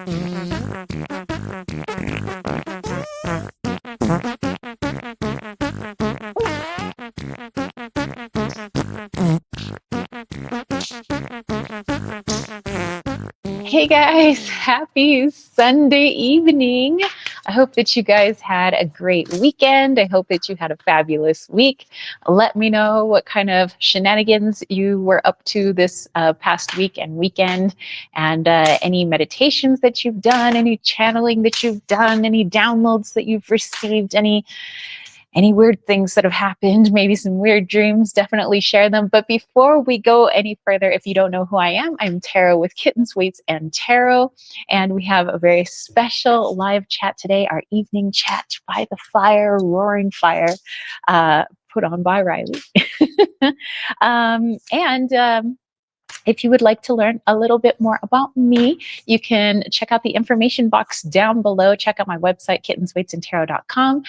Hey guys, happy Sunday evening. I hope that you guys had a great weekend. I hope that you had a fabulous week. Let me know what kind of shenanigans you were up to this past week and weekend, and any meditations that you've done, any channeling that you've done, any downloads that you've received, any weird things that have happened, maybe some weird dreams, definitely share them. But before we go any further, if you don't know who I am, I'm Tarot with Kittens, Weights, and Tarot. And we have a very special live chat today, our evening chat by the fire, roaring fire, put on by Riley. If you would like to learn a little bit more about me, you can check out the information box down below. Check out my website, kittensweightsandtarot.com.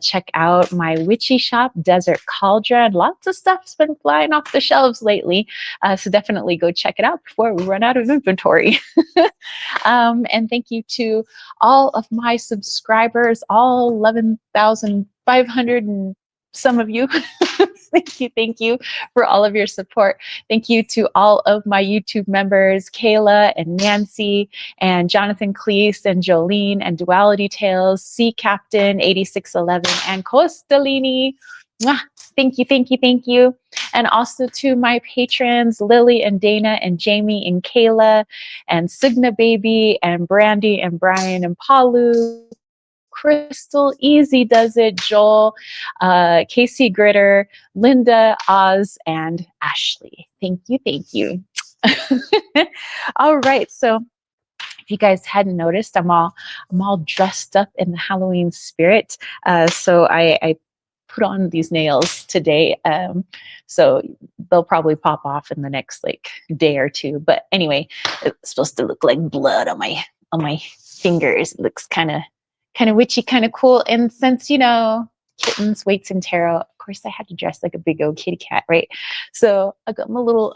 Check out my witchy shop, Desert Cauldron. Lots of stuff's been flying off the shelves lately, so definitely go check it out before we run out of inventory. And thank you to all of my subscribers, all 11,500 and some of you. Thank you for all of your support. Thank you to all of my YouTube members, Kayla and Nancy and Jonathan Cleese and Jolene and Duality Tales, Sea Captain 8611 and Costalini. Mwah! Thank you. And also to my patrons, Lily and Dana and Jamie and Kayla and Signa Baby and Brandy and Brian and Paulu, Crystal, Easy Does It, Joel, Casey Gritter, Linda, Oz, and Ashley. Thank you. All right, so if you guys hadn't noticed, I'm all dressed up in the Halloween spirit. So I put on these nails today, so they'll probably pop off in the next day or two. But anyway, it's supposed to look like blood on my fingers. It looks kind of witchy, kind of cool. And since, Kittens, Weights, and Tarot, of course I had to dress like a big old kitty cat, right? So I got my little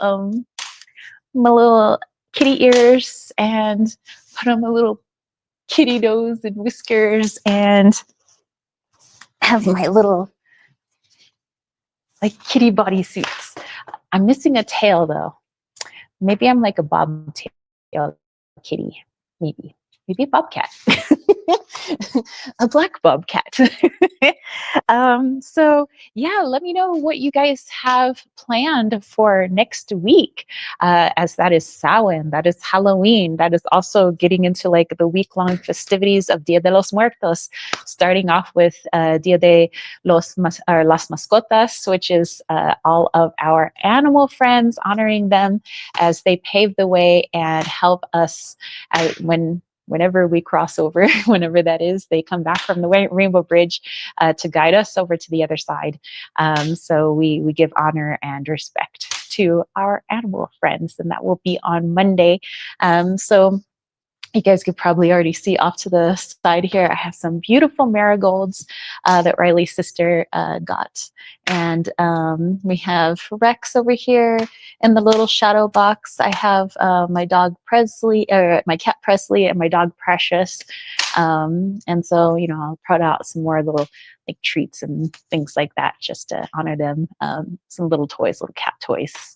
kitty ears and put on my little kitty nose and whiskers and have my little kitty bodysuits. I'm missing a tail though. Maybe I'm like a bobtail kitty, maybe a bobcat. A black bobcat. So yeah, let me know what you guys have planned for next week, as that is Samhain, that is Halloween, that is also getting into the week-long festivities of Dia de los Muertos, starting off with Dia de las Mascotas, which is all of our animal friends, honoring them as they pave the way and help us whenever we cross over, whenever that is, they come back from the Rainbow Bridge to guide us over to the other side. So we give honor and respect to our animal friends, and that will be on Monday. So you guys could probably already see off to the side here, I have some beautiful marigolds that Riley's sister got. And we have Rex over here in the little shadow box. I have my dog Presley, or my cat Presley, and my dog Precious. And so, I'll put out some more little treats and things like that just to honor them. Some little toys, little cat toys.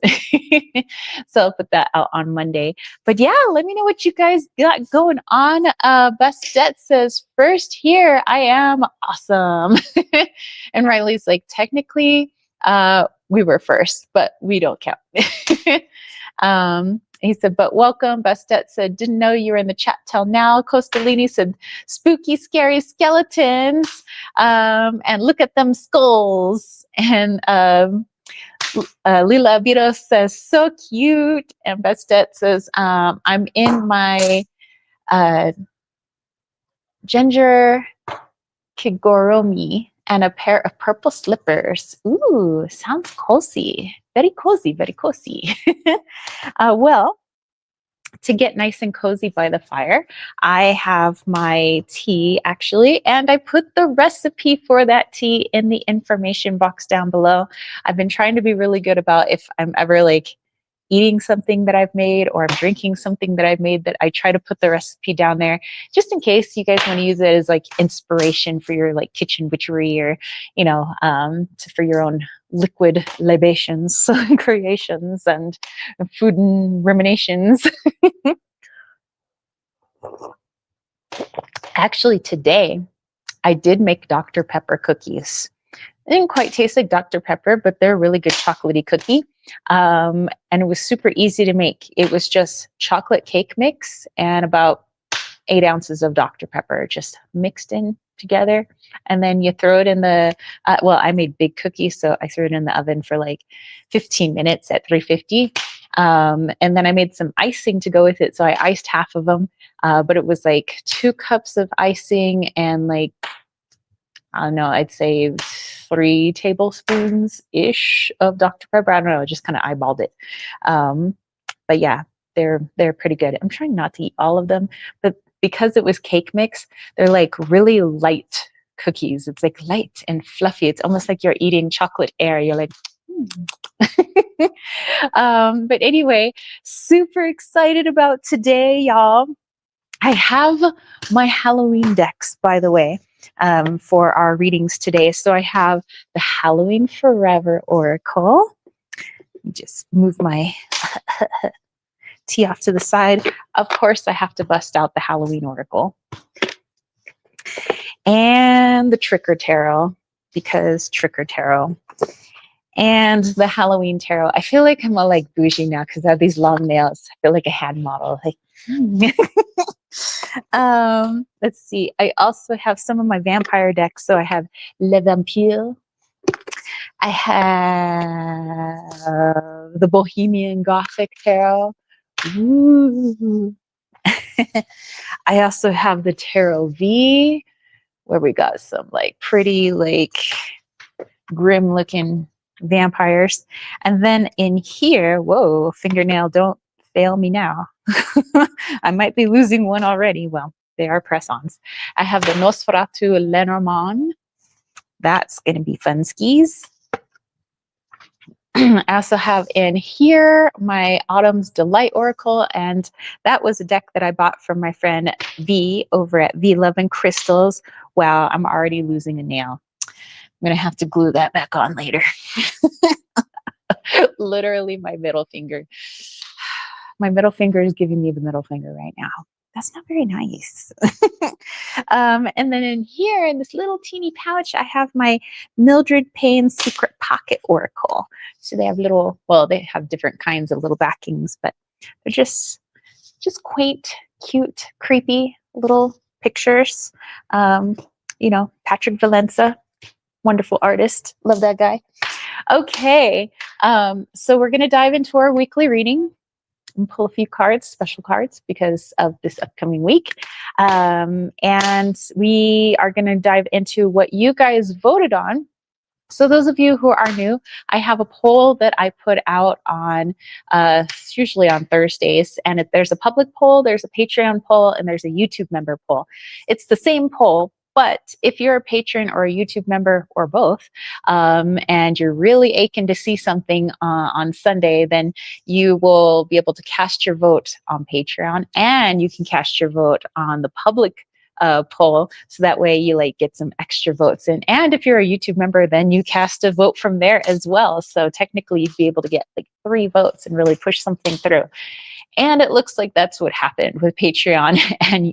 So I'll put that out on Monday. But yeah, let me know what you guys got going on. Bastet says, first here, I am awesome. And Riley's like, technically, we were first, but we don't count. He said, but welcome. Bastet said, didn't know you were in the chat till now. Costalini said, spooky, scary skeletons. And look at them skulls. And Lila Abiro says, so cute. And Bastet says, I'm in my ginger kigoromi and a pair of purple slippers. Ooh, sounds cozy. Very cozy, very cozy. Well, to get nice and cozy by the fire, I have my tea actually, and I put the recipe for that tea in the information box down below. I've been trying to be really good about if I'm ever eating something that I've made or I'm drinking something that I've made, that I try to put the recipe down there just in case you guys want to use it as like inspiration for your like kitchen witchery, or, for your own liquid libations, creations, and food and ruminations. Actually, today I did make Dr. Pepper cookies. They didn't quite taste like Dr. Pepper, but they're a really good chocolatey cookie. And it was super easy to make. It was just chocolate cake mix and about 8 ounces of Dr. Pepper just mixed in together. And then you throw it in the, I made big cookies, so I threw it in the oven for like 15 minutes at 350. And then I made some icing to go with it. So I iced half of them, but it was like 2 cups of icing and like, I don't know, I'd say 3 tablespoons-ish of Dr. Pepper. I don't know, I just kind of eyeballed it. But yeah, they're pretty good. I'm trying not to eat all of them, but because it was cake mix, they're like really light cookies. It's like light and fluffy. It's almost like you're eating chocolate air. You're like, but anyway, super excited about today, y'all. I have my Halloween decks, by the way, for our readings today. So I have the Halloween Forever Oracle. Just move my tea off to the side. Of course, I have to bust out the Halloween Oracle. And the Tricker Tarot, because Tricker Tarot. And the Halloween Tarot. I feel like I'm all like bougie now because I have these long nails. I feel like a hand model. Like, let's see. I also have some of my vampire decks. So I have Le Vampire. I have the Bohemian Gothic Tarot. Ooh. I also have the Tarot V, where we got some like pretty, like grim looking vampires. And then in here, whoa, fingernail, don't fail me now. I might be losing one already. Well, they are press-ons. I have the Nosferatu Lenormand. That's going to be fun skis. I also have in here my Autumn's Delight Oracle, and that was a deck that I bought from my friend V over at V Love and Crystals. Wow, I'm already losing a nail. I'm going to have to glue that back on later. Literally my middle finger. My middle finger is giving me the middle finger right now. That's not very nice. And then in here, in this little teeny pouch, I have my Mildred Payne's Secret Pocket Oracle. So they have little, well, they have different kinds of little backings, but they're just quaint, cute, creepy little pictures. Patrick Valenza, wonderful artist. Love that guy. Okay, so we're going to dive into our weekly reading and pull a few cards, special cards, because of this upcoming week. And we are going to dive into what you guys voted on. So those of you who are new, I have a poll that I put out on, usually on Thursdays. And if there's a public poll, there's a Patreon poll, and there's a YouTube member poll. It's the same poll. But if you're a patron or a YouTube member or both, and you're really aching to see something on Sunday, then you will be able to cast your vote on Patreon, and you can cast your vote on the public poll, so that way you like get some extra votes in. And if you're a YouTube member, then you cast a vote from there as well. So technically you'd be able to get like 3 votes and really push something through. And it looks like that's what happened with Patreon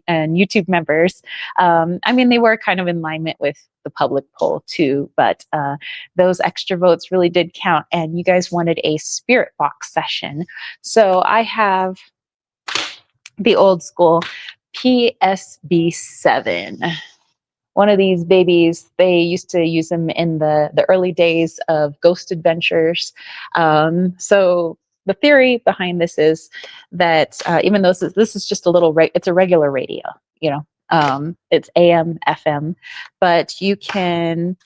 and YouTube members. They were kind of in alignment with the public poll too, but those extra votes really did count. And you guys wanted a spirit box session. So I have the old school PSB7. One of these babies, they used to use them in the early days of Ghost Adventures. So the theory behind this is that even though this is just a little, it's a regular radio, it's AM, FM, but you can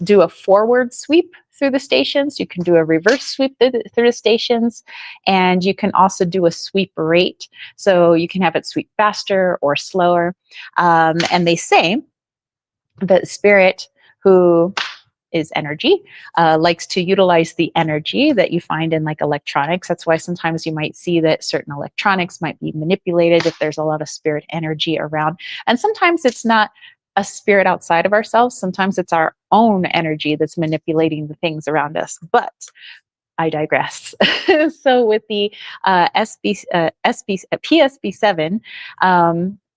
do a forward sweep through the stations. You can do a reverse sweep through the stations, and you can also do a sweep rate. So you can have it sweep faster or slower. And they say that spirit who is energy, likes to utilize the energy that you find in like electronics. That's why sometimes you might see that certain electronics might be manipulated if there's a lot of spirit energy around. And sometimes it's not a spirit outside of ourselves. Sometimes it's our own energy that's manipulating the things around us. But I digress. So with the PSB7,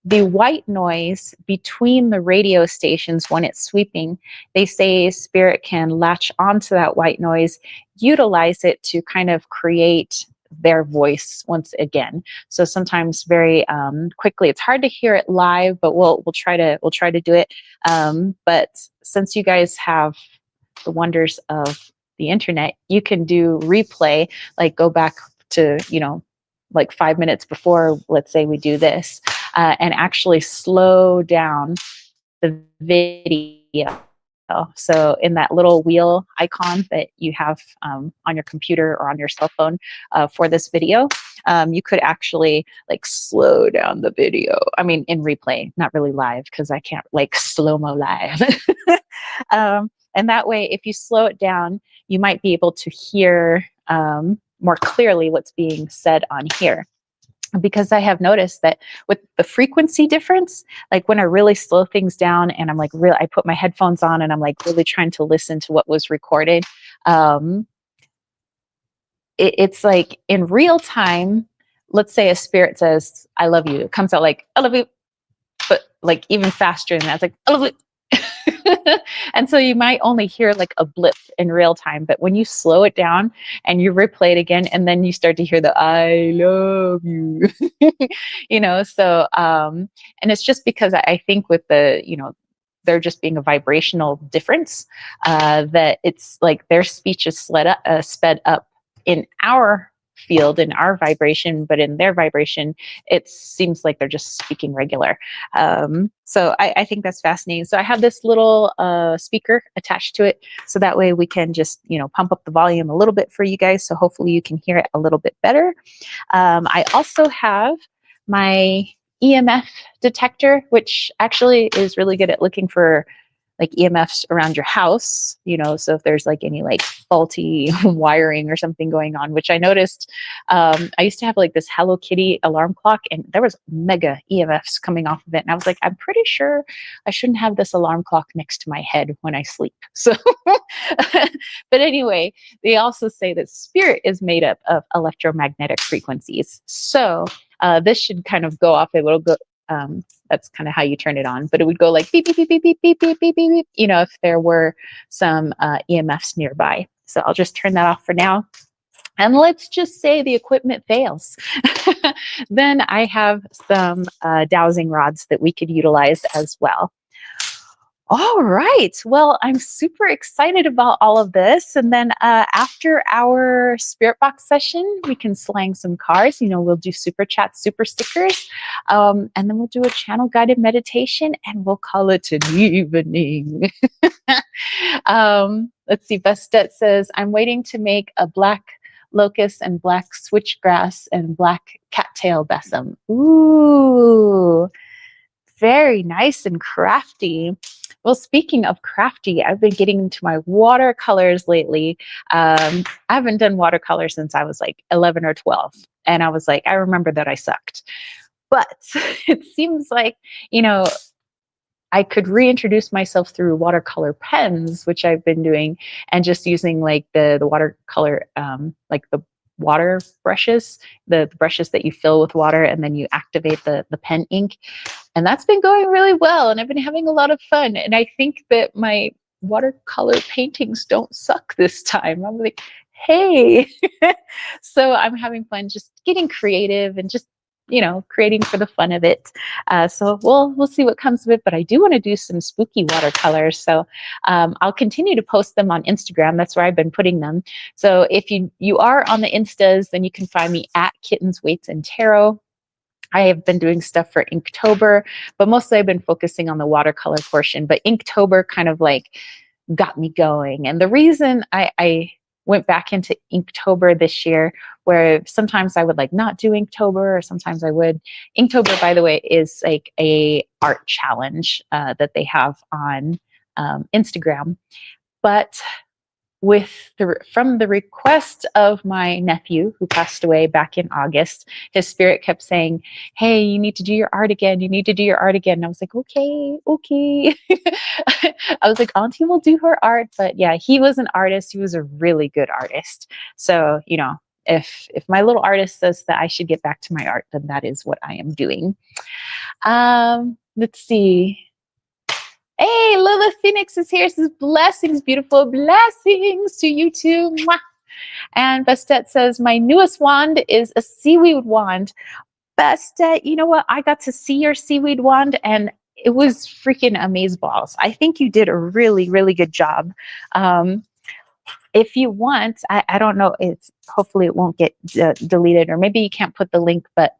the white noise between the radio stations when it's sweeping, they say spirit can latch onto that white noise, utilize it to kind of create their voice once again. So sometimes very quickly. It's hard to hear it live, but we'll try to do it. But since you guys have the wonders of the internet, you can do replay, like go back to, like 5 minutes before, let's say we do this, and actually slow down the video. So in that little wheel icon that you have on your computer or on your cell phone for this video, you could actually like slow down the video. I mean, in replay, not really live, because I can't like slow-mo live. And that way, if you slow it down, you might be able to hear more clearly what's being said on here. Because I have noticed that with the frequency difference, like when I really slow things down and I'm like, I put my headphones on and I'm like really trying to listen to what was recorded. It's like in real time, let's say a spirit says, I love you. It comes out like, I love you. But like even faster than that, it's like, I love you. And so you might only hear like a blip in real time, but when you slow it down and you replay it again, and then you start to hear the I love you, and it's just because I think with the, there just being a vibrational difference, that it's like their speech is sped up in our field, in our vibration, but in their vibration, it seems like they're just speaking regular. So I think that's fascinating. So I have this little speaker attached to it, so that way we can just, pump up the volume a little bit for you guys. So hopefully you can hear it a little bit better. I also have my EMF detector, which actually is really good at looking for like EMFs around your house, so if there's like any like faulty wiring or something going on, which I noticed, I used to have like this Hello Kitty alarm clock, and there was mega EMFs coming off of it. And I was like, I'm pretty sure I shouldn't have this alarm clock next to my head when I sleep. So, but anyway, they also say that spirit is made up of electromagnetic frequencies. So this should kind of go off. It will go, that's kind of how you turn it on, but it would go like beep, beep, beep, beep, beep, beep, beep, beep, beep, if there were some EMFs nearby. So I'll just turn that off for now. And let's just say the equipment fails. Then I have some dowsing rods that we could utilize as well. All right. Well, I'm super excited about all of this. And then after our spirit box session, we can slang some cards. We'll do super chats, super stickers. And then we'll do a channel guided meditation, and we'll call it an evening. Let's see. Bastet says, I'm waiting to make a black locust and black switchgrass and black cattail besom. Ooh, very nice and crafty. Well, speaking of crafty, I've been getting into my watercolors lately. I haven't done watercolor since I was like 11 or 12. And I was like, I remember that I sucked. But it seems like, I could reintroduce myself through watercolor pens, which I've been doing, and just using like the watercolor, like the water brushes, the brushes that you fill with water and then you activate the pen ink. And that's been going really well, and I've been having a lot of fun. And I think that my watercolor paintings don't suck this time. I'm like, hey. So I'm having fun just getting creative and just, creating for the fun of it. So we'll see what comes of it. But I do want to do some spooky watercolors. So I'll continue to post them on Instagram. That's where I've been putting them. So if you are on the Instas, then you can find me at Kittens, Weights, and Tarot. I have been doing stuff for Inktober, but mostly I've been focusing on the watercolor portion. But Inktober kind of like got me going. And the reason I went back into Inktober this year, where sometimes I would like not do Inktober, or sometimes I would. Inktober, by the way, is like a art challenge that they have on Instagram. But from the request of my nephew who passed away back in August, his spirit kept saying, "Hey, you need to do your art again. You need to do your art again." And I was like, okay, okay. I was like, Auntie will do her art. But yeah, he was an artist. He was a really good artist. So, if my little artist says that I should get back to my art, then that is what I am doing. Let's see. Hey, Lilith Phoenix is here. Says blessings, beautiful blessings to you too. Mwah. And Bastet says, my newest wand is a seaweed wand. Bastet, you know what? I got to see your seaweed wand and it was freaking amazeballs. I think you did a really, really good job. If you want, I don't know, hopefully it won't get deleted, or maybe you can't put the link, but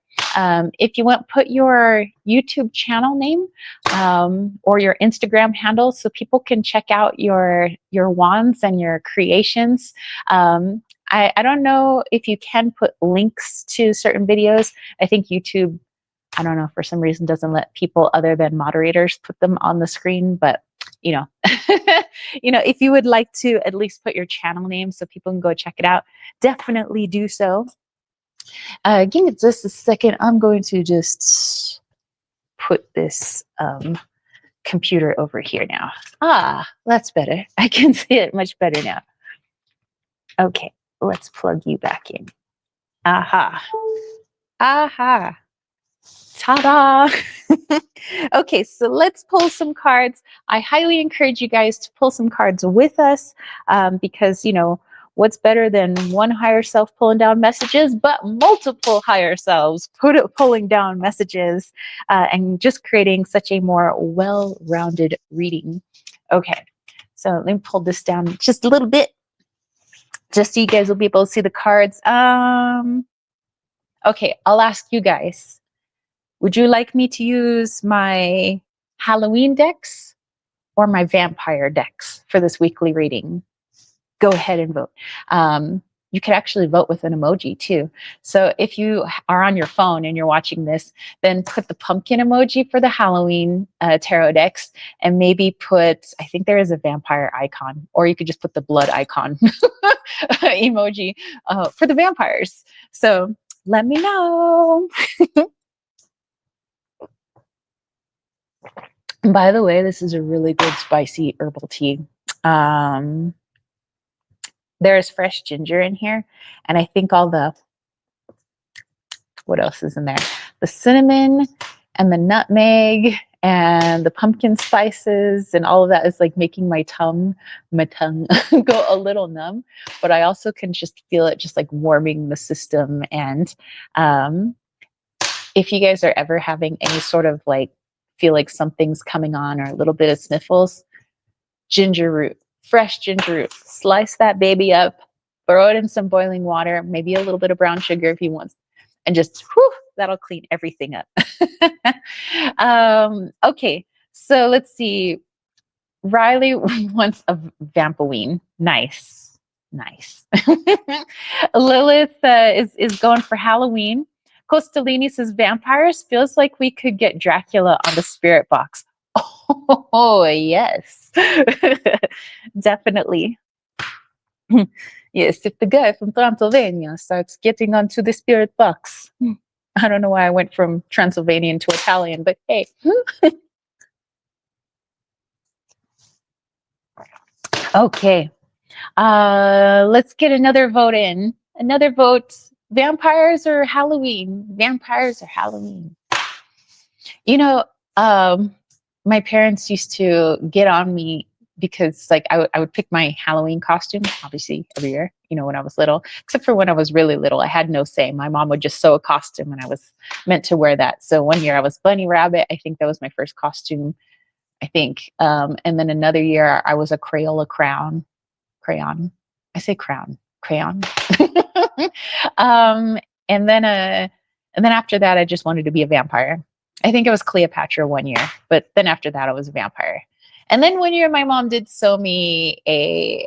if you want, put your YouTube channel name or your Instagram handle so people can check out your wands and your creations. I don't know if you can put links to certain videos. I think YouTube, I don't know, for some reason doesn't let people other than moderators put them on the screen, but if you would like to at least put your channel name so people can go check it out, definitely do so. Give me just a second. I'm going to just put this computer over here now. That's better. I can see it much better now. Okay, let's plug you back in. Aha. Ta-da! Okay, so let's pull some cards. I highly encourage you guys to pull some cards with us because, what's better than one higher self pulling down messages, but multiple higher selves pulling down messages and just creating such a more well-rounded reading. Okay, so let me pull this down just a little bit just so you guys will be able to see the cards. Okay, I'll ask you guys. Would you like me to use my Halloween decks or my vampire decks for this weekly reading? Go ahead and vote. You could actually vote with an emoji too. So if you are on your phone and you're watching this, then put the pumpkin emoji for the Halloween tarot decks and maybe put, I think there is a vampire icon, or you could just put the blood icon emoji for the vampires. So let me know. By the way, this is a really good spicy herbal tea. There's fresh ginger in here, and I think what else is in there? The cinnamon and the nutmeg and the pumpkin spices and all of that is like making my tongue go a little numb, but I also can just feel it just like warming the system. And if you guys are ever having any sort of like feel like something's coming on or a little bit of sniffles, ginger root, fresh ginger root, slice that baby up, throw it in some boiling water, maybe a little bit of brown sugar if you want, and just that'll clean everything up. Okay, so let's see. Riley wants a vampoween. Nice. Lilith is going for Halloween. Costalini says vampires feels like we could get Dracula on the spirit box. Oh yes, definitely. Yes, if the guy from Transylvania starts getting onto the spirit box. I don't know why I went from Transylvanian to Italian, but hey. Okay. Let's get another vote in. Another vote. Vampires or Halloween? Vampires or Halloween? My parents used to get on me because like I would pick my Halloween costume, obviously every year, when I was little, except for when I was really little, I had no say. My mom would just sew a costume and I was meant to wear that. So one year I was Bunny Rabbit. I think that was my first costume, I think. And then another year I was a Crayola crayon. I say crayon. And then after that, I just wanted to be a vampire. I think it was Cleopatra one year, but then after that, I was a vampire. And then one year, my mom did sew me a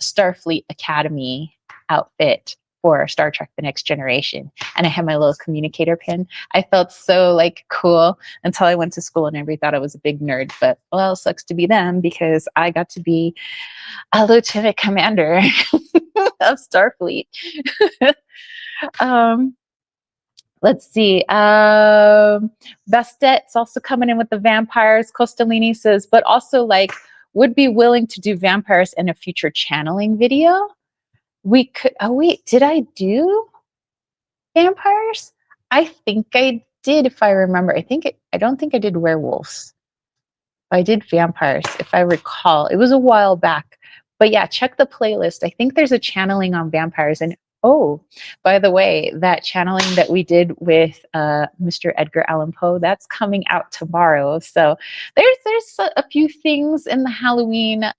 Starfleet Academy outfit for Star Trek: The Next Generation, and I had my little communicator pin. I felt so like cool until I went to school and everybody thought I was a big nerd. But well, sucks to be them because I got to be a lieutenant commander of Starfleet. um, Let's see. Bastet's also coming in with the vampires. Costolini says, but also like would be willing to do vampires in a future channeling video. We could. Oh wait, did I do vampires? I think I did, if I remember. I don't think I did werewolves. I did vampires, if I recall. It was a while back. But yeah, check the playlist. I think there's a channeling on vampires. And oh, by the way, that channeling that we did with Mr. Edgar Allan Poe, that's coming out tomorrow. So there's a few things in the Halloween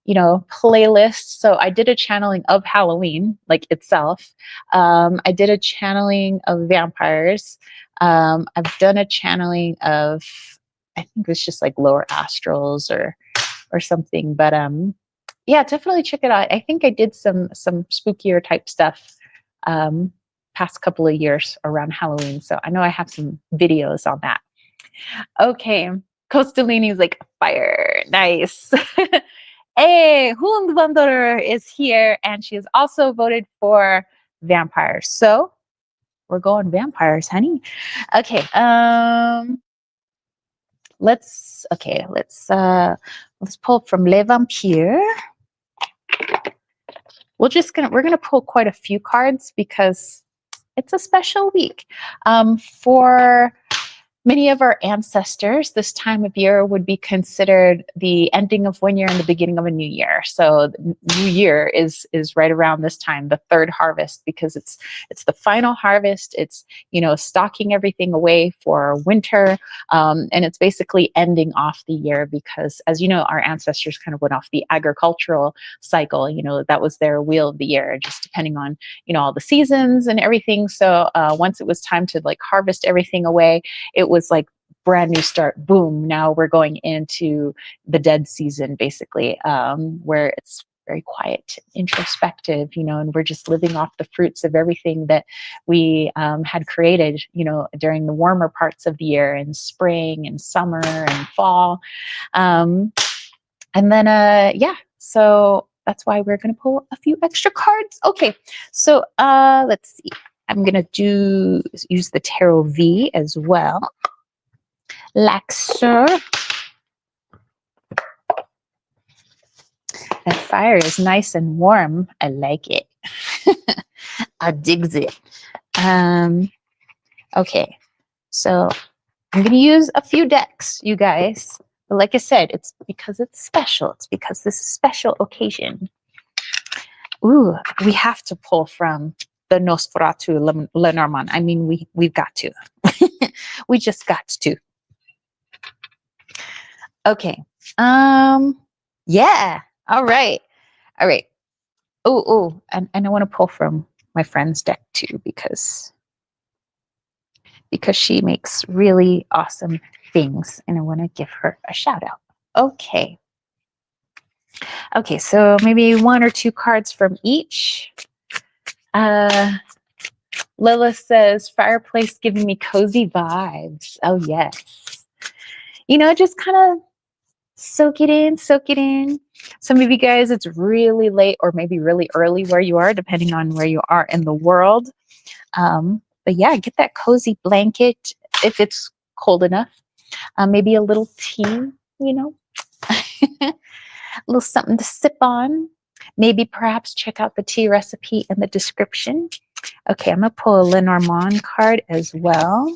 playlist. So I did a channeling of Halloween, like itself. I did a channeling of vampires. I've done a channeling of, I think it was just like lower astrals or something. But yeah, definitely check it out. I think I did some spookier type stuff past couple of years around Halloween. So I know I have some videos on that. Okay. Costolini's like fire. Nice. Hey, Hundwanderer is here and she has also voted for vampires. So we're going vampires, honey. Okay. Let's pull from Les Vampires. We're gonna pull quite a few cards because it's a special week. For many of our ancestors, this time of year would be considered the ending of one year and the beginning of a new year. So new year is right around this time, the third harvest, because it's the final harvest. It's, stocking everything away for winter. And it's basically ending off the year because, as you know, our ancestors kind of went off the agricultural cycle. That was their wheel of the year, just depending on, all the seasons and everything. So once it was time to like harvest everything away, it was like brand new start. Boom. Now we're going into the dead season, basically, where it's very quiet, introspective, and we're just living off the fruits of everything that we had created, during the warmer parts of the year in spring and summer and fall. And then, so that's why we're going to pull a few extra cards. Okay. So let's see. I'm going to use the Tarot V as well. Laxer. The fire is nice and warm. I like it. I digs it. Okay. So I'm going to use a few decks, you guys. But like I said, it's because it's special. It's because this is a special occasion. Ooh, we have to pull from the Nosferatu Lenormand. I mean, we've got to. We just got to. Okay. Yeah. All right. Oh, and I want to pull from my friend's deck too because she makes really awesome things, and I want to give her a shout out. Okay. Okay, so maybe one or two cards from each. Lila says, fireplace giving me cozy vibes. Oh, yes. Just kind of soak it in. Some of you guys, it's really late or maybe really early where you are, depending on where you are in the world. But yeah, get that cozy blanket if it's cold enough. Maybe a little tea, a little something to sip on. Maybe perhaps check out the tea recipe in the description. Okay, I'm going to pull a Lenormand card as well.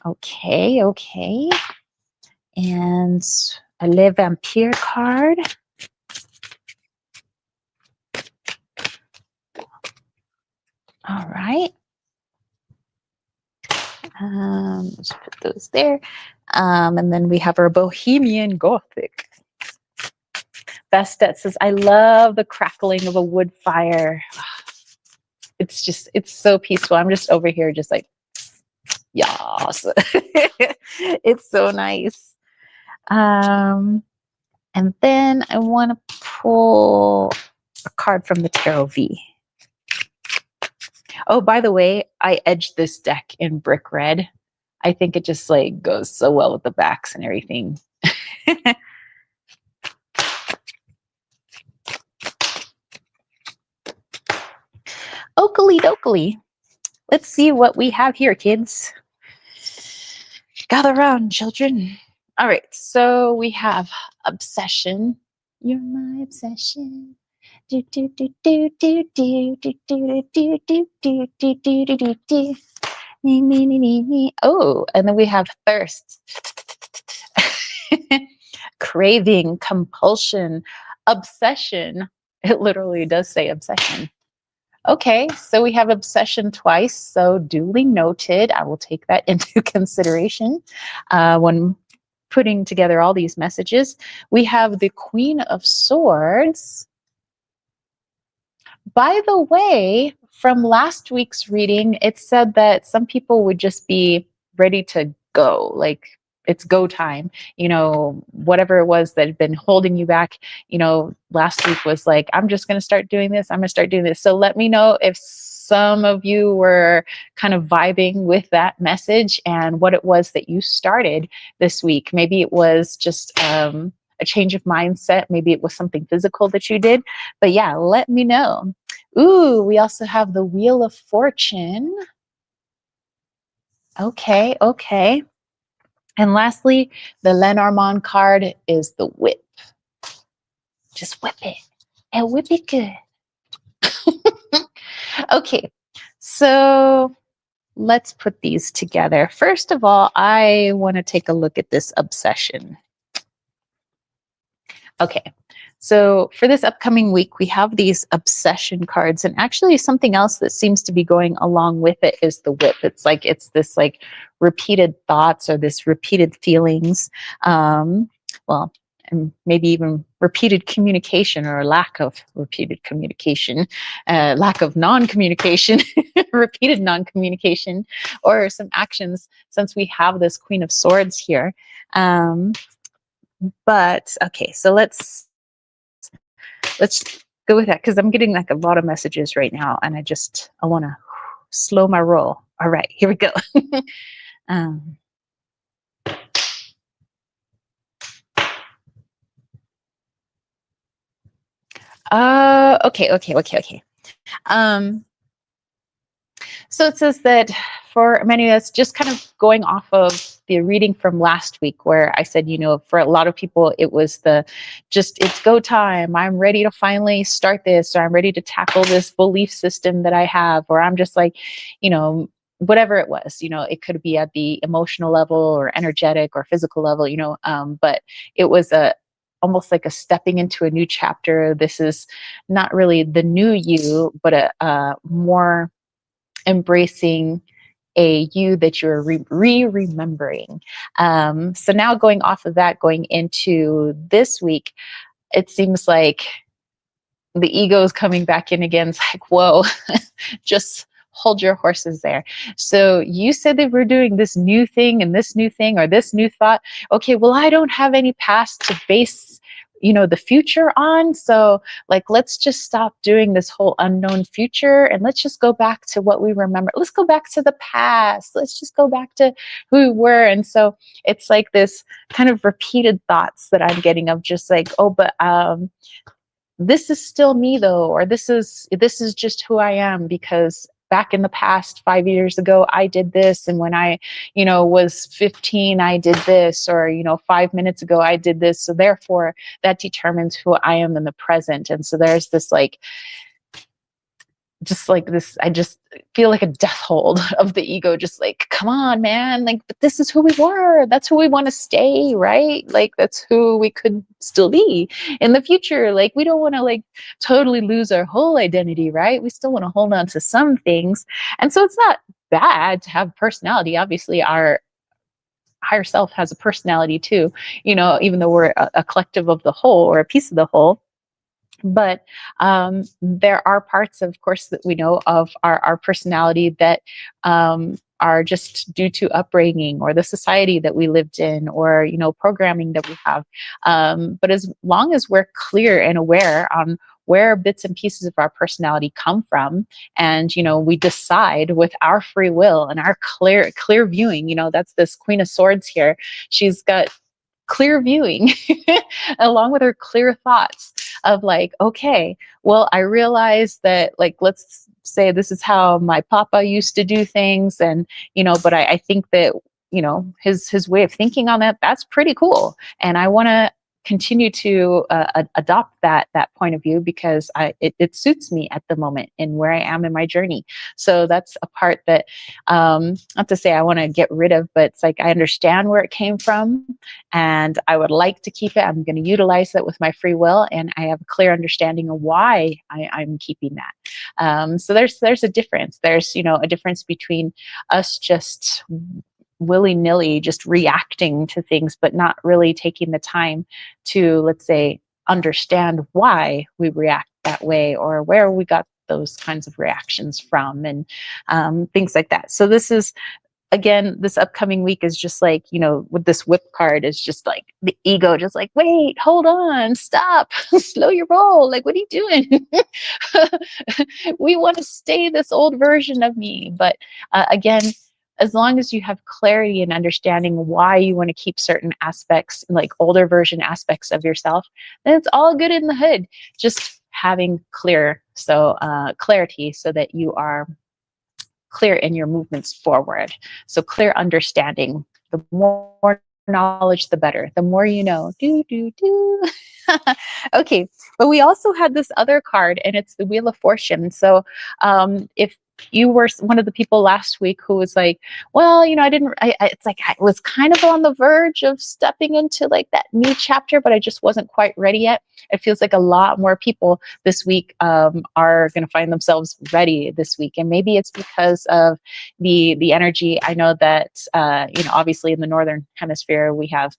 Okay. And a Le Vampire card. All right. Let's put those there. And then we have our Bohemian Gothic. Bastet says, I love the crackling of a wood fire. It's so peaceful. I'm just over here just like, yes. It's so nice. And then I want to pull a card from the Tarot V. Oh, by the way, I edged this deck in brick red. I think it just like goes so well with the backs and everything. Oakley dokley. Let's see what we have here, kids. Gather round, children. All right, so we have obsession. You're my obsession. Do do do do do do do do do do do do do do do do. Me me me me me. Oh, and then we have thirst, craving, compulsion, obsession. It literally does say obsession. Okay, so we have obsession twice, so duly noted. I will take that into consideration when putting together all these messages. We have the Queen of Swords. By the way, from last week's reading, it said that some people would just be ready to go, like it's go time. Whatever it was that had been holding you back, last week was like, I'm just going to start doing this. I'm going to start doing this. So let me know if some of you were kind of vibing with that message and what it was that you started this week. Maybe it was just a change of mindset. Maybe it was something physical that you did. But yeah, let me know. Ooh, we also have the Wheel of Fortune. Okay, okay. And lastly, the Lenormand card is the Whip. Just whip it and whip it good. Okay, so let's put these together. First of all, I want to take a look at this obsession. Okay, so for this upcoming week, we have these obsession cards, and actually something else that seems to be going along with it is the Whip. It's this like repeated thoughts or this repeated feelings, well, and maybe even repeated communication or lack of repeated communication, lack of non-communication, repeated non-communication, or some actions since we have this Queen of Swords here. But okay, so let's go with that because I'm getting like a lot of messages right now, and I want to slow my roll. All right, here we go. Okay. So it says that for many of us, just kind of going off of the reading from last week where I said, for a lot of people, it was it's go time. I'm ready to finally start this, or I'm ready to tackle this belief system that I have, or I'm just like, whatever it was, it could be at the emotional level or energetic or physical level, but it was almost like a stepping into a new chapter. This is not really the new you, but a more embracing a you that you're remembering. So now going off of that, going into this week, it seems like the ego is coming back in again. It's like, whoa, just hold your horses there. So you said that we're doing this new thing and this new thing or this new thought. Okay, well, I don't have any past to base the future on. So like, let's just stop doing this whole unknown future and let's just go back to what we remember. Let's go back to the past. Let's just go back to who we were. And so it's like this kind of repeated thoughts that I'm getting of just like, oh, but this is still me though, or this is just who I am because back in the past 5 years ago, I did this. And when I, was 15, I did this, or, 5 minutes ago, I did this. So therefore that determines who I am in the present. And so there's this just like this, I just feel like a death hold of the ego, just like, come on, man, like, but this is who we were. That's who we want to stay, right? Like, that's who we could still be in the future. Like, we don't want to like totally lose our whole identity, right? We still want to hold on to some things. And so it's not bad to have personality. Obviously, our higher self has a personality too, even though we're a collective of the whole or a piece of the whole. But there are parts, of course, that we know of our personality that are just due to upbringing or the society that we lived in or, programming that we have. But as long as we're clear and aware on where bits and pieces of our personality come from. And, we decide with our free will and our clear viewing. That's this Queen of Swords here. She's got clear viewing along with her clear thoughts of like, okay, well, I realize that, like, let's say this is how my papa used to do things. And, but I think that, his way of thinking on that's pretty cool. And I want to continue to adopt that point of view because it suits me at the moment and where I am in my journey. So that's a part that, not to say I want to get rid of, but it's like I understand where it came from and I would like to keep it. I'm going to utilize that with my free will, and I have a clear understanding of why I'm keeping that. So there's a difference. There's a difference between us just willy-nilly just reacting to things, but not really taking the time to, let's say, understand why we react that way or where we got those kinds of reactions from, and things like that. So this is, again, this upcoming week is just like, with this whip card is just like the ego, just like, wait, hold on, stop, slow your roll. Like, what are you doing? We want to stay this old version of me. But again, as long as you have clarity and understanding why you want to keep certain aspects, like older version aspects of yourself, then it's all good in the hood. Just having clarity so that you are clear in your movements forward. So clear understanding. The more knowledge, the better. The more you know. Okay, but we also had this other card, and it's the Wheel of Fortune. So if you were one of the people last week who was like, well, it's like I was kind of on the verge of stepping into like that new chapter, but I just wasn't quite ready yet. It feels like a lot more people this week are going to find themselves ready this week. And maybe it's because of the energy. I know that, obviously in the Northern Hemisphere, we have,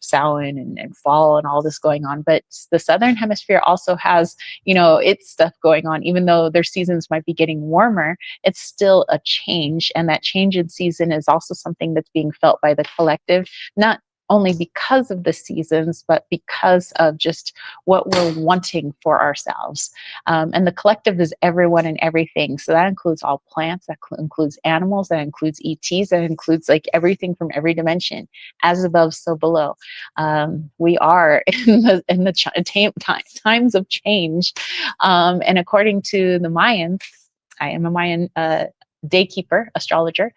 Samhain and fall and all this going on, but the Southern Hemisphere also has, its stuff going on. Even though their seasons might be getting warmer, it's still a change. And that change in season is also something that's being felt by the collective, not only because of the seasons, but because of just what we're wanting for ourselves. And the collective is everyone and everything. So that includes all plants, that includes animals, that includes ETs, that includes like everything from every dimension, as above, so below. We are in the times of change. And according to the Mayans, I am a Mayan daykeeper, astrologer.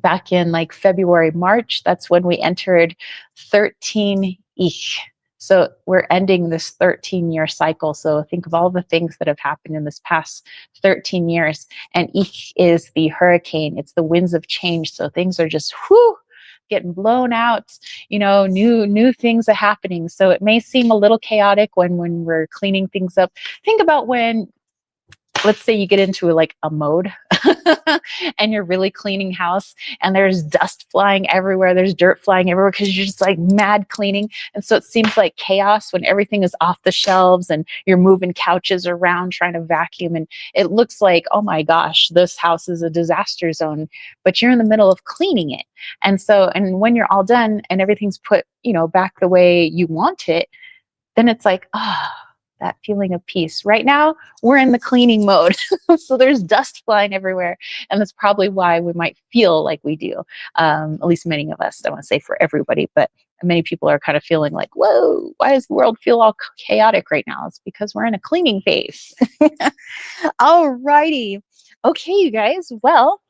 Back in like February, March, that's when we entered 13 Ich. So we're ending this 13-year cycle. So think of all the things that have happened in this past 13 years. And Ich is the hurricane. It's the winds of change. So things are just getting blown out, new things are happening. So it may seem a little chaotic when we're cleaning things up. Think about when, let's say you get into like a mode and you're really cleaning house and there's dust flying everywhere. There's dirt flying everywhere because you're just like mad cleaning. And so it seems like chaos when everything is off the shelves and you're moving couches around trying to vacuum. And it looks like, oh my gosh, this house is a disaster zone, but you're in the middle of cleaning it. And when you're all done and everything's put, back the way you want it, then it's like, that feeling of peace. Right now, we're in the cleaning mode. So there's dust flying everywhere. And that's probably why we might feel like we do. At least many of us, I don't want to say for everybody, but many people are kind of feeling like, whoa, why does the world feel all chaotic right now? It's because we're in a cleaning phase. All righty. Okay, you guys. Well,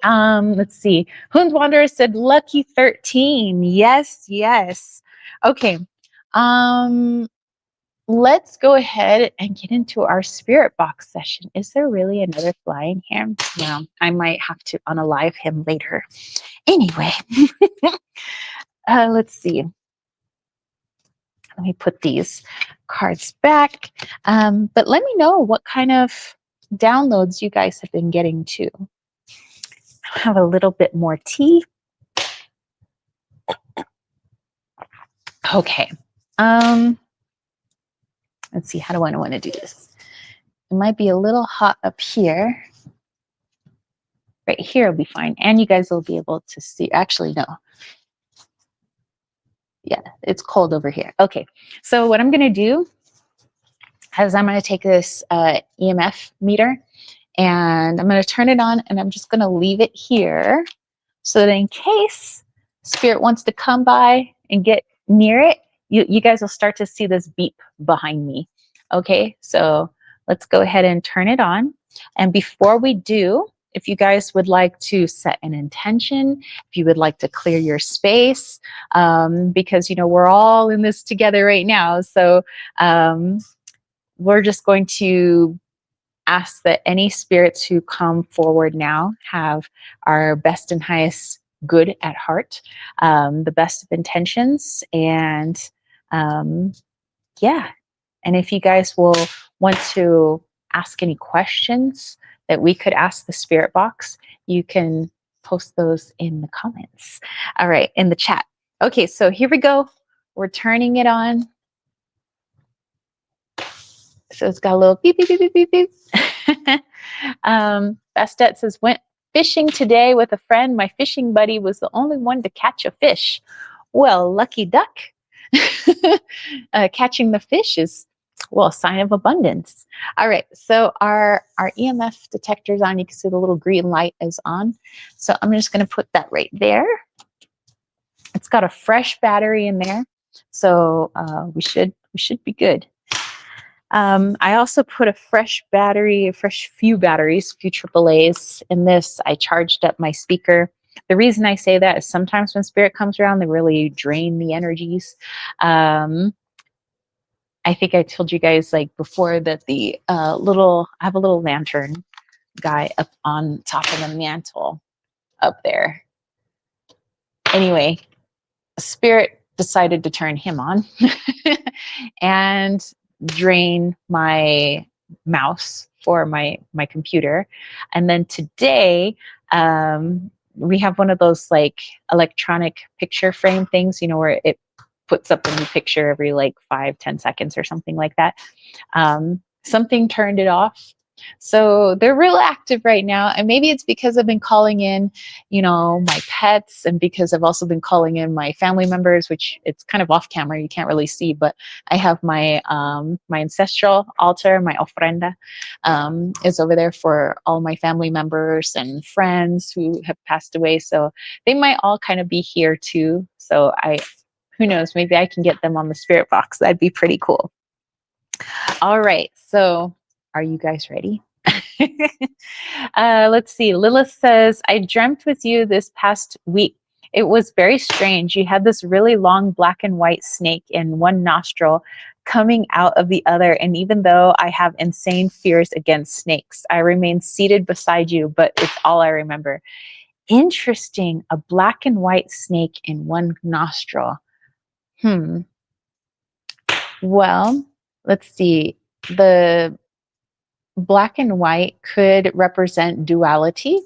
let's see. Hoons Wanderer said lucky 13. Yes. Okay. Let's go ahead and get into our spirit box session. Is there really another fly in here? Well, I might have to unalive him later. Anyway, let's see. Let me put these cards back. But let me know what kind of downloads you guys have been getting too. I'll have a little bit more tea. Okay. Let's see, how do I want to do this? It might be a little hot up here. Right here will be fine. And you guys will be able to see. Actually, no. Yeah, it's cold over here. Okay, so what I'm going to do is I'm going to take this EMF meter and I'm going to turn it on, and I'm just going to leave it here so that in case spirit wants to come by and get near it, you guys will start to see this beep behind me. Okay, so let's go ahead and turn it on. And before we do, if you guys would like to set an intention, if you would like to clear your space, because, you know, we're all in this together right now. So we're just going to ask that any spirits who come forward now have our best and highest good at heart, the best of intentions, and yeah. And if you guys will want to ask any questions that we could ask the spirit box, you can post those in the comments. All right, in the chat. Okay, so here we go. We're turning it on. So it's got a little beep, beep, beep, beep, beep, beep. Bastet says, went fishing today with a friend. My fishing buddy was the only one to catch a fish. Well, lucky duck. Catching the fish is, well, a sign of abundance. All right, so our EMF detector's on. You can see the little green light is on. So I'm just going to put that right there. It's got a fresh battery in there, so we should be good. I also put a fresh few batteries, few AAAs in this. I charged up my speaker. The reason I say that is sometimes when spirit comes around, they really drain the energies. I think I told you guys like before that I have a little lantern guy up on top of the mantle up there. Anyway, spirit decided to turn him on and drain my mouse for my computer. And then today, we have one of those like electronic picture frame things, you know, where it puts up a new picture every like 5-10 seconds or something like that. Something turned it off. So they're real active right now. And maybe it's because I've been calling in, you know, my pets, and because I've also been calling in my family members, which it's kind of off camera, you can't really see, but I have my my ancestral altar, my ofrenda, is over there for all my family members and friends who have passed away. So they might all kind of be here too. So who knows, maybe I can get them on the spirit box. That'd be pretty cool. All right, so are you guys ready? Let's see. Lilith says, I dreamt with you this past week. It was very strange. You had this really long black and white snake in one nostril coming out of the other. And even though I have insane fears against snakes, I remain seated beside you, but it's all I remember. Interesting. A black and white snake in one nostril. Well, let's see. The black and white could represent duality.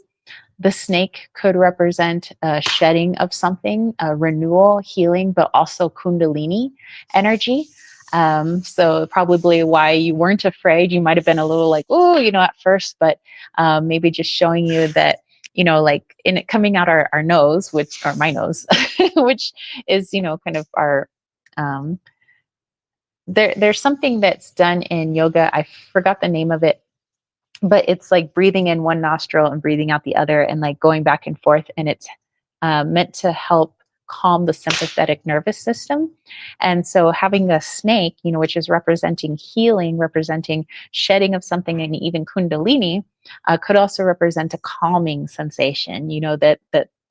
The snake could represent a shedding of something, a renewal, healing, but also kundalini energy. So probably why you weren't afraid. You might have been a little like, oh, you know, at first, but maybe just showing you that, you know, like in it coming out our nose, or my nose, which is, you know, kind of our, there's something that's done in yoga. I forgot the name of it, but it's like breathing in one nostril and breathing out the other and like going back and forth. And it's meant to help calm the sympathetic nervous system. And so having a snake, you know, which is representing healing, representing shedding of something, and even kundalini could also represent a calming sensation, you know, that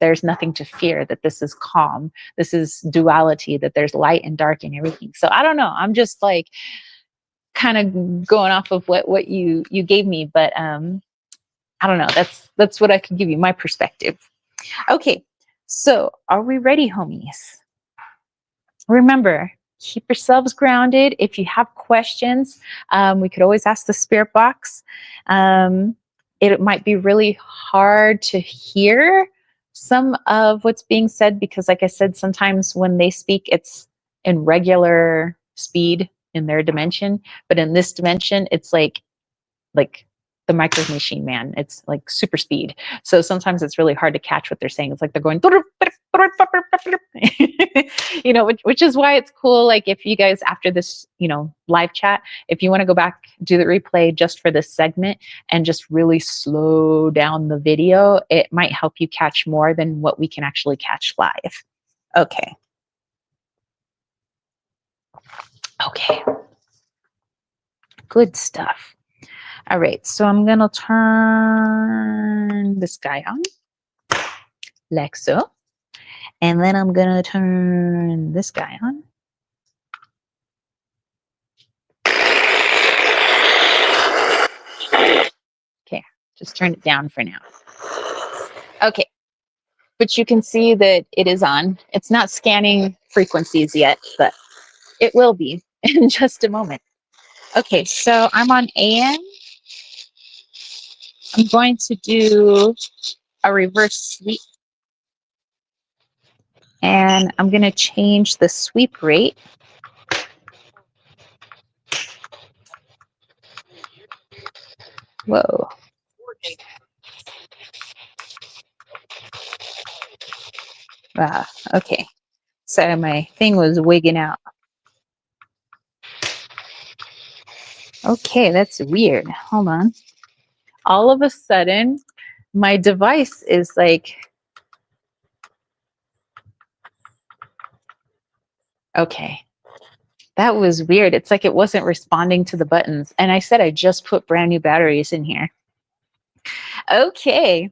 there's nothing to fear, that this is calm, this is duality, that there's light and dark and everything. So I don't know, I'm just like kind of going off of what you gave me, but I don't know, that's what I can give you, my perspective. Okay, so are we ready, homies? Remember, keep yourselves grounded. If you have questions, we could always ask the spirit box. It might be really hard to hear some of what's being said because, like I said, sometimes when they speak, it's in regular speed in their dimension, but in this dimension, it's like the Micro Machine Man. It's like super speed. So sometimes it's really hard to catch what they're saying. It's like they're going, you know, which is why it's cool. Like if you guys, after this, you know, live chat, if you want to go back, do the replay just for this segment and just really slow down the video, it might help you catch more than what we can actually catch live. Okay. Okay. Good stuff. All right. So I'm going to turn this guy on like so. And then I'm going to turn this guy on. Okay. Just turn it down for now. Okay. But you can see that it is on. It's not scanning frequencies yet, but it will be in just a moment. Okay, so I'm on AM. I'm going to do a reverse sweep. And I'm going to change the sweep rate. Whoa. Okay. So my thing was wigging out. Okay, that's weird. Hold on. All of a sudden, my device is like, okay, that was weird. It's like it wasn't responding to the buttons. And I said I just put brand new batteries in here. Okay.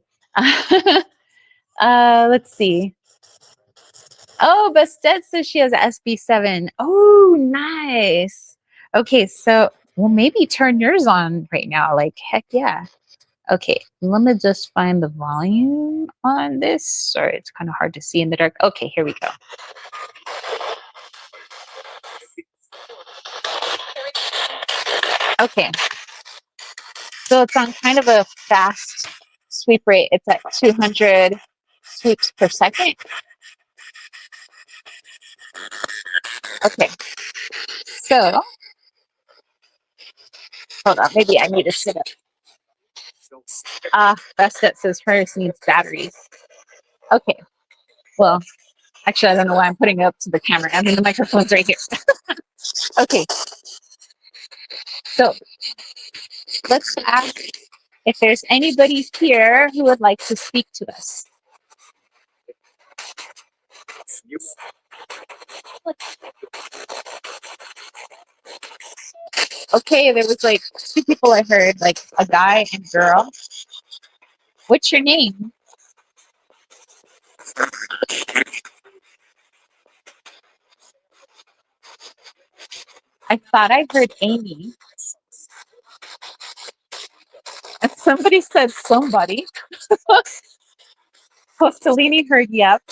Let's see. Oh, Bastet says she has SB7. Oh, nice. Okay, so, well, maybe turn yours on right now. Like, heck yeah. Okay, let me just find the volume on this. Sorry, it's kind of hard to see in the dark. Okay, here we go. Okay, so it's on kind of a fast sweep rate. It's at 200 sweeps per second. Okay, so hold on, maybe I need to sit up. Bastet says hers needs batteries. Okay, well, actually, I don't know why I'm putting it up to the camera. I mean, the microphone's right here. Okay, so let's ask if there's anybody here who would like to speak to us. Okay, there was like 2 people I heard, like a guy and girl. What's your name? I thought I heard Amy. And somebody said somebody. Postelini heard yep.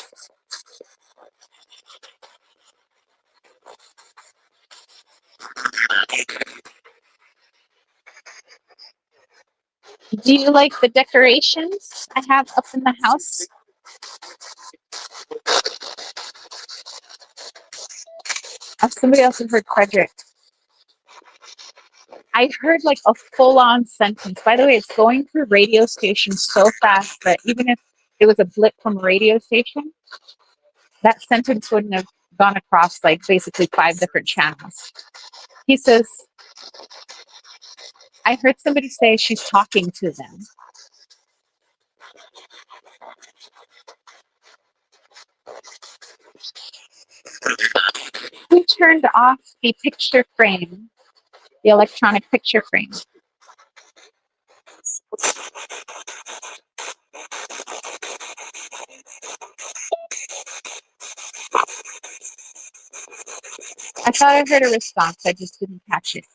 Do you like the decorations I have up in the house? Somebody else had heard Frederick. I heard like a full-on sentence. By the way, it's going through radio stations so fast that even if it was a blip from a radio station, that sentence wouldn't have gone across like basically 5 different channels. He says, I heard somebody say she's talking to them. Who turned off the picture frame, the electronic picture frame? I thought I heard a response. I just didn't catch it.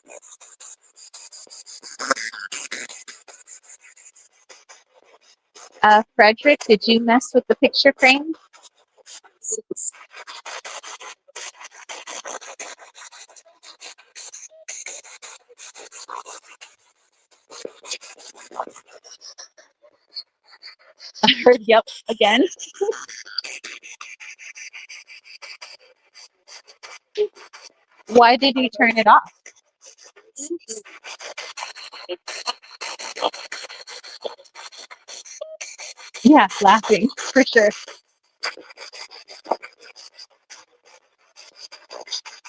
Frederick, did you mess with the picture frame? I heard yep again. Why did you turn it off? Yeah, laughing for sure.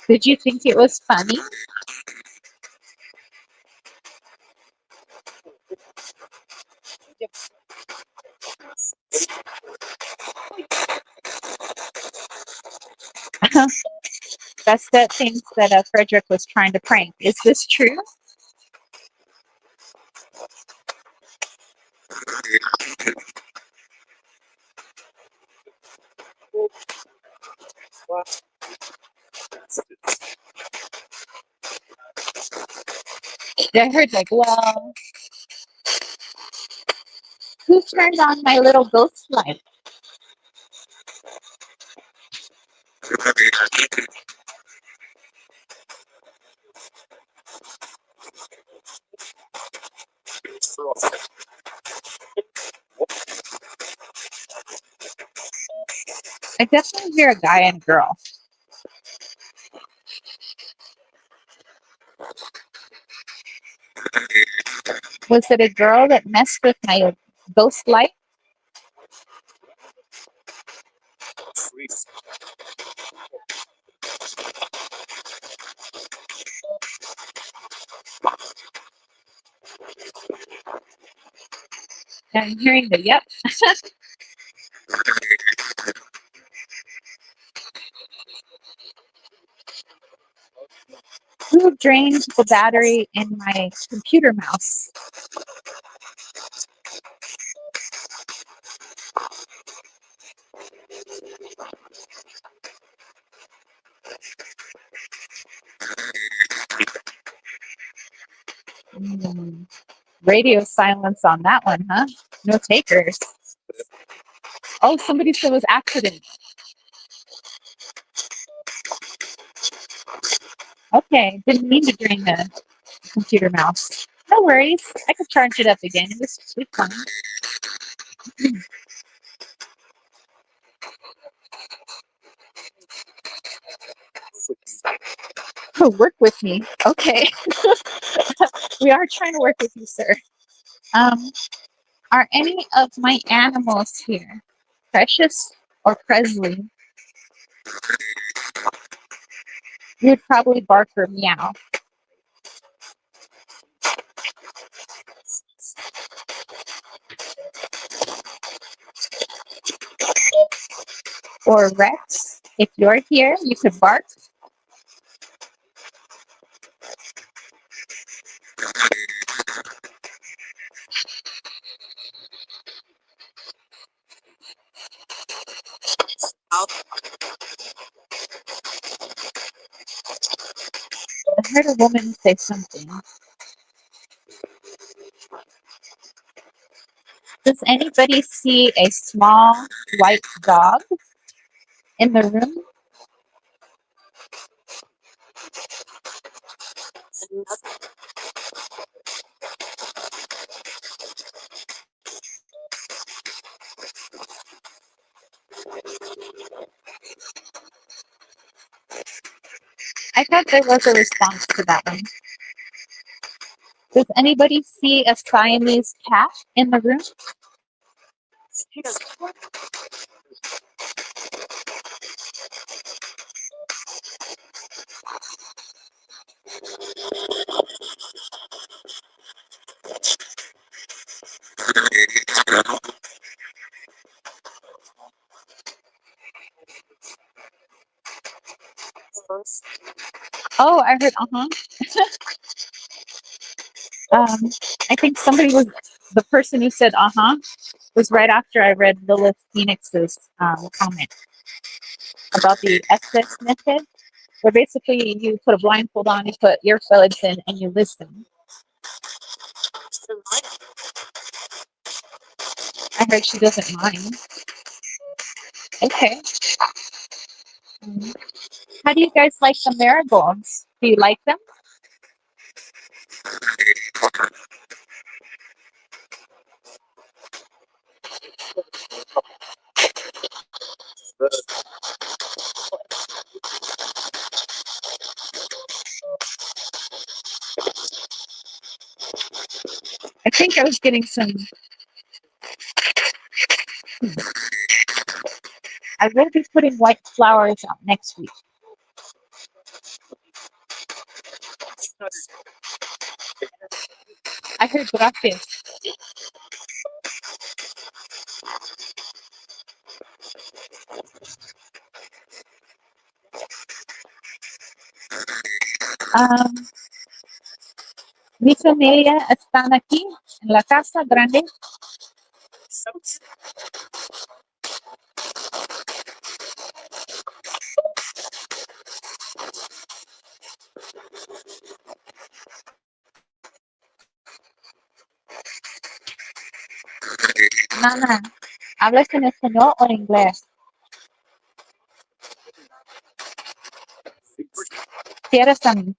Did you think it was funny? Vesta thinks that Frederick was trying to prank. Is this true? I heard like, well, who turned on my little ghost light? I definitely hear a guy and girl. Was it a girl that messed with my ghost light? I'm hearing the yep. Who drained the battery in my computer mouse? Hmm. Radio silence on that one, huh? No takers. Oh, somebody said it was accident. Okay, didn't mean to drain the computer mouse. No worries. I could charge it up again. It was fun. Oh, work with me. Okay. We are trying to work with you, sir. Um, are any of my animals here Precious or Presley? You would probably bark or meow. Or Rex. If you're here, you could bark. I heard a woman say something. Does anybody see a small white dog in the room? I thought there was a response to that one. Does anybody see a Siamese cat in the room? Oh, I heard, Um, I think somebody was the person who said was right after I read Lilith Phoenix's comment about the SS method, where basically you put a blindfold on, you put earbuds in, and you listen. I heard she doesn't mind. Okay. How do you guys like the marigolds? Do you like them? I think I was getting some I will be putting white flowers out next week. I heard gracias. Mi familia están aquí en la casa grande. Nana, ¿hablas en español o en inglés? ¿Quieres también?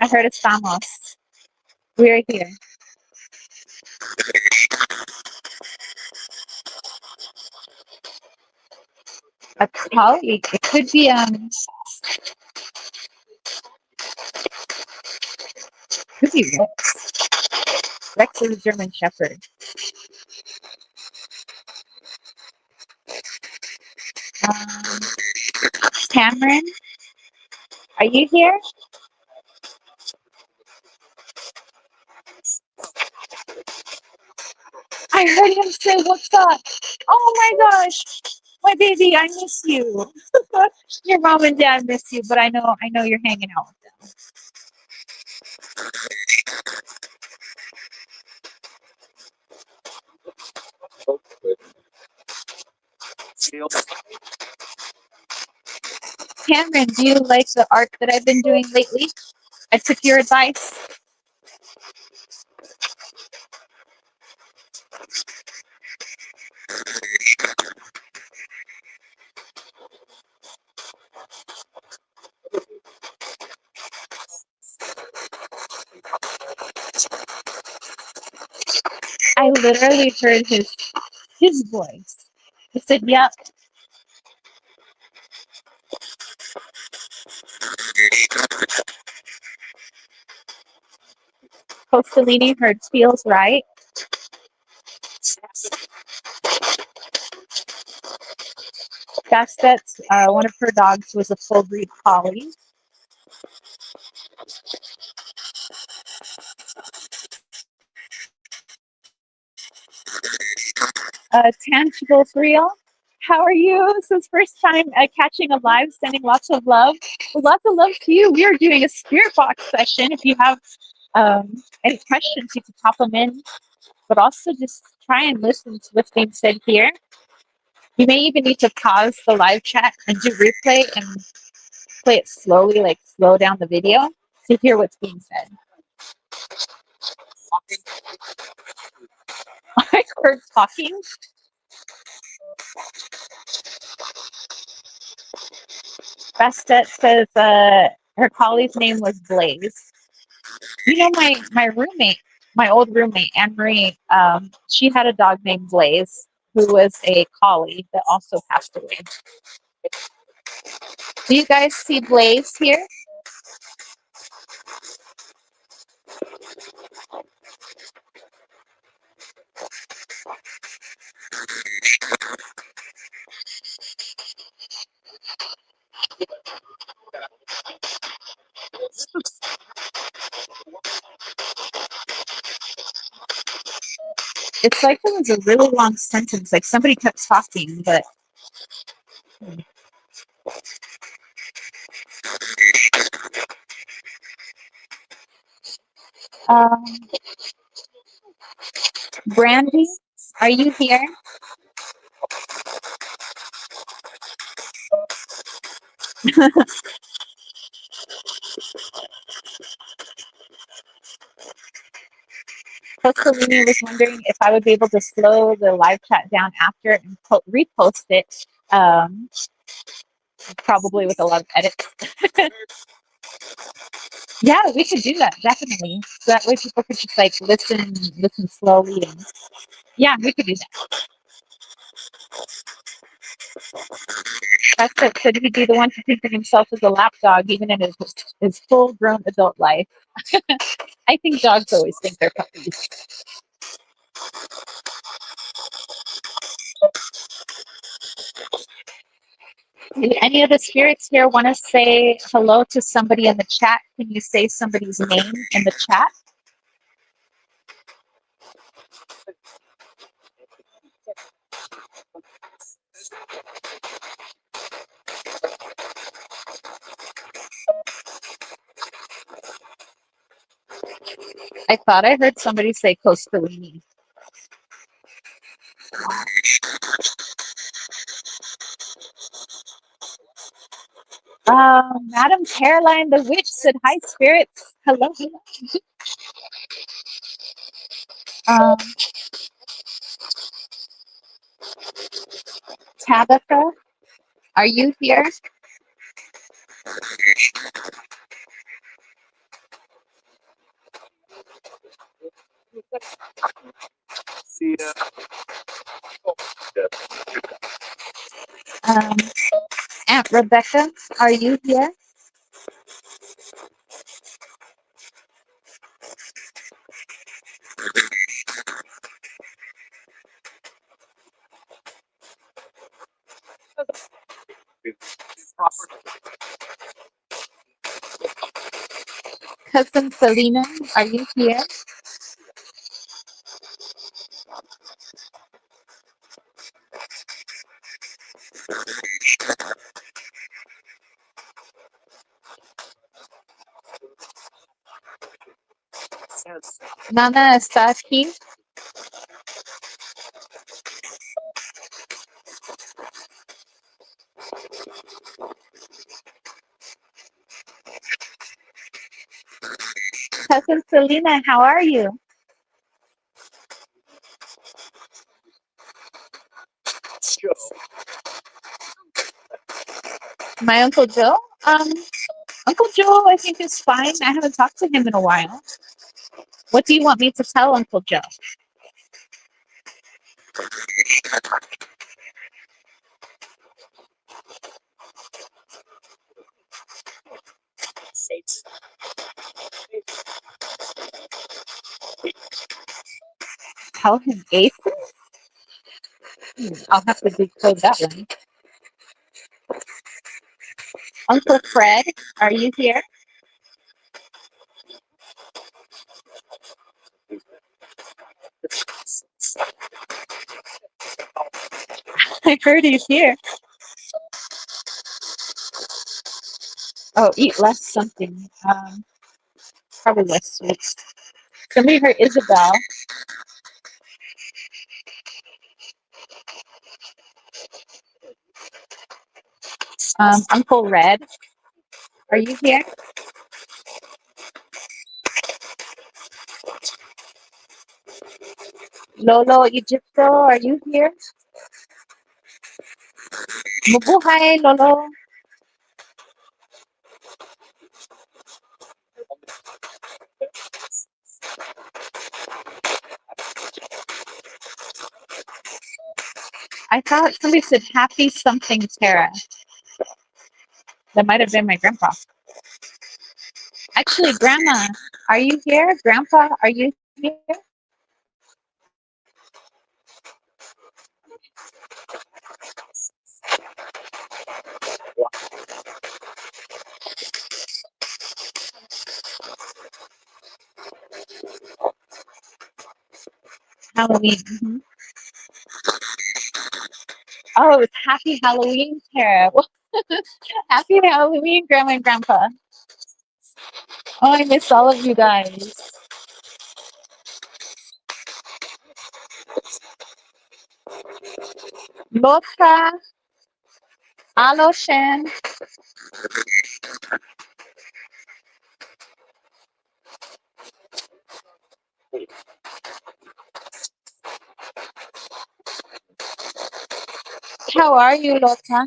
I heard estamos. We're here. A colleague. It could be Rex. Rex is a German Shepherd. Cameron, are you here? I heard him say, "What's up?" Oh my gosh, my baby, I miss you. Your mom and dad miss you, but I know you're hanging out with them. Cameron, do you like the art that I've been doing lately? I took your advice. I literally heard his voice. He said, "Yep." Postalini heard feels right. That's one of her dogs was a full breed collie. Tangible for real. How are you? This is first time catching a live, sending lots of love. Well, lots of love to you. We are doing a spirit box session. If you have any questions, you can pop them in, but also just try and listen to what's being said here. You may even need to pause the live chat and do replay and play it slowly, like slow down the video to hear what's being said. I heard talking. Bastet says her collie's name was Blaze. You know, my roommate, my old roommate, Anne Marie, she had a dog named Blaze, who was a collie that also passed away. Do you guys see Blaze here? It's like it was a really long sentence, like somebody kept talking, but um, Brandy, are you here? Postalini was wondering if I would be able to slow the live chat down after and repost it, probably with a lot of edits. Yeah, we could do that, definitely. So that way people could just like listen slowly, and yeah, we could do that. That's it. Said he'd be the one to think of himself as a lap dog, even in his full grown adult life. I think dogs always think they're puppies. Do any of the spirits here want to say hello to somebody in the chat? Can you say somebody's name in the chat? I thought I heard somebody say Costolini. Madam Caroline the Witch said, hi, spirits. Hello. Um, Tabitha, are you here? Um, Aunt Rebecca, are you here? Cousin Selena, are you here? Nana, ¿estás aquí? Cousin Selena, how are you? My Uncle Joe? Uncle Joe, I think is fine. I haven't talked to him in a while. What do you want me to tell Uncle Joe? Tell him aces? I'll have to decode that one. Uncle Fred, are you here? I heard he's here. Oh, eat less something. Probably less sweets. Somebody heard Isabel. Uncle Red, are you here? Lolo Egipto, are you here? Mabuhay, Lolo. I thought somebody said happy something, Tara. That might have been my grandpa. Actually, Grandma, are you here? Grandpa, are you here? Halloween. Mm-hmm. Oh, it's happy Halloween, Tara. Happy Halloween, Grandma and Grandpa. Oh, I miss all of you guys. Lotra, Aloshen. How are you, Lotra?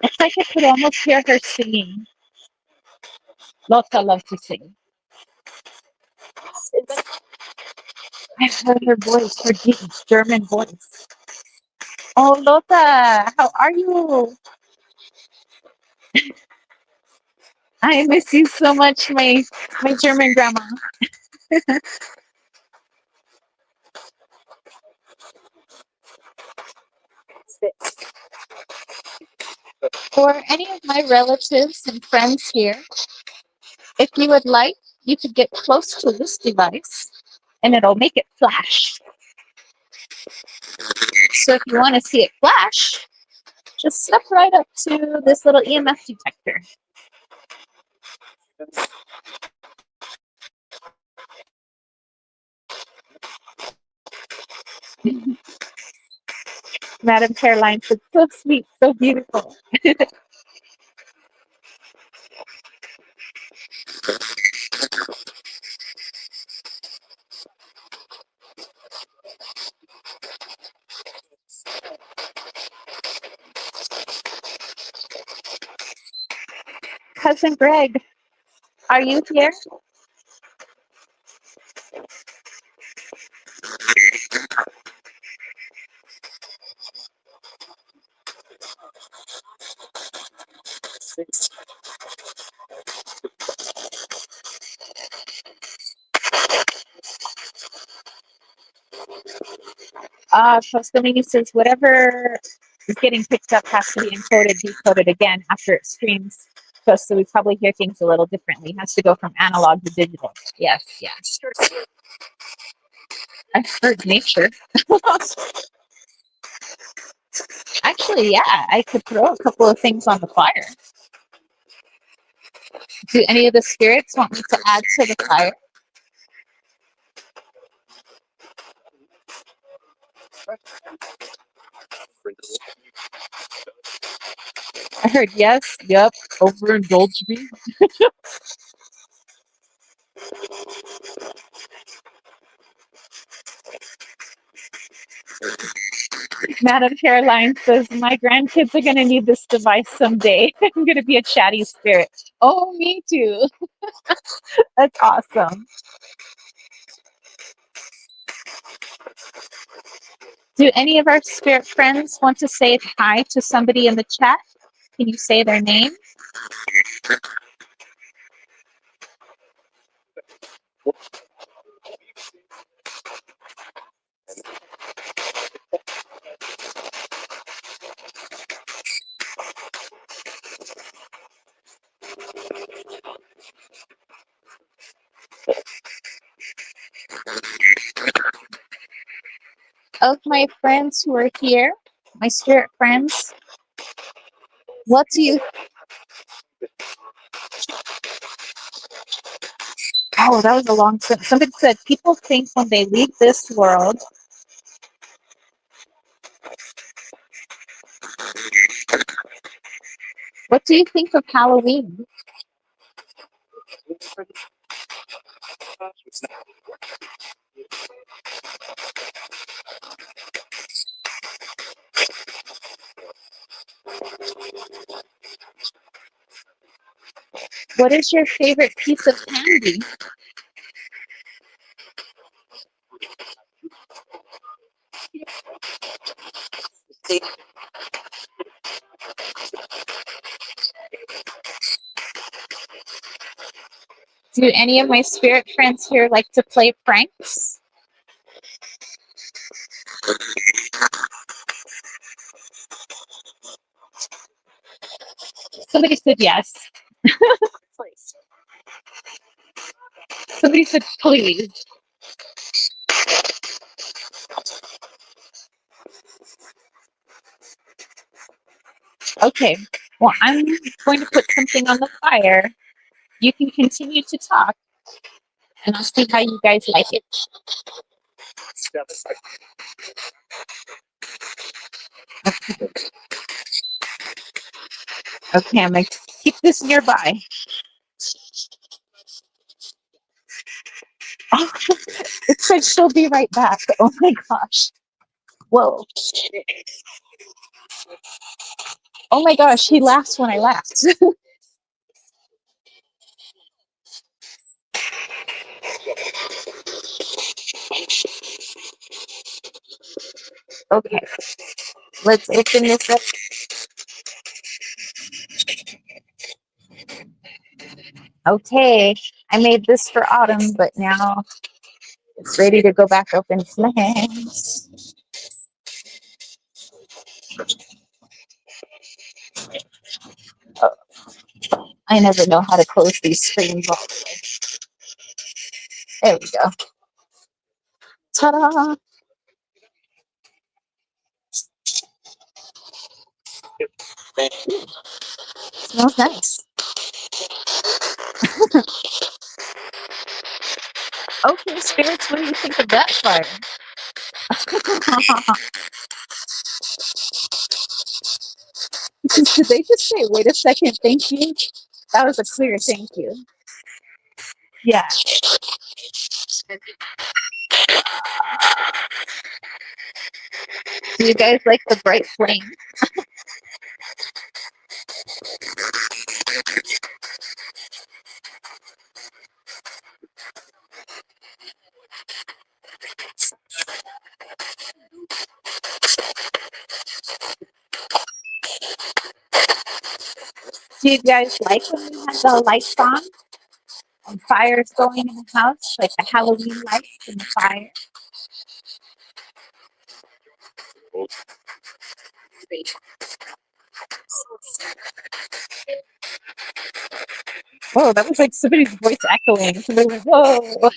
It's like I could almost hear her singing. Lotta loves to sing. I've heard her voice, her deep German voice. Oh, Lota, how are you? I miss you so much, my German grandma. For any of my relatives and friends here, if you would like, you could get close to this device and it'll make it flash. So if you want to see it flash, just step right up to this little EMF detector. Madam Caroline said, so sweet, so beautiful. Cousin Greg, are you here? Toscanini says, whatever is getting picked up has to be encoded, decoded again after it streams. So we probably hear things a little differently. It has to go from analog to digital. Yes, yes. I've heard nature. Actually, yeah, I could throw a couple of things on the fire. Do any of the spirits want me to add to the fire? I heard yes, yep, overindulge me. Madam Caroline says, my grandkids are going to need this device someday. I'm going to be a chatty spirit. Oh, me too. That's awesome. Do any of our spirit friends want to say hi to somebody in the chat? Can you say their name? Of my friends who are here, my spirit friends, what do you... Oh, that was a long sentence. Somebody said, people think when they leave this world... What do you think of Halloween? What is your favorite piece of candy? Do any of my spirit friends here like to play pranks? Somebody said yes. Somebody said please. Okay, well, I'm going to put something on the fire. You can continue to talk, and I'll see how you guys like it. Okay, I'm going to keep this nearby. Oh, it said she'll be right back. Oh my gosh. Whoa. Oh my gosh, he laughs when I laughed. Okay. Let's open this up. Okay, I made this for autumn, but now it's ready to go back up in flames. Oh, I never know how to close these screens all the way. There we go. Ta-da! Smells nice. Okay, spirits, what do you think of that fire? Did they just say, wait a second, thank you? That was a clear thank you. Yeah. Do you guys like the bright flame? Do you guys like when we have the lights on and fires going in the house, like the Halloween lights and the fire? Oh, that was like somebody's voice echoing. Somebody went, whoa.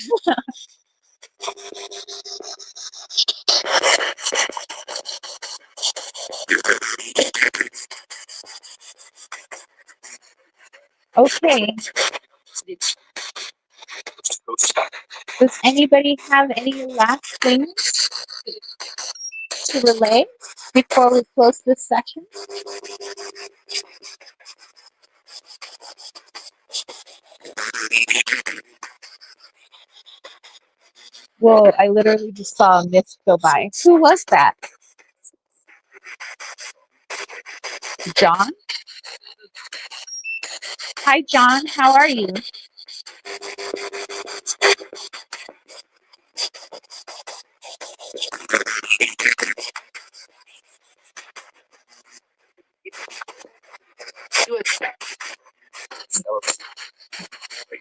Okay. Does anybody have any last things to relay before we close this session? Whoa, I literally just saw a mist go by. Who was that? John? Hi, John. How are you?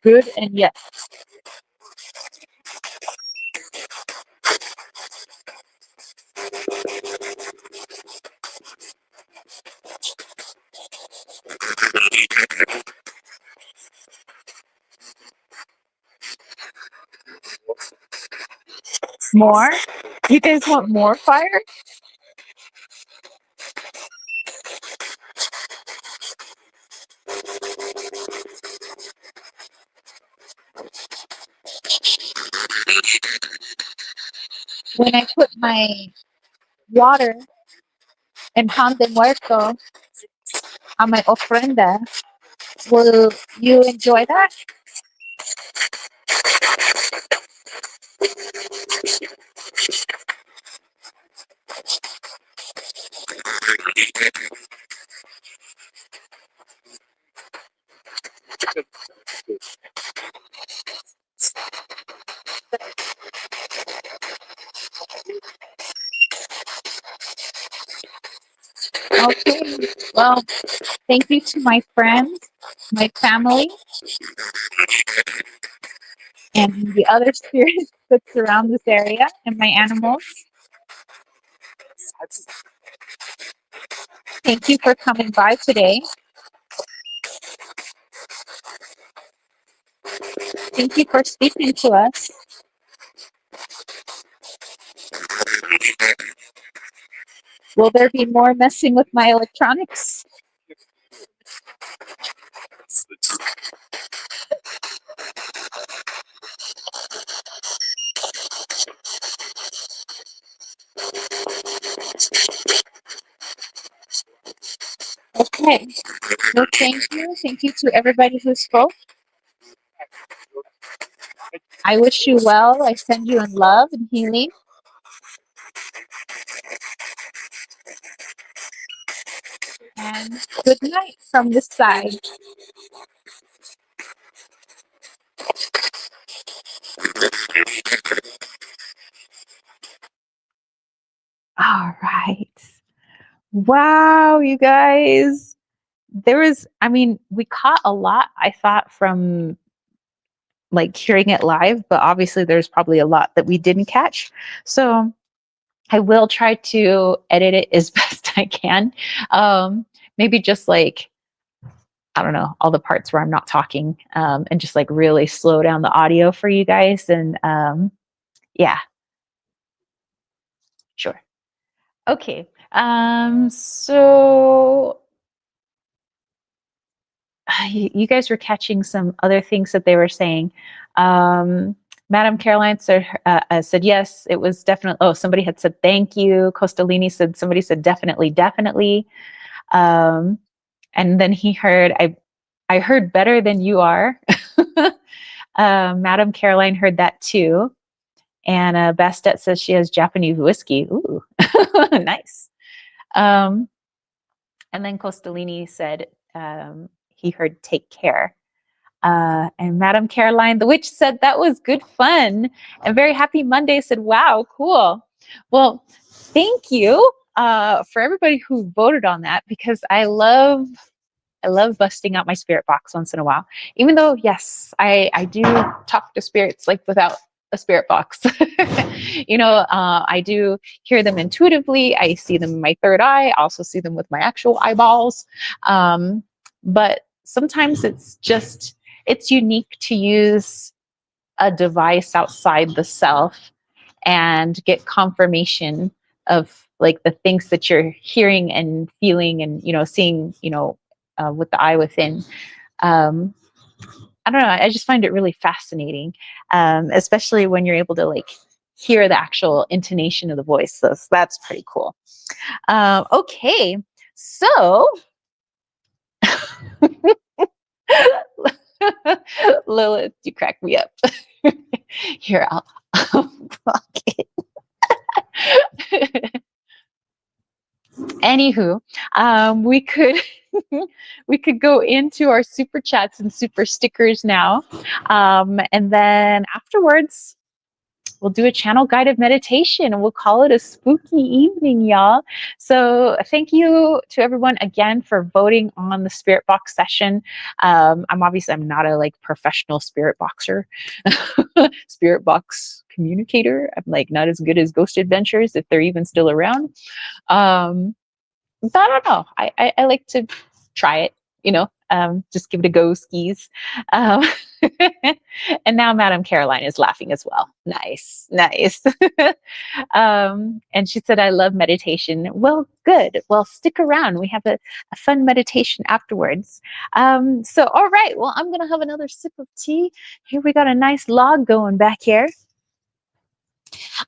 Good and yes. More? You guys want more fire? When I put my water and pan de muerto on my ofrenda, will you enjoy that? Okay. Well, thank you to my friends, my family, and the other spirits that surround this area, and my animals. Thank you for coming by today. Thank you for speaking to us. Will there be more messing with my electronics? Okay. Well, thank you. Thank you to everybody who spoke. I wish you well. I send you in love and healing. And good night from this side. All right. Wow, you guys. I mean, we caught a lot, I thought, from like hearing it live, but obviously there's probably a lot that we didn't catch. So I will try to edit it as best I can. Maybe just like, I don't know, all the parts where I'm not talking, and just like really slow down the audio for you guys. And yeah, sure. Okay. So you guys were catching some other things that they were saying. Madam Caroline said yes, it was definitely. Oh, somebody had said thank you. Costalini said somebody said definitely, definitely. Um, and then he heard I heard better than you are. Madam Caroline heard that too. And Bastet says she has Japanese whiskey. Ooh, nice. Um, and then Costalini said he heard take care. And Madam Caroline, the witch, said that was good fun. And Very Happy Monday said, wow, cool. Well, thank you for everybody who voted on that, because I love busting out my spirit box once in a while. Even though, yes, I do talk to spirits like without a spirit box. I do hear them intuitively. I see them in my third eye. I also see them with my actual eyeballs. But sometimes it's unique to use a device outside the self and get confirmation of like the things that you're hearing and feeling and seeing with the eye within. um, I don't know, I just find it really fascinating, especially when you're able to like hear the actual intonation of the voice. So that's pretty cool. Okay, so Lilith, you crack me up. Here, I'll block it. Anywho, we could we could go into our super chats and super stickers now, and then afterwards we'll do a channel guided meditation and we'll call it a spooky evening, y'all. So thank you to everyone again for voting on the spirit box session. I'm not a like professional spirit boxer, spirit box communicator. I'm like not as good as Ghost Adventures, if they're even still around. But I don't know. I like to try it, just give it a go, skis. Um, and now Madam Caroline is laughing as well. Nice, nice. And she said, I love meditation. Well, good. Well, stick around. We have a fun meditation afterwards. So, all right. Well, I'm going to have another sip of tea. Here we got a nice log going back here.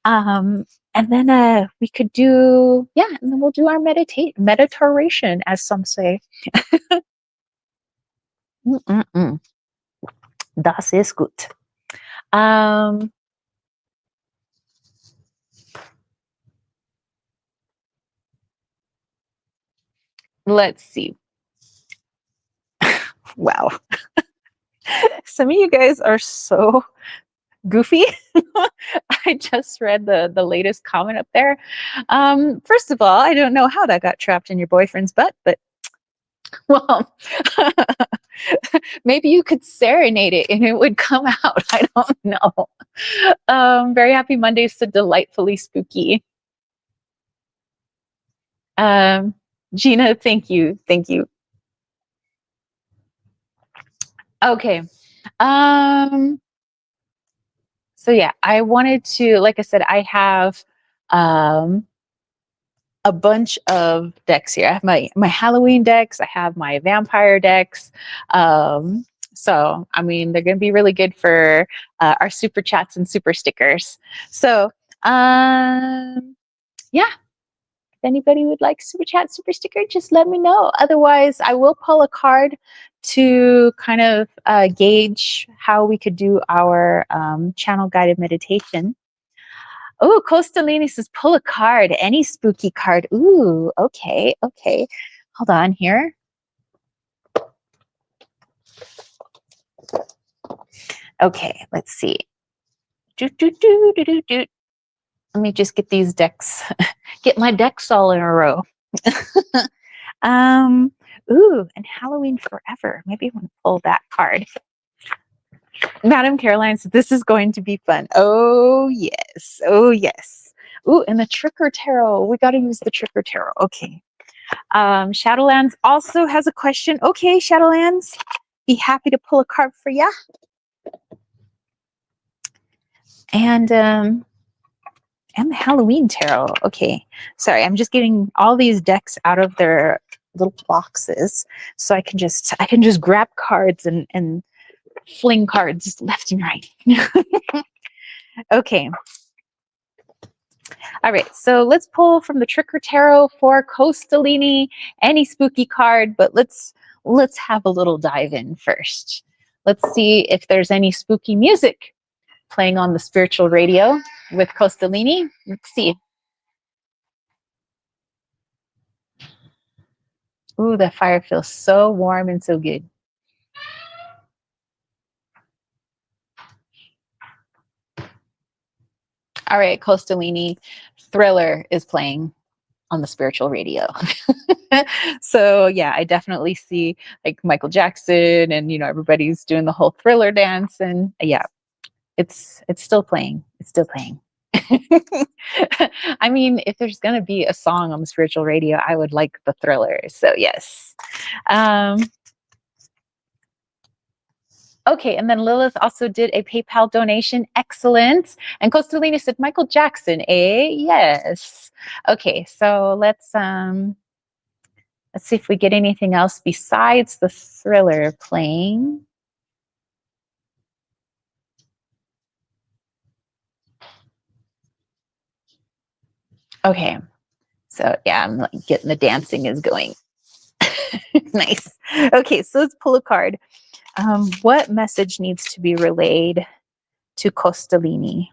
And then we could do, and then we'll do our meditation, as some say. Das ist gut. Let's see. Wow. Some of you guys are so goofy. I just read the latest comment up there. First of all, I don't know how that got trapped in your boyfriend's butt, but well, maybe you could serenade it and it would come out. I don't know. Very Happy Mondays to delightfully spooky. Gina, thank you. Thank you. Okay. So yeah, I wanted to, like I said, I have a bunch of decks here. I have my Halloween decks. I have my vampire decks. So, I mean, they're going to be really good for our super chats and super stickers. So, yeah, if anybody would like super chat, super sticker, just let me know. Otherwise, I will pull a card to kind of gauge how we could do our channel guided meditation. Oh, Costalini says, pull a card, any spooky card. Ooh, okay, okay. Hold on here. Okay, let's see. Let me just get these decks, get my decks all in a row. Ooh, and Halloween Forever. Maybe I want to pull that card. Madam Caroline said, this is going to be fun. Oh, yes. Oh, yes. Ooh, and the Tricker Tarot. We got to use the Tricker Tarot. Okay. Shadowlands also has a question. Okay, Shadowlands, be happy to pull a card for you. And the Halloween Tarot. Okay. Sorry, I'm just getting all these decks out of their little boxes so I can just grab cards and fling cards left and right. Okay. All right, so let's pull from the Tricker Tarot for Costolini, any spooky card, but let's have a little dive in first. Let's see if there's any spooky music playing on the spiritual radio with Costolini. Let's see. Ooh, the fire feels so warm and so good. All right, Costolini, Thriller is playing on the spiritual radio. So yeah, I definitely see like Michael Jackson and, you know, everybody's doing the whole Thriller dance, and yeah, it's still playing. It's still playing. I mean, if there's going to be a song on the spiritual radio, I would like the Thriller. So yes. Okay, and then Lilith also did a PayPal donation. Excellent. And Costolini said, Michael Jackson, eh? Yes. Okay, so let's see if we get anything else besides the Thriller playing. Okay, so yeah, I'm like getting the dancing is going. Nice. Okay, so let's pull a card. What message needs to be relayed to Costolini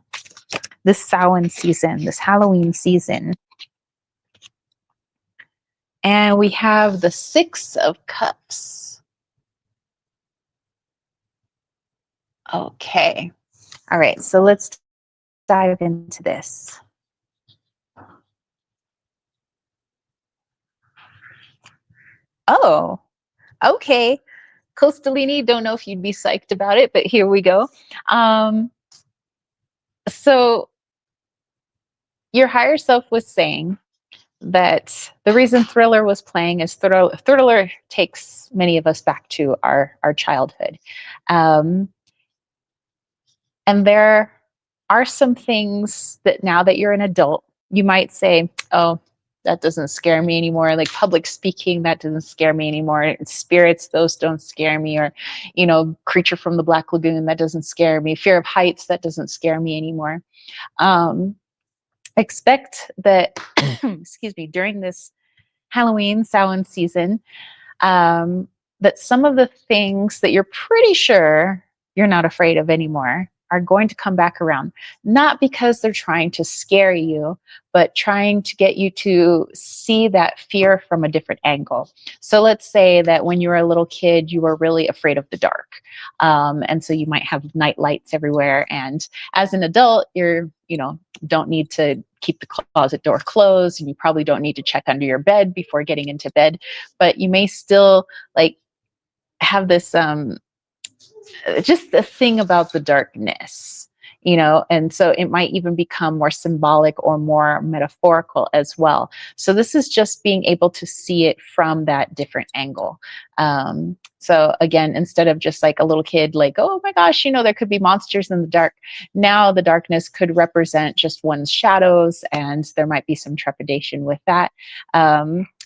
this Samhain season, this Halloween season? And we have the Six of Cups. Okay. All right, so let's dive into this. Oh, okay. Costolini, don't know if you'd be psyched about it, but here we go. So your higher self was saying that the reason Thriller was playing is Thriller takes many of us back to our childhood. And there are some things that now that you're an adult, you might say, oh, that doesn't scare me anymore. Like public speaking, that doesn't scare me anymore. Spirits, those don't scare me. Or, you know, Creature from the Black Lagoon, that doesn't scare me. Fear of heights, that doesn't scare me anymore. Expect that, excuse me, during this Halloween, Samhain season, that some of the things that you're pretty sure you're not afraid of anymore are going to come back around. Not because they're trying to scare you, but trying to get you to see that fear from a different angle. So let's say that when you were a little kid, you were really afraid of the dark. And so you might have night lights everywhere. And as an adult, you're, you know, don't need to keep the closet door closed, and you probably don't need to check under your bed before getting into bed, but you may still like have this just a thing about the darkness, you know, and so it might even become more symbolic or more metaphorical as well. So this is just being able to see it from that different angle. So again, instead of just like a little kid, like, oh my gosh, you know, there could be monsters in the dark. Now the darkness could represent just one's shadows, and there might be some trepidation with that.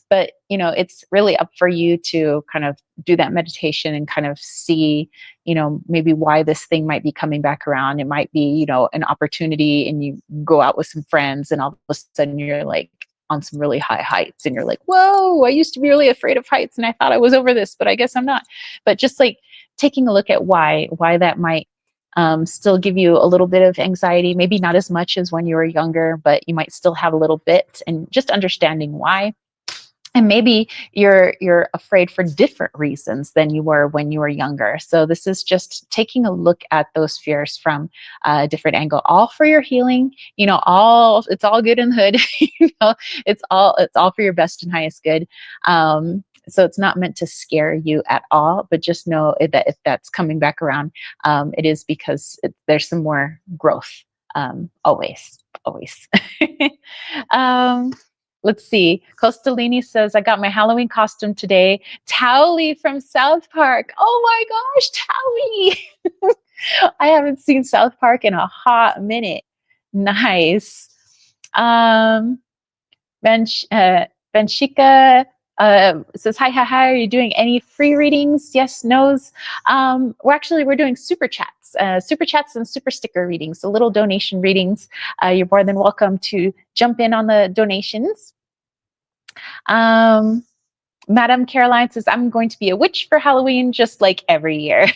But, you know, it's really up for you to kind of do that meditation and kind of see, you know, maybe why this thing might be coming back around. It might be, you know, an opportunity, and you go out with some friends and all of a sudden you're like on some really high heights and you're like, whoa, I used to be really afraid of heights and I thought I was over this, but I guess I'm not. But just like taking a look at why that might still give you a little bit of anxiety, maybe not as much as when you were younger, but you might still have a little bit, and just understanding why. And maybe you're afraid for different reasons than you were when you were younger. So this is just taking a look at those fears from a different angle, all for your healing. All it's all good in the hood. It's all for your best and highest good. So it's not meant to scare you at all, but just know that if that's coming back around, it is because there's some more growth. Always, always. um, Let's see. Costalini says, I got my Halloween costume today. Towley from South Park. Oh my gosh, Towley. I haven't seen South Park in a hot minute. Nice. Benshika says, hi, are you doing any free readings? Yes, no's. We're doing super chats and super sticker readings, so little donation readings. You're more than welcome to jump in on the donations. Madam Caroline says, I'm going to be a witch for Halloween, just like every year.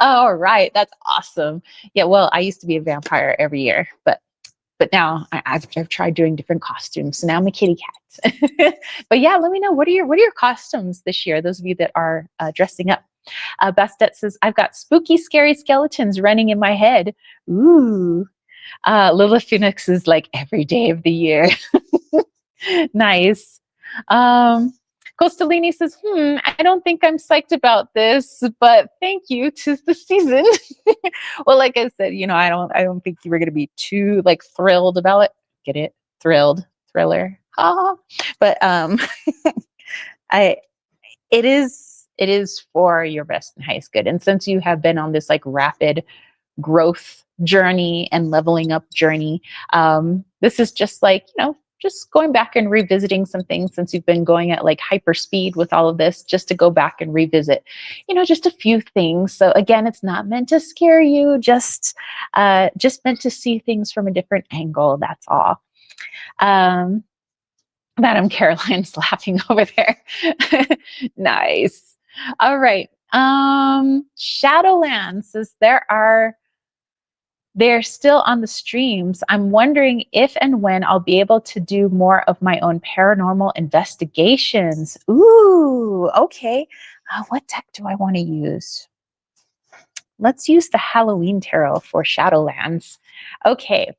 All right, that's awesome. Yeah, well, I used to be a vampire every year, but now I've tried doing different costumes. So now I'm a kitty cat. But yeah, let me know, what are your costumes this year? Those of you that are dressing up. Bastet says, I've got spooky, scary skeletons running in my head. Ooh. Lilith Phoenix is like every day of the year. Nice. Costalini says, I don't think I'm psyched about this, but thank you. 'Tis the season. Well, like I said, I don't think you were going to be too like thrilled about it. Get it? Thrilled, thriller. But it is for your best and highest good. And since you have been on this like rapid growth journey and leveling up journey, this is just like, just going back and revisiting some things, since you've been going at like hyper speed with all of this, just to go back and revisit, just a few things. So again, it's not meant to scare you, just meant to see things from a different angle. That's all. Madam Caroline's laughing over there. Nice. All right. Shadowland says, they're still on the streams. I'm wondering if and when I'll be able to do more of my own paranormal investigations. Ooh, okay. What deck do I want to use? Let's use the Halloween Tarot for Shadowlands. Okay,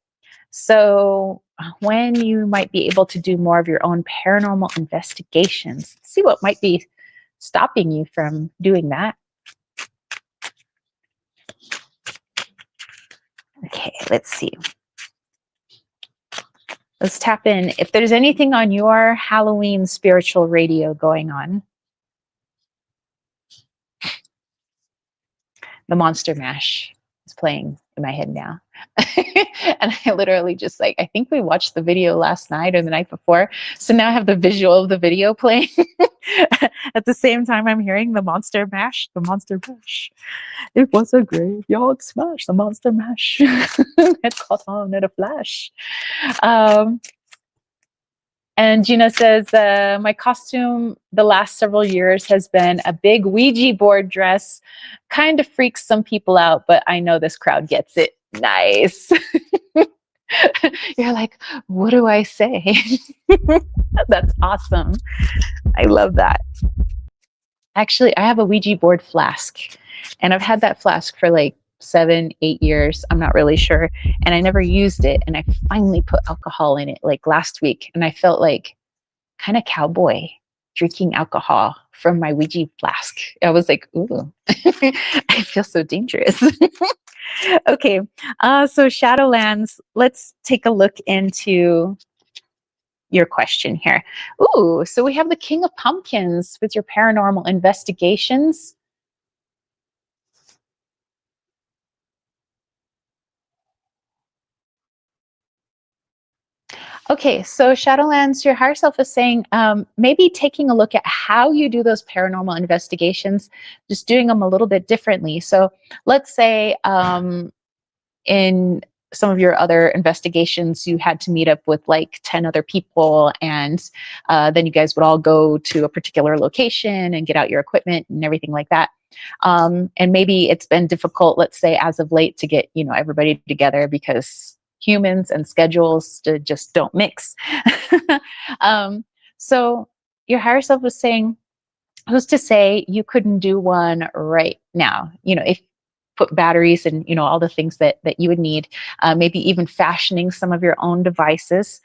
so when you might be able to do more of your own paranormal investigations. Let's see what might be stopping you from doing that. Okay, let's see. Let's tap in. If there's anything on your Halloween spiritual radio going on. The Monster Mash is playing in my head now. And I literally just I think we watched the video last night or the night before. So now I have the visual of the video playing. At the same time, I'm hearing the Monster Mash, the Monster Mash. It was a graveyard smash, the Monster Mash. It caught on in a flash. And Gina says, my costume the last several years has been a big Ouija board dress. Kind of freaks some people out, but I know this crowd gets it. Nice. You're like, what do I say? That's awesome. I love that. Actually, I have a Ouija board flask, and I've had that flask for like 7-8 years. I'm not really sure. And I never used it. And I finally put alcohol in it like last week. And I felt like kind of cowboy drinking alcohol from my Ouija flask. I was like, ooh, I feel so dangerous. Okay. So Shadowlands, let's take a look into your question here. Ooh, so we have the King of Pumpkins with your paranormal investigations. Okay, so Shadowlands, your higher self is saying maybe taking a look at how you do those paranormal investigations, just doing them a little bit differently. So let's say in some of your other investigations, you had to meet up with like 10 other people, and then you guys would all go to a particular location and get out your equipment and everything like that. And maybe it's been difficult, let's say as of late, to get everybody together because humans and schedules just don't mix. So your higher self was saying, who's to say you couldn't do one right now? If put batteries and all the things that you would need, maybe even fashioning some of your own devices,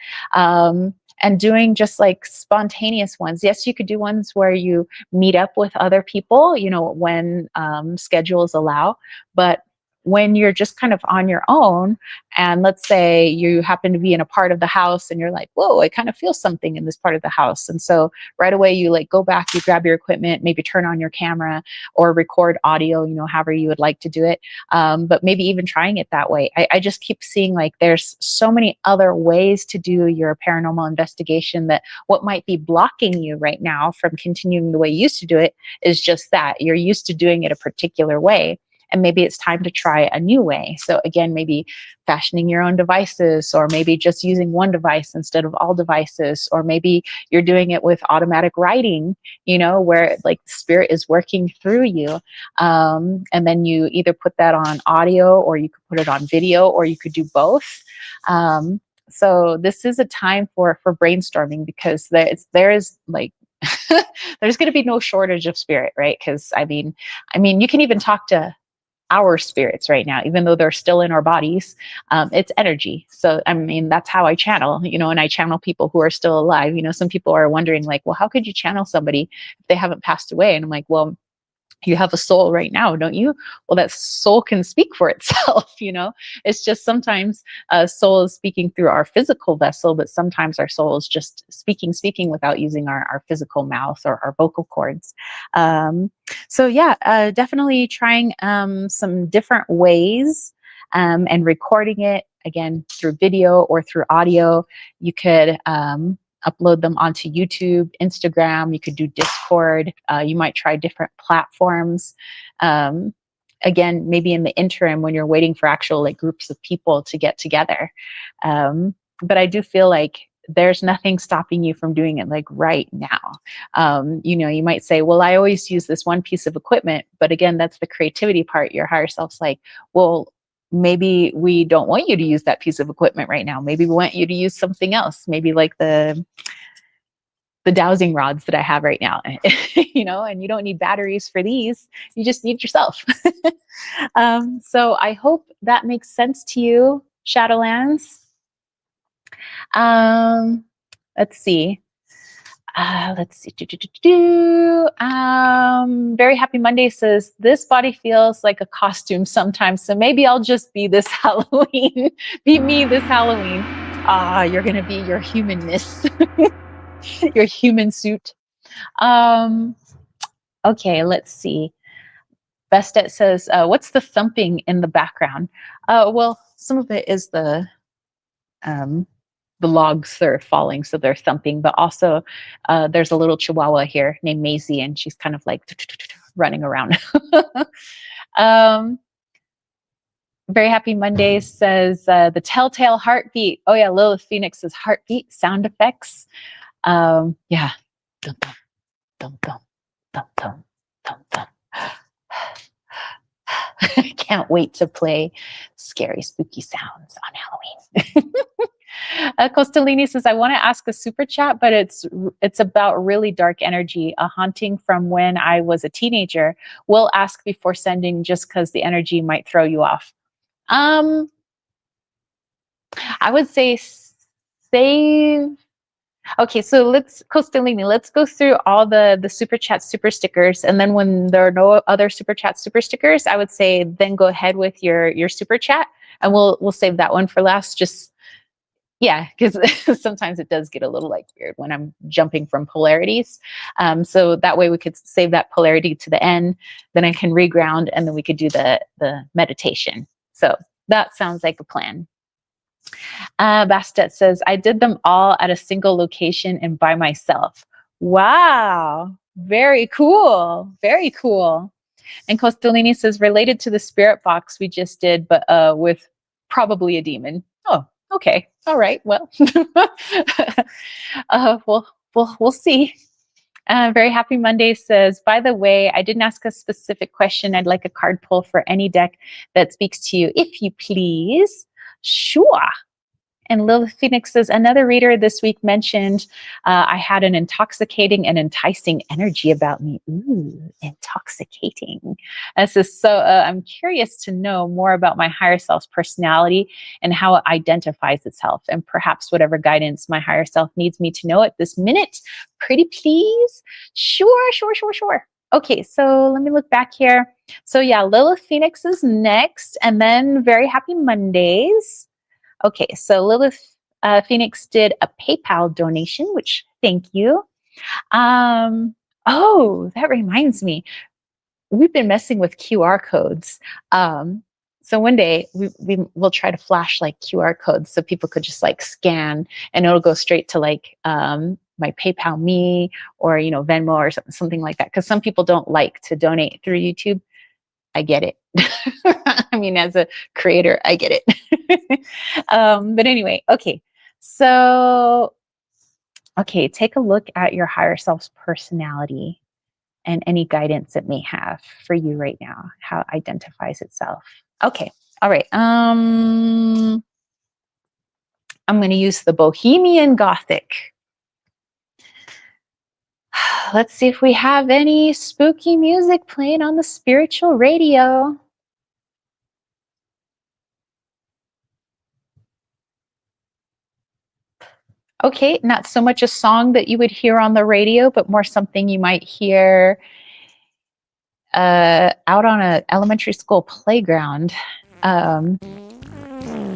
and doing just like spontaneous ones. Yes, you could do ones where you meet up with other people, when schedules allow, but when you're just kind of on your own, and let's say you happen to be in a part of the house and you're like, whoa, I kind of feel something in this part of the house. And so right away you like go back, you grab your equipment, maybe turn on your camera or record audio, however you would like to do it. But maybe even trying it that way. I just keep seeing like there's so many other ways to do your paranormal investigation, that what might be blocking you right now from continuing the way you used to do it is just that you're used to doing it a particular way. And maybe it's time to try a new way. So again, maybe fashioning your own devices, or maybe just using one device instead of all devices, or maybe you're doing it with automatic writing, where like spirit is working through you. And then you either put that on audio, or you could put it on video, or you could do both. So this is a time for brainstorming, because there is like there's going to be no shortage of spirit, right? Because I mean, you can even talk to our spirits right now, even though they're still in our bodies. It's energy. So, that's how I channel, and I channel people who are still alive. Some people are wondering like, well, how could you channel somebody if they haven't passed away? And I'm like, well, you have a soul right now, don't you? Well, that soul can speak for itself. It's just sometimes soul is speaking through our physical vessel, but sometimes our soul is just speaking without using our physical mouth or our vocal cords. So yeah, definitely trying some different ways, and recording it again through video or through audio. You could upload them onto YouTube, Instagram. You could do Discord. You might try different platforms. Again, maybe in the interim when you're waiting for actual like groups of people to get together. But I do feel like there's nothing stopping you from doing it like right now. You might say, well, I always use this one piece of equipment. But again, that's the creativity part. Your higher self's like, well, maybe we don't want you to use that piece of equipment right now. Maybe we want you to use something else. Maybe like the dowsing rods that I have right now, and you don't need batteries for these. You just need yourself. So I hope that makes sense to you, Shadowlands. Let's see. Very Happy Monday says, this body feels like a costume sometimes, so maybe I'll just be this Halloween. Be me this Halloween. You're going to be your humanness. Your human suit. Okay, let's see. Bestet says, what's the thumping in the background? Well, some of it is the logs that are falling, so they're thumping, but also there's a little chihuahua here named Maisie, and she's kind of like running around. Very Happy Monday says, the telltale heartbeat. Oh yeah, Lilith Phoenix's heartbeat sound effects. Yeah. Dum, dum, dum, dum, dum, dum, dum, dum. I can't wait to play scary, spooky sounds on Halloween. Costalini says, I want to ask a super chat, but it's about really dark energy, a haunting from when I was a teenager. We'll ask before sending, just because the energy might throw you off. I would say save. Okay, so let's go through all the super chat super stickers, and then when there are no other super chat super stickers, I would say then go ahead with your super chat, and we'll save that one for last. Just yeah, because sometimes it does get a little like weird when I'm jumping from polarities. So that way we could save that polarity to the end, then I can reground, and then we could do the meditation. So that sounds like a plan. Bastet says, I did them all at a single location and by myself. Wow. Very cool. Very cool. And Costalini says, related to the spirit box we just did, but with probably a demon. Oh, okay. All right. Well, we'll see. Very Happy Monday says, by the way, I didn't ask a specific question. I'd like a card pull for any deck that speaks to you, if you please. Sure. And Lilith Phoenix says, another reader this week mentioned I had an intoxicating and enticing energy about me. Ooh, intoxicating. This is so, I'm curious to know more about my higher self's personality and how it identifies itself, and perhaps whatever guidance my higher self needs me to know at this minute. Pretty please? Sure, sure, sure, sure. Okay, so let me look back here. So yeah, Lilith Phoenix is next, and then Very Happy Mondays. Okay, so Lilith Phoenix did a PayPal donation, which thank you. Oh, that reminds me. We've been messing with QR codes. So one day we will try to flash like QR codes so people could just like scan and it'll go straight to like my PayPal me or, you know, Venmo or something like that. Because some people don't like to donate through YouTube. I get it. I mean, as a creator, I get it. But anyway, okay. So, okay, take a look at your higher self's personality and any guidance it may have for you right now, how it identifies itself. Okay. All right. I'm going to use the Bohemian Gothic. Let's see if we have any spooky music playing on the spiritual radio. Okay, not so much a song that you would hear on the radio, but more something you might hear out on an elementary school playground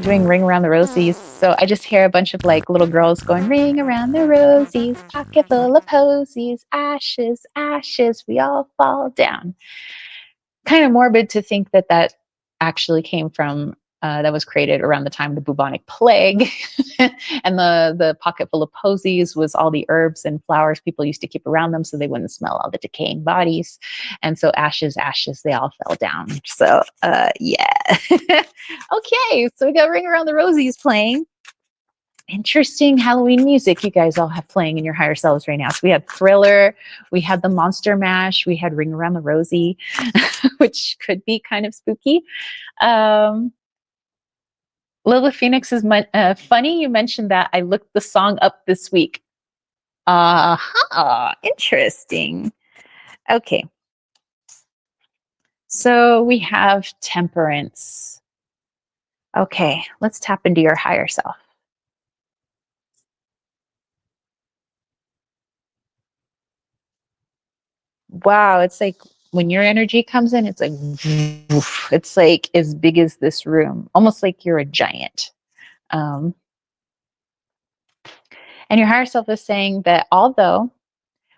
doing Ring Around the Rosies. So I just hear a bunch of like little girls going, ring around the rosies, pocket full of posies, ashes, ashes, we all fall down. Kind of morbid to think that that actually came from that was created around the time of the bubonic plague. And the pocket full of posies was all the herbs and flowers people used to keep around them so they wouldn't smell all the decaying bodies. And so ashes, ashes, they all fell down. So yeah. Okay, so we got Ring Around the Rosies playing. Interesting Halloween music you guys all have playing in your higher selves right now. So we had Thriller, we had the Monster Mash, we had Ring Around the Rosie, which could be kind of spooky. Lilith Phoenix is funny you mentioned that. I looked the song up this week. Interesting. Okay. So we have Temperance. Okay, let's tap into your higher self. Wow, it's like when your energy comes in, it's like, woof, it's like as big as this room, almost like you're a giant. And your higher self is saying that although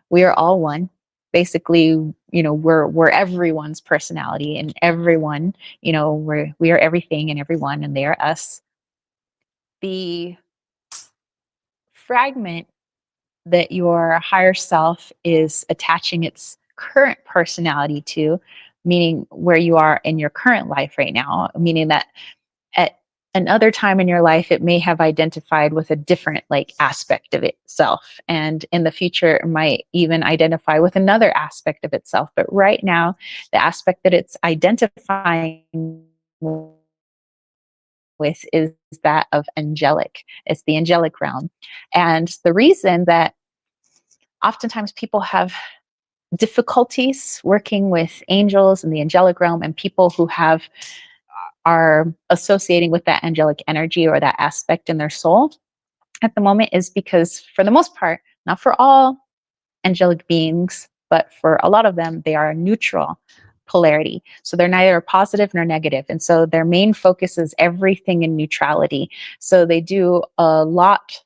we are all one, basically, you know, we're everyone's personality, and everyone, you know, we are everything and everyone, and they are us. The fragment that your higher self is attaching its current personality to, meaning where you are in your current life right now, meaning that at another time in your life, it may have identified with a different like aspect of itself. And in the future, it might even identify with another aspect of itself. But right now, the aspect that it's identifying with is that of angelic. It's the angelic realm. And the reason that oftentimes people have difficulties working with angels in the angelic realm and people who are associating with that angelic energy or that aspect in their soul at the moment is because, for the most part, not for all angelic beings, but for a lot of them, they are neutral polarity. So they're neither positive nor negative. And so their main focus is everything in neutrality. So they do a lot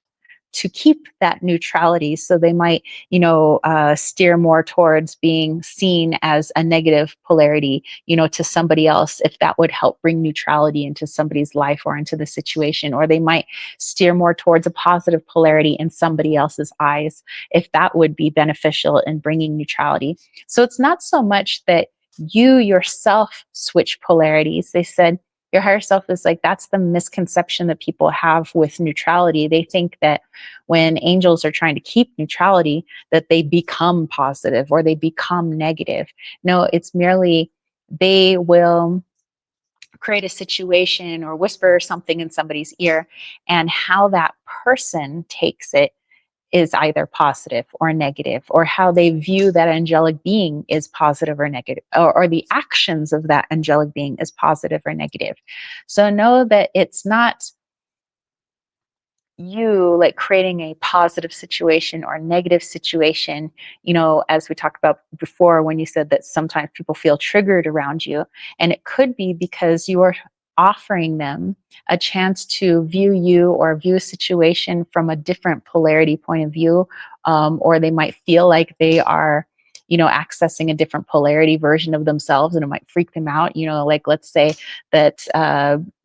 to keep that neutrality. So they might, you know, steer more towards being seen as a negative polarity, you know, to somebody else, if that would help bring neutrality into somebody's life or into the situation. Or they might steer more towards a positive polarity in somebody else's eyes, if that would be beneficial in bringing neutrality. So it's not so much that you yourself switch polarities. They said, your higher self is like, that's the misconception that people have with neutrality. They think that when angels are trying to keep neutrality, that they become positive or they become negative. No, it's merely they will create a situation or whisper something in somebody's ear, and how that person takes it is either positive or negative, or how they view that angelic being is positive or negative, or the actions of that angelic being is positive or negative. So know that it's not you like creating a positive situation or a negative situation. As we talked about before, when you said that sometimes people feel triggered around you, and it could be because you are offering them a chance to view you or view a situation from a different polarity point of view, or they might feel like they are accessing a different polarity version of themselves, and it might freak them out. Like, let's say that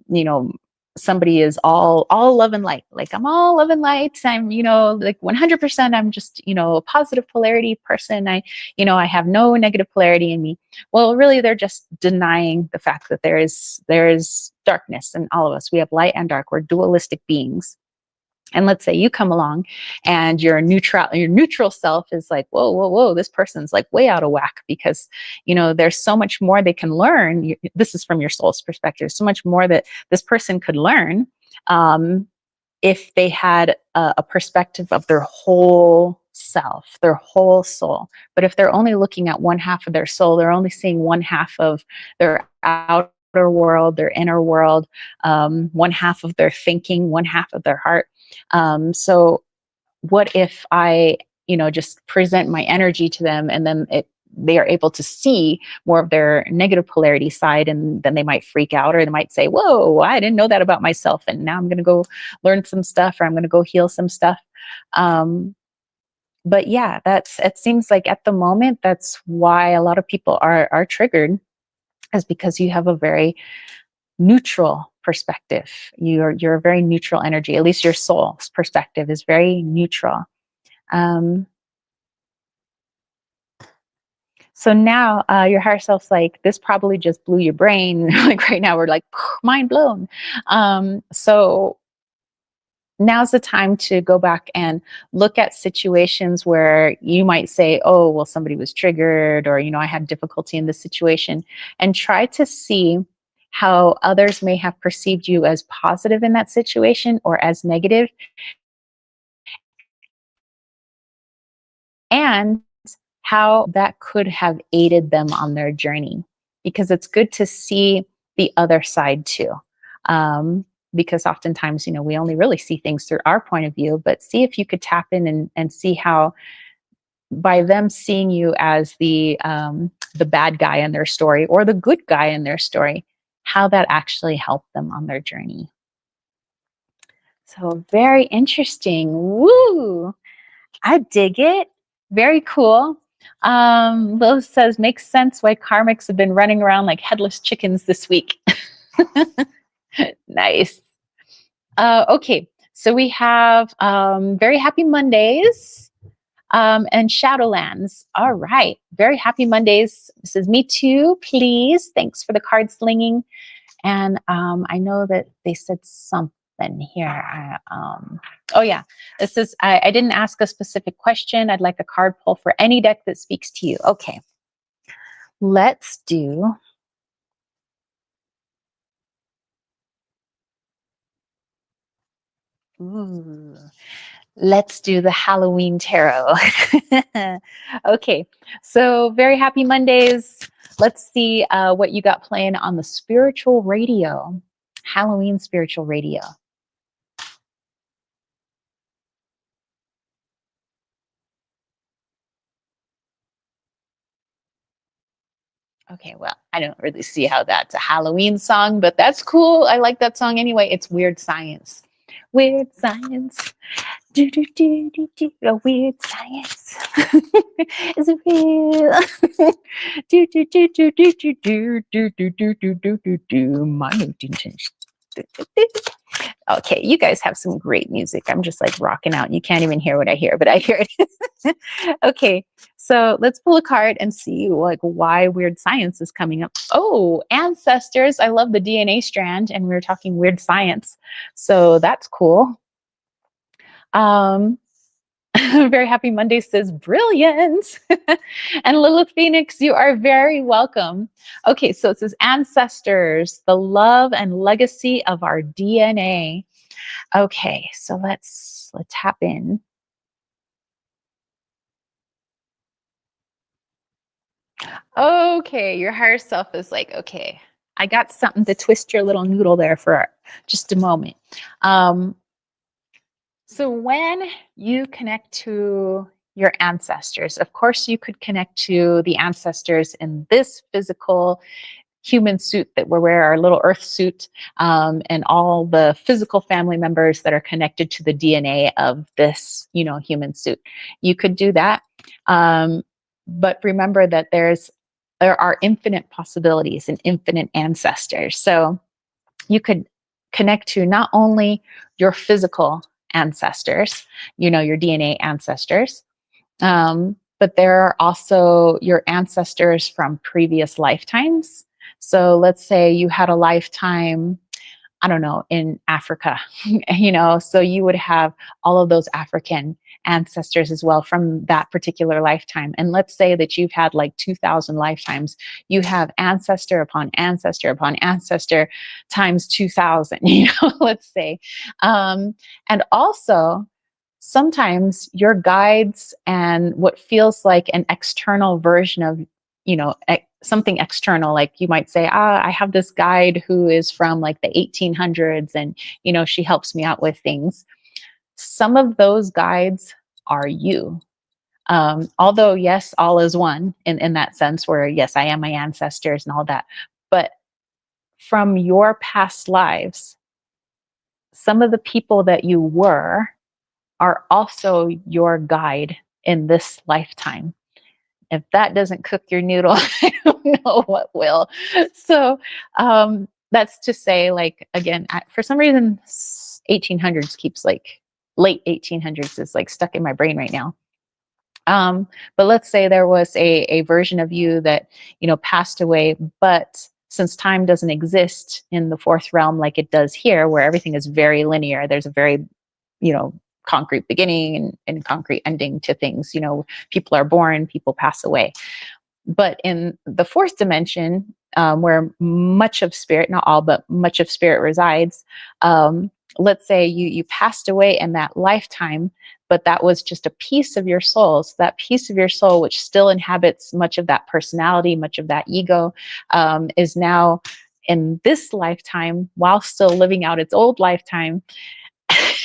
you know somebody is all love and light, like, I'm all love and light, I'm like 100%, I'm just a positive polarity person, I have no negative polarity in me. Well, really, they're just denying the fact that there is darkness in all of us. We have light and dark. We're dualistic beings. And let's say you come along and your neutral self is like, whoa, whoa, whoa, this person's like way out of whack, because, there's so much more they can learn. This is from your soul's perspective, so much more that this person could learn, if they had a perspective of their whole self, their whole soul. But if they're only looking at one half of their soul, they're only seeing one half of their outer world, their inner world, one half of their thinking, one half of their heart. So what if I, just present my energy to them, and then they are able to see more of their negative polarity side, and then they might freak out, or they might say, whoa, I didn't know that about myself, and now I'm going to go learn some stuff, or I'm going to go heal some stuff. But yeah, it seems like at the moment, that's why a lot of people are triggered, is because you have a very neutral perspective. You're a very neutral energy. At least your soul's perspective is very neutral. So now your higher self's like, this probably just blew your brain. Like right now, we're like, mind blown. So now's the time to go back and look at situations where you might say, oh, well, somebody was triggered, or, I had difficulty in this situation, and try to see how others may have perceived you as positive in that situation or as negative, and how that could have aided them on their journey. Because it's good to see the other side too. Because oftentimes, we only really see things through our point of view, but see if you could tap in and see how, by them seeing you as the bad guy in their story or the good guy in their story, how that actually helped them on their journey. So very interesting. Woo! I dig it. Very cool. Lil says, makes sense why karmics have been running around like headless chickens this week. Nice. Okay, so we have very happy Mondays and Shadowlands. All right, very happy Mondays. This is me too, please. Thanks for the card slinging. And I know that they said something here. Oh yeah, this is, I didn't ask a specific question. I'd like a card pull for any deck that speaks to you. Okay, let's do, ooh, let's do the Halloween tarot. Okay, so very happy Mondays. Let's see what you got playing on the spiritual radio, Halloween spiritual radio. Okay, well, I don't really see how that's a Halloween song, but that's cool. I like that song anyway. It's Weird Science. Weird Science. Do do do do do. A weird science. Is it real? Do do do do do do do do do do do do do do. My intention. Okay, you guys have some great music. I'm just like rocking out. You can't even hear what I hear, but I hear it. Okay, so let's pull a card and see like why weird science is coming up. Oh, ancestors. I love the DNA strand, and we were talking weird science. So that's cool. Very happy Monday says brilliant. And Lilith Phoenix, you are very welcome. Okay, so it says ancestors, the love and legacy of our DNA. Okay, so let's tap in. Okay, your higher self is like, okay, I got something to twist your little noodle there for just a moment. So when you connect to your ancestors, of course, you could connect to the ancestors in this physical human suit that we wear, our little earth suit, and all the physical family members that are connected to the DNA of this, human suit. You could do that. But remember that there are infinite possibilities and infinite ancestors. So you could connect to not only your physical ancestors, your DNA ancestors, but there are also your ancestors from previous lifetimes. So let's say you had a lifetime, I don't know, in Africa, so you would have all of those African ancestors as well from that particular lifetime. And let's say that you've had like 2,000 lifetimes, you have ancestor upon ancestor upon ancestor times 2,000, let's say. And also, sometimes your guides and what feels like an external version of something external, like you might say, I have this guide who is from like the 1800s, and she helps me out with things. Some of those guides are you. Although yes, all is one in that sense, where yes, I am my ancestors and all that, but from your past lives, some of the people that you were are also your guide in this lifetime. If that doesn't cook your noodle, I don't know what will. So that's to say, like, again, for some reason, 1800s keeps like late 1800s is like stuck in my brain right now. But let's say there was a version of you that, passed away, but since time doesn't exist in the fourth realm like it does here, where everything is very linear, there's a very, concrete beginning and concrete ending to things. People are born, people pass away. But in the fourth dimension, where much of spirit, not all, but much of spirit resides, let's say you passed away in that lifetime, but that was just a piece of your soul. So that piece of your soul, which still inhabits much of that personality, much of that ego, is now in this lifetime, while still living out its old lifetime,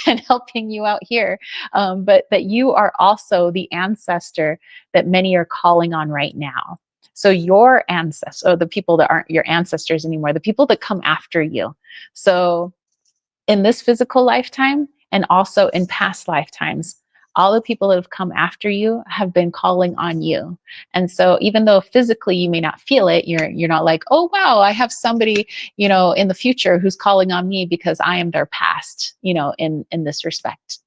and helping you out here. But that you are also the ancestor that many are calling on right now. So your ancestors, or the people that aren't your ancestors anymore, the people that come after you. So in this physical lifetime and also in past lifetimes, all the people that have come after you have been calling on you. And so even though physically you may not feel it, you're not like, oh wow, I have somebody, in the future who's calling on me because I am their past, in this respect.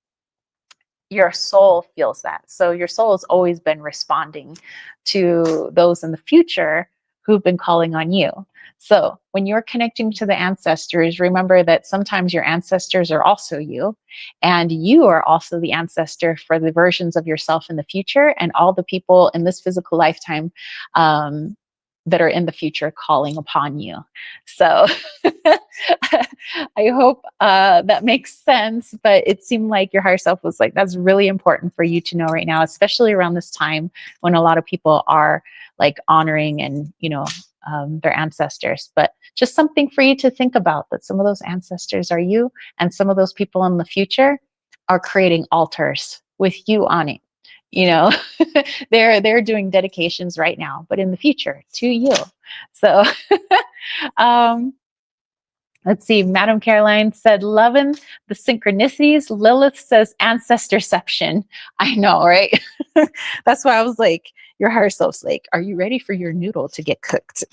Your soul feels that. So your soul has always been responding to those in the future who've been calling on you. So when you're connecting to the ancestors, remember that sometimes your ancestors are also you, and you are also the ancestor for the versions of yourself in the future and all the people in this physical lifetime that are in the future calling upon you. So I hope that makes sense, but it seemed like your higher self was like, that's really important for you to know right now, especially around this time when a lot of people are like honoring and, their ancestors. But just something for you to think about, that some of those ancestors are you, and some of those people in the future are creating altars with you on it. They're doing dedications right now, but in the future to you. So let's see. Madam Caroline said, loving the synchronicities. Lilith says ancestorception. I know, right? That's why I was like, your higher self's like, are you ready for your noodle to get cooked?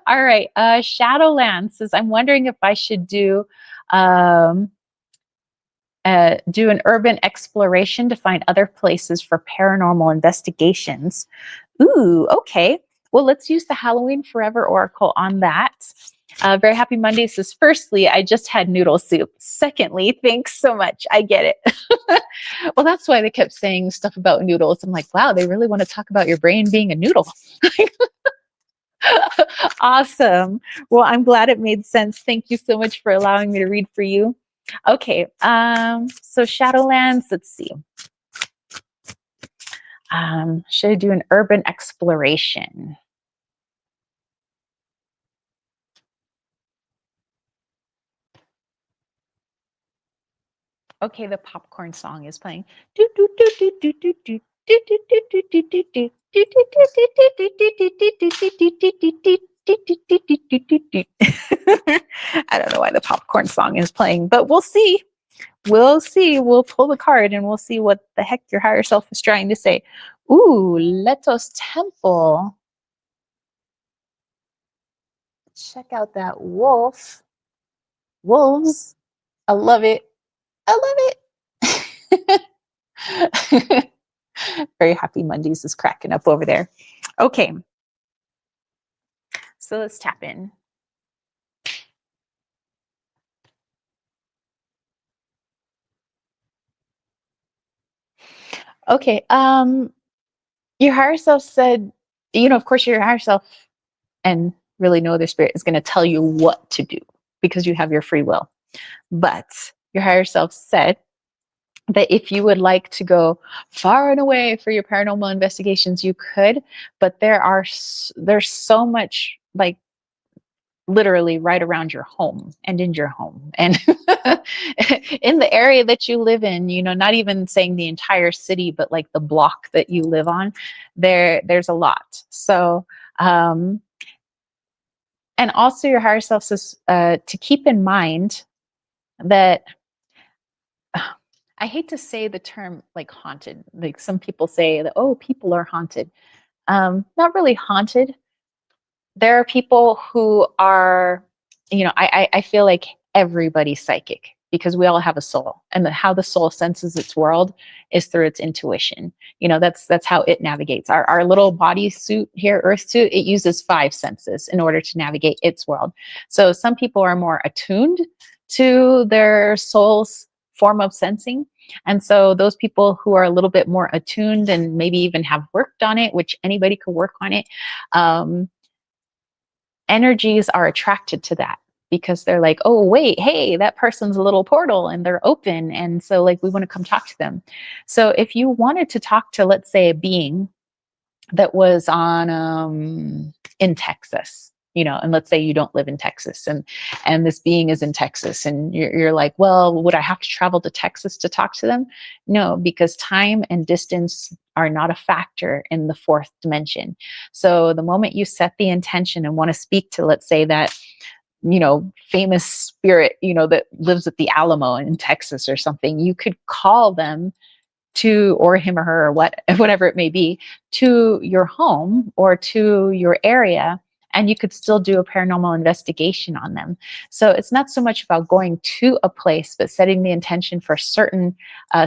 All right. Shadowland says, I'm wondering if I should do an urban exploration to find other places for paranormal investigations. Ooh, okay. Well, let's use the Halloween Forever Oracle on that. Very happy Monday says, firstly, I just had noodle soup. Secondly, thanks so much. I get it. Well, that's why they kept saying stuff about noodles. I'm like, wow, they really want to talk about your brain being a noodle. Awesome. Well, I'm glad it made sense. Thank you so much for allowing me to read for you. Okay. So Shadowlands, let's see. Should I do an urban exploration? Okay, the popcorn song is playing. I don't know why the popcorn song is playing, but we'll see. We'll see. We'll pull the card and we'll see what the heck your higher self is trying to say. Ooh, Letos Temple. Check out that wolf. Wolves. I love it. I love it. Very happy Mondays is cracking up over there. Okay. So let's tap in. Okay. Your higher self said, of course, your higher self and really no other spirit is going to tell you what to do because you have your free will. But your higher self said that if you would like to go far and away for your paranormal investigations, you could. But there's so much like literally right around your home and in your home and in the area that you live in, not even saying the entire city, but like the block that you live on, there's a lot. So, and also your higher self says to keep in mind that I hate to say the term like haunted, like some people say that, oh, people are haunted. Not really haunted. There are people who are, I feel like everybody's psychic because we all have a soul, and how the soul senses its world is through its intuition. That's how it navigates. Our little body suit here, earth suit, it uses 5 senses in order to navigate its world. So some people are more attuned to their soul's form of sensing. And so those people who are a little bit more attuned and maybe even have worked on it, which anybody could work on it, energies are attracted to that because they're like, oh, wait, hey, that person's a little portal and they're open. And so like, we want to come talk to them. So if you wanted to talk to, let's say, a being that was in Texas, and let's say you don't live in Texas and this being is in Texas and you're like, well, would I have to travel to Texas to talk to them? No, because time and distance are not a factor in the 4th dimension. So the moment you set the intention and want to speak to, let's say, that famous spirit, that lives at the Alamo in Texas or something, you could call them to, or him or her, or whatever it may be, to your home or to your area, and you could still do a paranormal investigation on them. So it's not so much about going to a place, but setting the intention for certain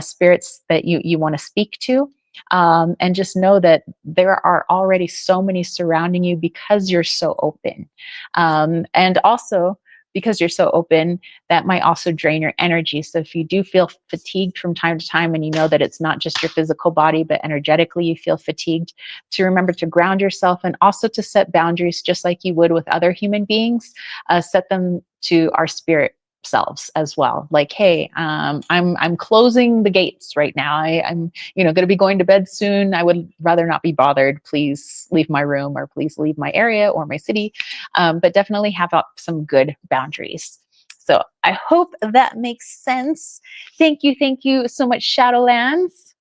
spirits that you want to speak to. And just know that there are already so many surrounding you because you're so open. And also, because you're so open, that might also drain your energy. So if you do feel fatigued from time to time, and you know that it's not just your physical body, but energetically you feel fatigued, to remember to ground yourself and also to set boundaries just like you would with other human beings. Set them to our spirit selves as well. Like, hey, I'm closing the gates right now. I'm going to be going to bed soon. I would rather not be bothered. Please leave my room, or please leave my area or my city. But definitely have up some good boundaries. So I hope that makes sense. Thank you so much, Shadowlands.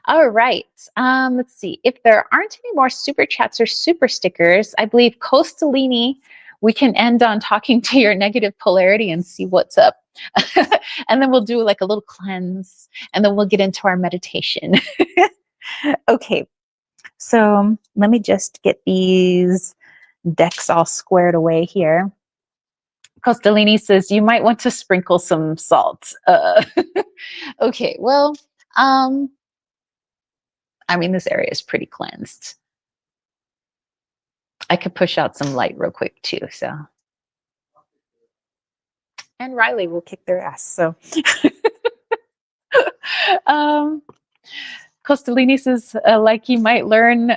All right. Let's see. If there aren't any more super chats or super stickers, I believe Costellini, we can end on talking to your negative polarity and see what's up. And then we'll do like a little cleanse, and then we'll get into our meditation. Okay. So let me just get these decks all squared away here. Costellini says you might want to sprinkle some salt. Okay, well, this area is pretty cleansed. I could push out some light real quick too. So and Riley will kick their ass. So, um, Costolini says, like you might learn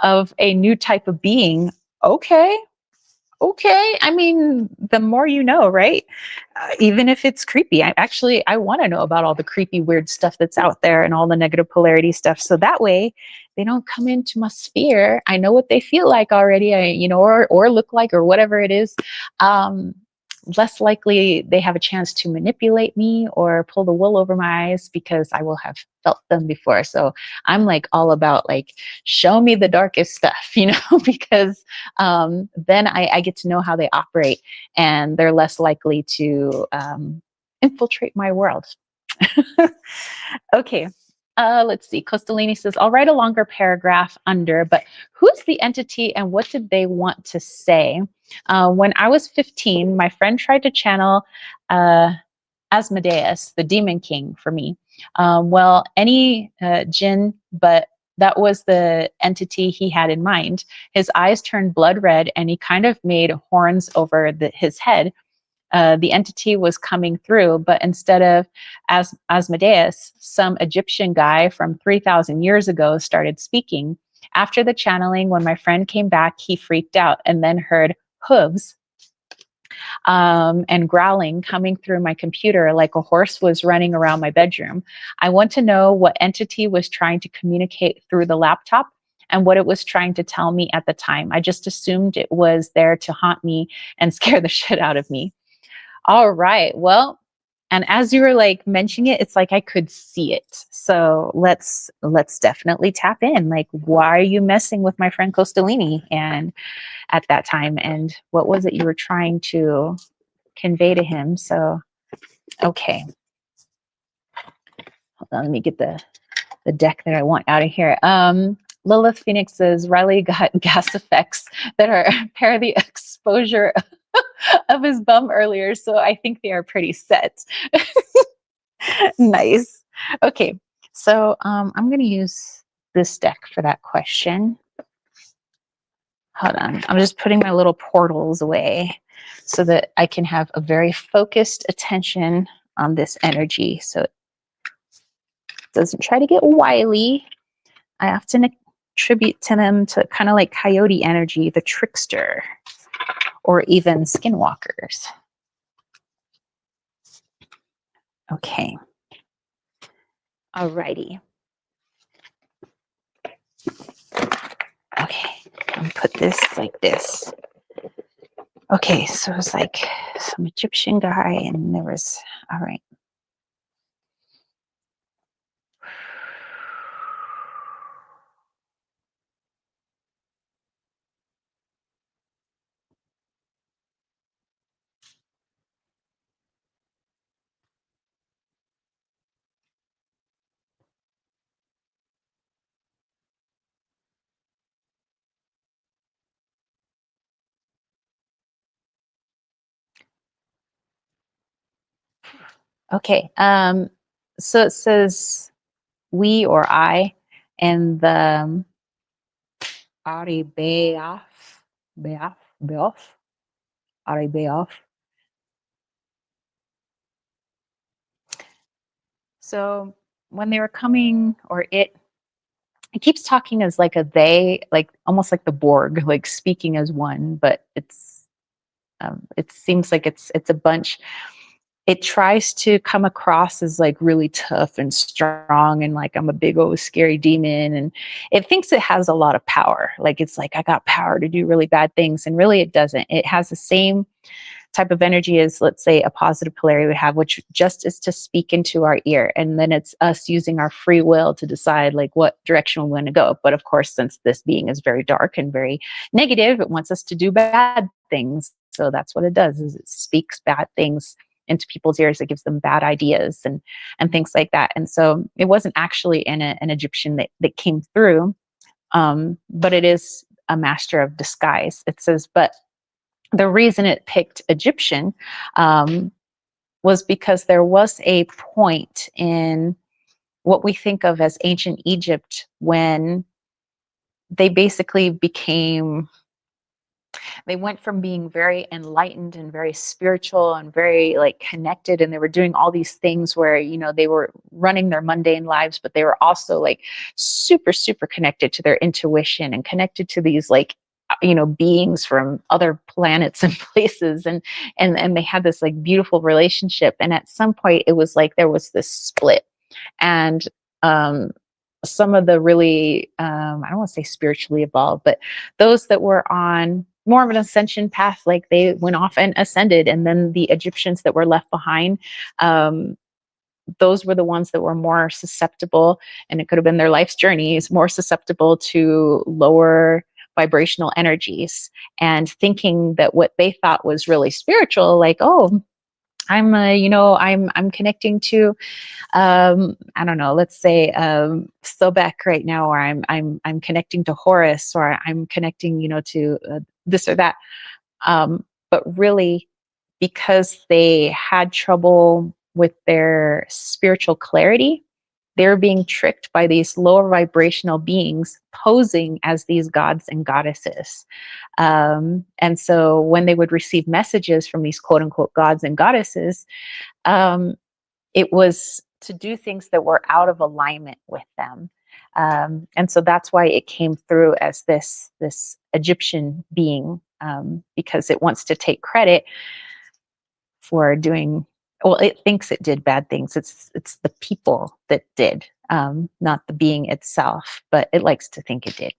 of a new type of being. Okay. Okay. I mean, the more you know, right? Even if it's creepy, I want to know about all the creepy, weird stuff that's out there and all the negative polarity stuff. So that way they don't come into my sphere. I know what they feel like already, or look like, or whatever it is. Um, Less likely they have a chance to manipulate me or pull the wool over my eyes because I will have felt them before. So I'm like all about like, show me the darkest stuff, because then I get to know how they operate and they're less likely to infiltrate my world. Okay. Let's see. Costolini says, I'll write a longer paragraph under, but who's the entity and what did they want to say? When I was 15, my friend tried to channel Asmodeus, the demon king, for me. Well, any jinn, but that was the entity he had in mind. His eyes turned blood red and he kind of made horns over his head. The entity was coming through, but instead of Asmodeus, some Egyptian guy from 3,000 years ago started speaking. After the channeling, when my friend came back, he freaked out and then heard hooves and growling coming through my computer like a horse was running around my bedroom. I want to know what entity was trying to communicate through the laptop and what it was trying to tell me at the time. I just assumed it was there to haunt me and scare the shit out of me. All right. Well, and as you were like mentioning it, it's like I could see it. So let's definitely tap in. Like, why are you messing with my friend Costolini and at that time? And what was it you were trying to convey to him? So, okay. Hold on, let me get the deck that I want out of here. Lilith Phoenix says Riley got gas effects that are pair the exposure of his bum earlier, so I think they are pretty set. Nice. Okay, so I'm going to use this deck for that question. Hold on. I'm just putting my little portals away so that I can have a very focused attention on this energy so it doesn't try to get wily. I often attribute to them to kind of like coyote energy, the trickster, or even skinwalkers. Okay. Alrighty. Okay, I'm put this like this. Okay, so it's like some Egyptian guy, and there was, all right. Okay, so it says we or I, and the Ari Beof, Ari Beof. So when they were coming, or it keeps talking as like a they, like almost like the Borg, like speaking as one, but it seems like it's a bunch. It tries to come across as like really tough and strong and like I'm a big old scary demon, and it thinks it has a lot of power. Like it's like I got power to do really bad things, and really it doesn't. It has the same type of energy as, let's say, a positive polarity would have, which just is to speak into our ear, and then it's us using our free will to decide like what direction we want to go. But of course, since this being is very dark and very negative, it wants us to do bad things. So that's what it does, is it speaks bad things into people's ears. It gives them bad ideas and things like that. And so it wasn't actually an Egyptian that came through, but it is a master of disguise. It says, but the reason it picked Egyptian was because there was a point in what we think of as ancient Egypt when they basically became They went from being very enlightened and very spiritual and very like connected, and they were doing all these things where, you know, they were running their mundane lives, but they were also like super, super connected to their intuition and connected to these like, you know, beings from other planets and places, and they had this like beautiful relationship. And at some point it was like there was this split. And um some of the really I don't want to say spiritually evolved, but those that were on more of an ascension path, like they went off and ascended, and then the Egyptians that were left behind, um, those were the ones that were more susceptible, and it could have been their life's journeys, more susceptible to lower vibrational energies, and thinking that what they thought was really spiritual, like, oh, I'm you know, I'm connecting to I don't know, let's say Sobek right now, or I'm connecting to Horus, or I'm connecting, you know, to this or that. But really, because they had trouble with their spiritual clarity, they're being tricked by these lower vibrational beings posing as these gods and goddesses. And so when they would receive messages from these quote unquote gods and goddesses, um, it was to do things that were out of alignment with them. And so that's why it came through as this Egyptian being, because it wants to take credit for doing, well, it thinks it did bad things. It's the people that did, not the being itself, but it likes to think it did.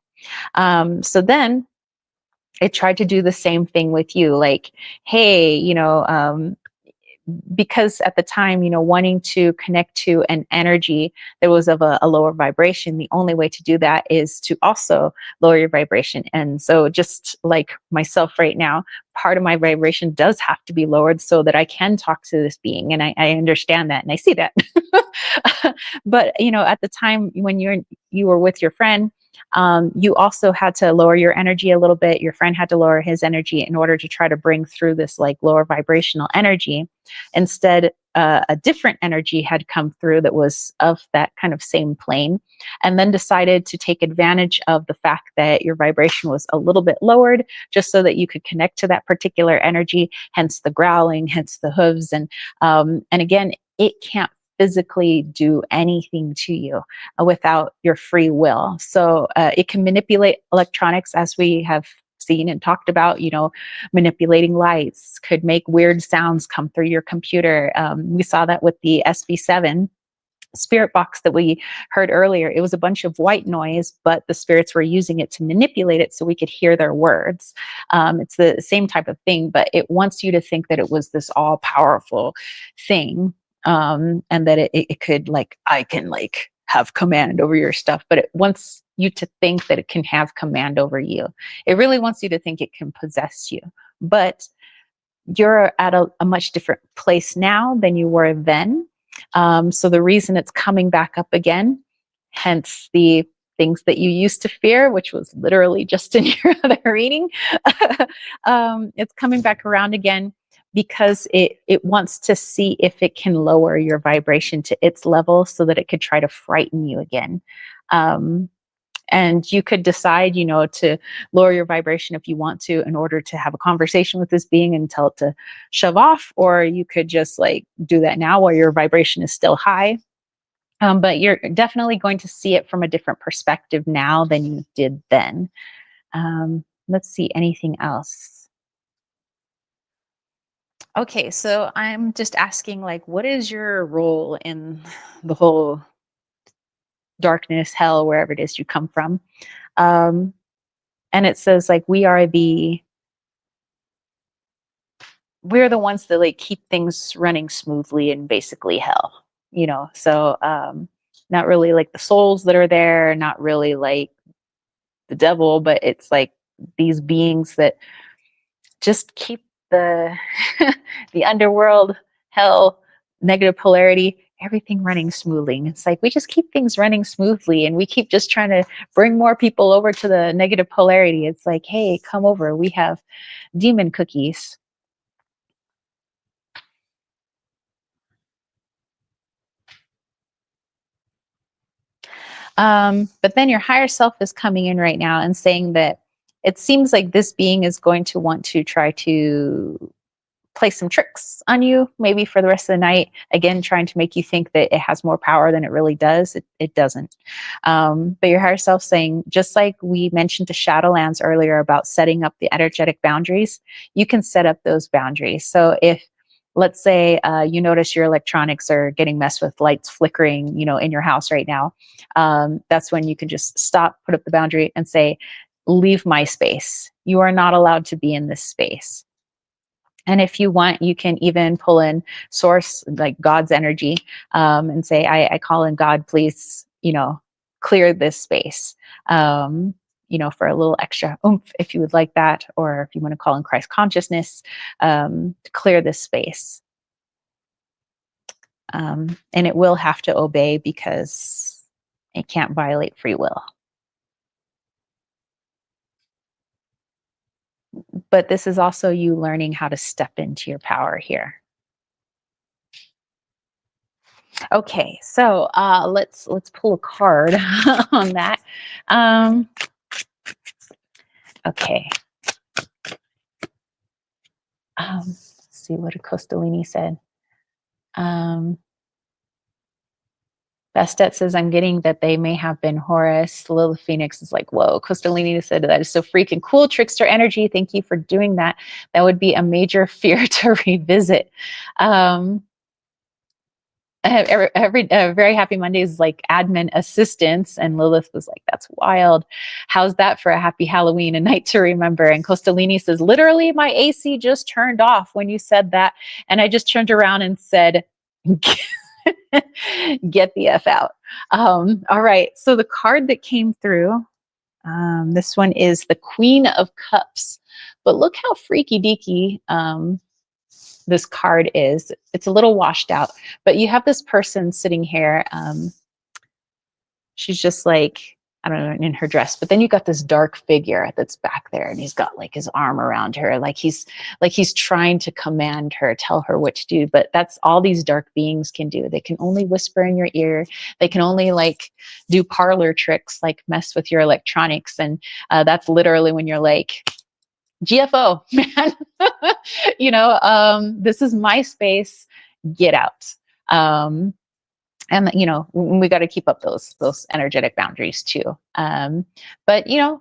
So then it tried to do the same thing with you, like, hey, you know, because at the time, you know, wanting to connect to an energy that was of a lower vibration, the only way to do that is to also lower your vibration. And so, just like myself right now, part of my vibration does have to be lowered so that I can talk to this being. And I understand that and I see that. But, you know, at the time when you were with your friend, you also had to lower your energy a little bit. Your friend had to lower his energy in order to try to bring through this like lower vibrational energy. Instead, a different energy had come through that was of that kind of same plane, and then decided to take advantage of the fact that your vibration was a little bit lowered, just so that you could connect to that particular energy. Hence the growling, hence the hooves, and again, it can't physically do anything to you without your free will. So it can manipulate electronics, as we have seen and talked about, you know, manipulating lights, could make weird sounds come through your computer. We saw that with the SB7 spirit box that we heard earlier. It was a bunch of white noise, but the spirits were using it to manipulate it so we could hear their words. It's the same type of thing, but it wants you to think that it was this all powerful thing, and that it could, like, I can like have command over your stuff, but it wants you to think that it can have command over you. It really wants you to think it can possess you. But you're at a much different place now than you were then. So the reason it's coming back up again, hence the things that you used to fear, which was literally just in your other reading, it's coming back around again because it wants to see if it can lower your vibration to its level so that it could try to frighten you again. Um, and you could decide, you know, to lower your vibration if you want to, in order to have a conversation with this being and tell it to shove off, or you could just like do that now while your vibration is still high. But you're definitely going to see it from a different perspective now than you did then. Let's see, anything else? Okay, so I'm just asking, like, what is your role in the whole darkness, hell, wherever it is you come from? Um, and it says, like, we're the ones that like keep things running smoothly in basically hell, you know. So not really like the souls that are there, not really like the devil, but it's like these beings that just keep the the underworld, hell, negative polarity, everything running smoothly. And it's like we just keep things running smoothly, and we keep just trying to bring more people over to the negative polarity. It's like, hey, come over, we have demon cookies. But then your higher self is coming in right now and saying that it seems like this being is going to want to try to play some tricks on you, maybe for the rest of the night. Again, trying to make you think that it has more power than it really does. It doesn't. But your higher self saying, just like we mentioned to Shadowlands earlier about setting up the energetic boundaries, you can set up those boundaries. So if, let's say, you notice your electronics are getting messed with, lights flickering, in your house right now, that's when you can just stop, put up the boundary, and say, leave my space. You are not allowed to be in this space. And if you want, you can even pull in source, like God's energy, and say, I call in God, please, clear this space, for a little extra oomph, if you would like that, or if you want to call in Christ consciousness, to clear this space. And it will have to obey because it can't violate free will. But this is also you learning how to step into your power here. Okay, so let's pull a card on that. Okay. Let's see what Costolini said. Bastet says, I'm getting that they may have been Horus. Lilith Phoenix is like, whoa. Costolini said, that is so freaking cool. Trickster energy. Thank you for doing that. That would be a major fear to revisit. Every Very Happy Mondays is like admin assistance, and Lilith was like, that's wild. How's that for a happy Halloween, a night to remember? And Costolini says, literally my AC just turned off when you said that, and I just turned around and said, get the F out. All right, so the card that came through, this one is the Queen of Cups, but look how freaky deaky this card is. It's a little washed out, but you have this person sitting here. She's just like, I don't know, in her dress, but then you got this dark figure that's back there, and he's got like his arm around her, like he's trying to command her, tell her what to do. But that's all these dark beings can do. They can only whisper in your ear. They can only like do parlor tricks, like mess with your electronics. And that's literally when you're like, GFO, man, this is my space, get out. And we got to keep up those energetic boundaries too. But it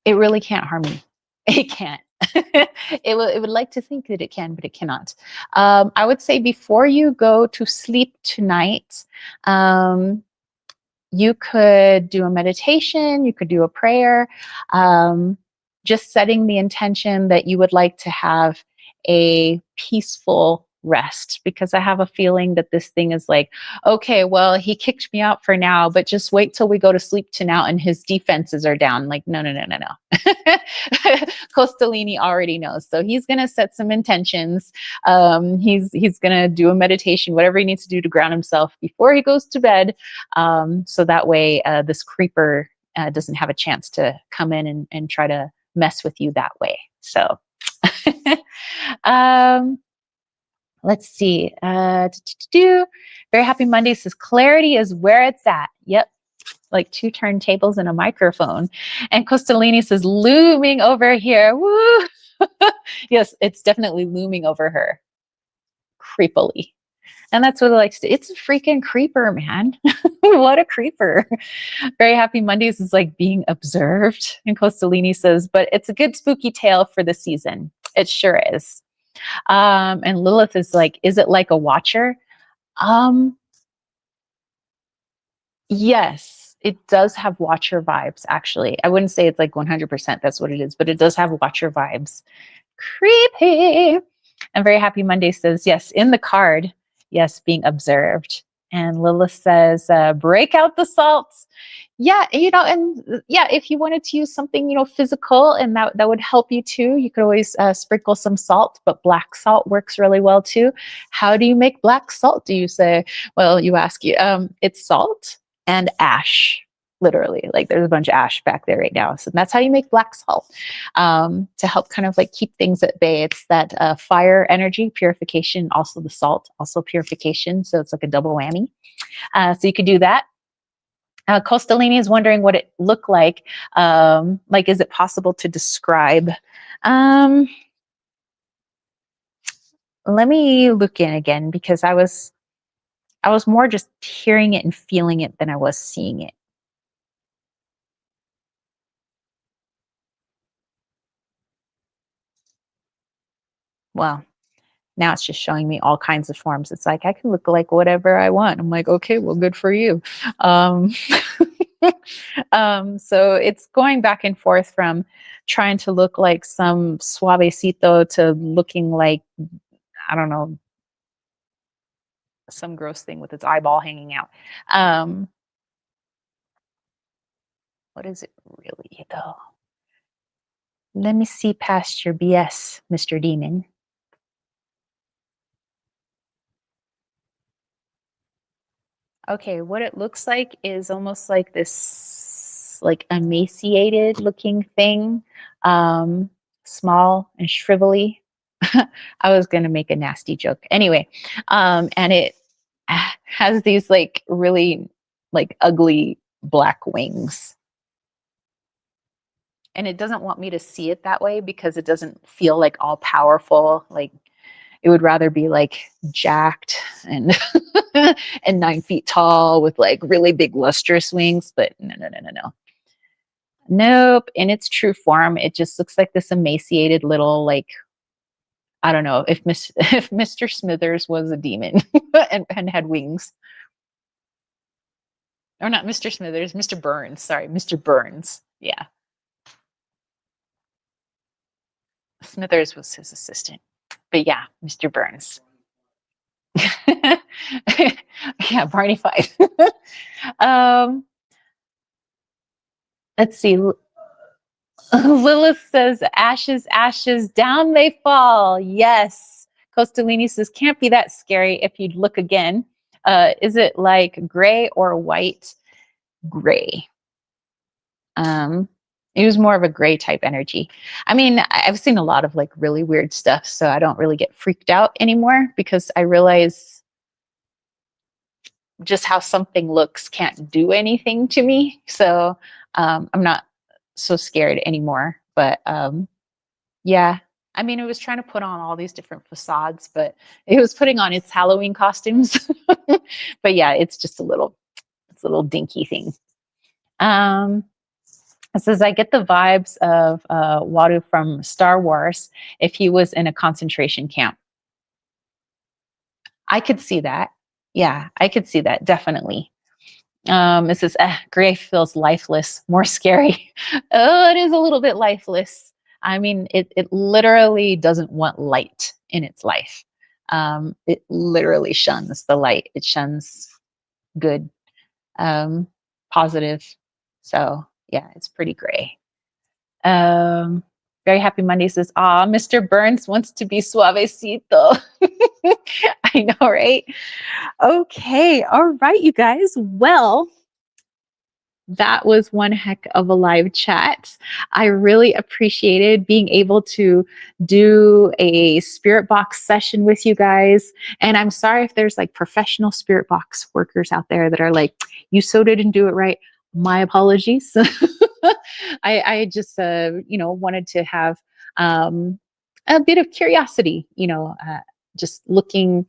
really can't harm me. It can't. It would like to think that it can, but it cannot. I would say before you go to sleep tonight, you could do a meditation, you could do a prayer, just setting the intention that you would like to have a peaceful rest, because I have a feeling that this thing is like, okay, well, he kicked me out for now, but just wait till we go to sleep tonight and his defenses are down. Like, no. Costolini already knows. So he's going to set some intentions. He's going to do a meditation, whatever he needs to do to ground himself before he goes to bed. So that way, this creeper doesn't have a chance to come in and try to mess with you that way. So, let's see. Very Happy Monday says, clarity is where it's at. Yep. Like 2 turntables and a microphone. And Costolini says, looming over here. Woo! Yes, it's definitely looming over her. Creepily. And that's what it likes to do. It's a freaking creeper, man. What a creeper. Very Happy Mondays is like being observed. And Costolini says, but it's a good spooky tale for the season. It sure is. And Lilith is like, is it like a watcher? Yes, it does have watcher vibes, actually. I wouldn't say it's like 100% that's what it is, but it does have watcher vibes. Creepy. And Very Happy Monday says, yes, in the card, yes, being observed. And Lilith says, break out the salts. Yeah, and yeah, if you wanted to use something, physical, and that would help you too, you could always sprinkle some salt, but black salt works really well too. How do you make black salt, do you say? Well, you ask you, it's salt and ash, literally. Like there's a bunch of ash back there right now. So that's how you make black salt, to help kind of like keep things at bay. It's that fire energy, purification, also the salt, also purification. So it's like a double whammy. So you could do that. Costalini is wondering what it looked like. Like, is it possible to describe? Um, Let me look in again because I was more just hearing it and feeling it than I was seeing it. Well, now it's just showing me all kinds of forms. It's like I can look like whatever I want. I'm like, okay, well, good for you. Um, so it's going back and forth from trying to look like some suavecito to looking like, I don't know, some gross thing with its eyeball hanging out. Um, what is it really though? Let me see past your BS, Mr. Demon. Okay, what it looks like is almost like this like emaciated looking thing. Um, Small and shrivelly. I was gonna make a nasty joke. Anyway, and it has these like really like ugly black wings. And it doesn't want me to see it that way because it doesn't feel like all powerful. Like it would rather be like jacked and and 9 feet tall with like really big lustrous wings. But no, no, no, no, no. Nope. In its true form, it just looks like this emaciated little like I don't know if if Mr. Smithers was a demon and had wings. Or not Mr. Smithers, Mr. Burns. Sorry, Mr. Burns. Yeah. Smithers was his assistant. But yeah, Mr. Burns. Yeah, Barney Fife. um, let's see. Lilith says, ashes, ashes, down they fall. Yes. Costalini says, can't be that scary if you'd look again. Is it like gray or white? Gray. Um, it was more of a gray type energy. I mean, I've seen a lot of like really weird stuff, so I don't really get freaked out anymore because I realize just how something looks can't do anything to me. So I'm not so scared anymore. But yeah, I mean, it was trying to put on all these different facades, but it was putting on its Halloween costumes. But yeah, it's a little dinky thing. Um, it says, I get the vibes of Wadu from Star Wars if he was in a concentration camp. I could see that. Yeah, I could see that definitely. It says, gray feels lifeless, more scary. Oh, it is a little bit lifeless. I mean, it literally doesn't want light in its life. It literally shuns the light. It shuns good, um, positive. So yeah, it's pretty gray. Um, Very happy Monday says, ah, Mr. Burns wants to be suavecito. I know, right? Okay. All right, you guys. Well, that was one heck of a live chat. I really appreciated being able to do a spirit box session with you guys. And I'm sorry if there's like professional spirit box workers out there that are like, you so didn't do it right. My apologies. I just, wanted to have a bit of curiosity, just looking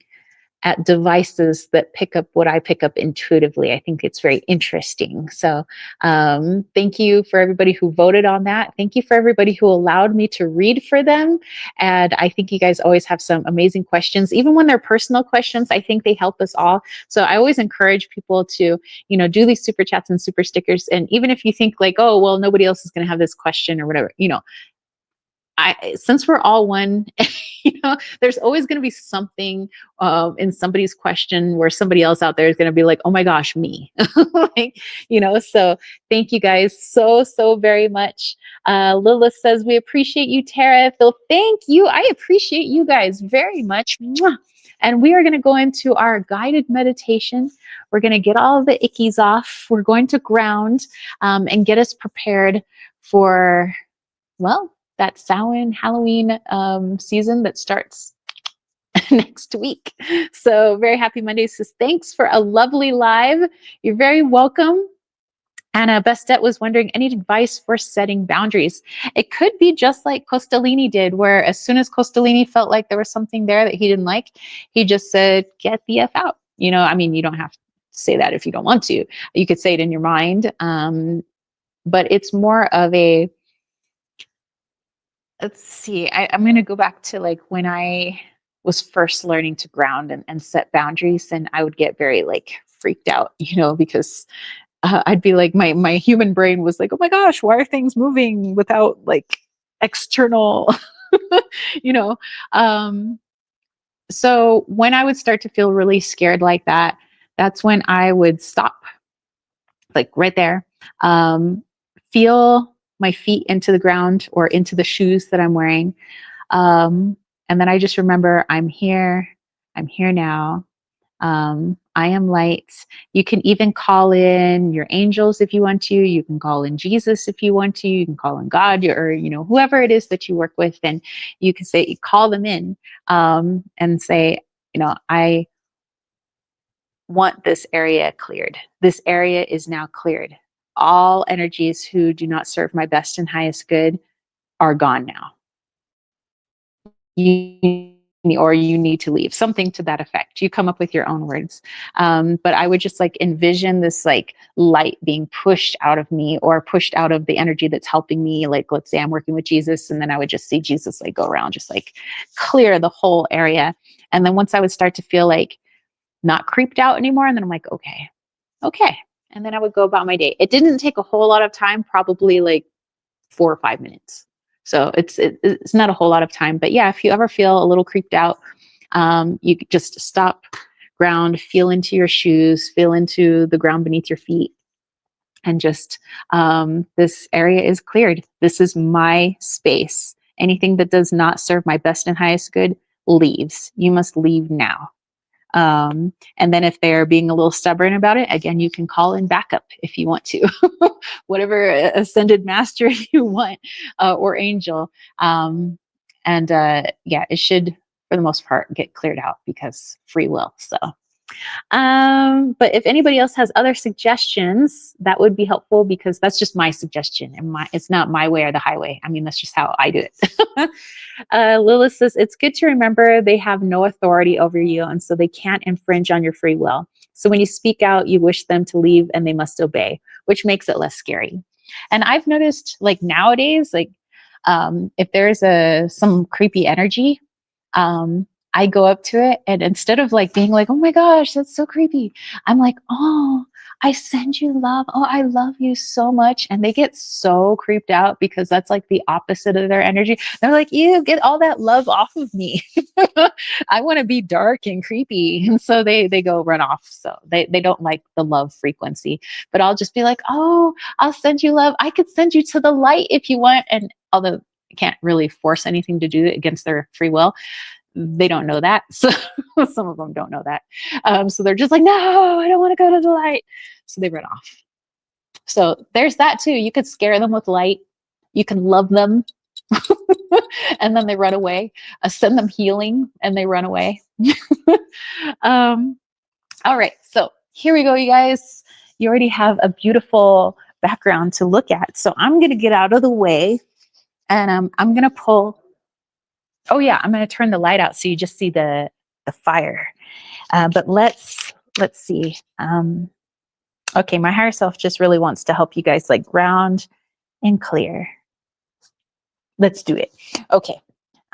at devices that pick up what I pick up intuitively. I think it's very interesting. So, thank you for everybody who voted on that. Thank you for everybody who allowed me to read for them. And I think you guys always have some amazing questions, even when they're personal questions. I think they help us all. So, I always encourage people to, do these super chats and super stickers. And even if you think like, oh, well, nobody else is going to have this question or whatever, since we're all one, there's always going to be something in somebody's question where somebody else out there is going to be like, oh my gosh, me. So thank you guys so very much. Lilith says, we appreciate you, Tara. Phil, thank you. I appreciate you guys very much. Mwah. And we are going to go into our guided meditation. We're going to get all the ickies off. We're going to ground and get us prepared for, well, that Samhain Halloween season that starts next week. So very happy Monday. Says thanks for a lovely live. You're very welcome. Anna Bestet was wondering, any advice for setting boundaries? It could be just like Costolini did, where as soon as Costolini felt like there was something there that he didn't like, he just said, get the F out. I mean, you don't have to say that if you don't want to. You could say it in your mind. But it's more of a, let's see, I'm going to go back to like when I was first learning to ground and set boundaries, and I would get very like freaked out, because I'd be like, my human brain was like, oh my gosh, why are things moving without like external, you know? So when I would start to feel really scared like that, that's when I would stop, like right there, feel my feet into the ground or into the shoes that I'm wearing. And then I just remember, I'm here now. I am light. You can even call in your angels if you want to. You can call in Jesus if you want to. You can call in God, or whoever it is that you work with, and you can say, call them in, and say, I want this area cleared. This area is now cleared. All energies who do not serve my best and highest good are gone now. You need to leave, something to that effect. You come up with your own words. But I would just like envision this like light being pushed out of me, or pushed out of the energy that's helping me. Like, let's say I'm working with Jesus, and then I would just see Jesus like go around, just like clear the whole area. And then once I would start to feel like not creeped out anymore, and then I'm like, okay. And then I would go about my day. It didn't take a whole lot of time, probably like 4 or 5 minutes. So it's not a whole lot of time, but yeah, if you ever feel a little creeped out, you just stop, ground, feel into your shoes, feel into the ground beneath your feet, and just, this area is cleared. This is my space. Anything that does not serve my best and highest good leaves. You must leave now. And then if they're being a little stubborn about it, again, you can call in backup if you want to, whatever ascended master you want, or angel. Yeah, it should, for the most part, get cleared out, because free will. So, but if anybody else has other suggestions, that would be helpful, because that's just my suggestion, and it's not my way or the highway. I mean, that's just how I do it. Lilith says, it's good to remember they have no authority over you, and so they can't infringe on your free will. So when you speak out, you wish them to leave and they must obey, which makes it less scary. And I've noticed, like nowadays, like, if there's some creepy energy, I go up to it, and instead of like being like, oh my gosh, that's so creepy, I'm like, oh, I send you love. Oh, I love you so much. And they get so creeped out, because that's like the opposite of their energy. They're like, you get all that love off of me. I want to be dark and creepy. And so they go run off. So they don't like the love frequency. But I'll just be like, oh, I'll send you love. I could send you to the light if you want. And although I can't really force anything to do it against their free will, they don't know that. So some of them don't know that. So they're just like, no, I don't want to go to the light. So they run off. So there's that too. You could scare them with light. You can love them and then they run away. Send them healing and they run away. All right. So here we go, you guys. You already have a beautiful background to look at. So I'm going to get out of the way, and I'm going to pull. Oh yeah, I'm going to turn the light out so you just see the fire. But let's see. Okay, my higher self just really wants to help you guys like ground and clear. Let's do it. Okay.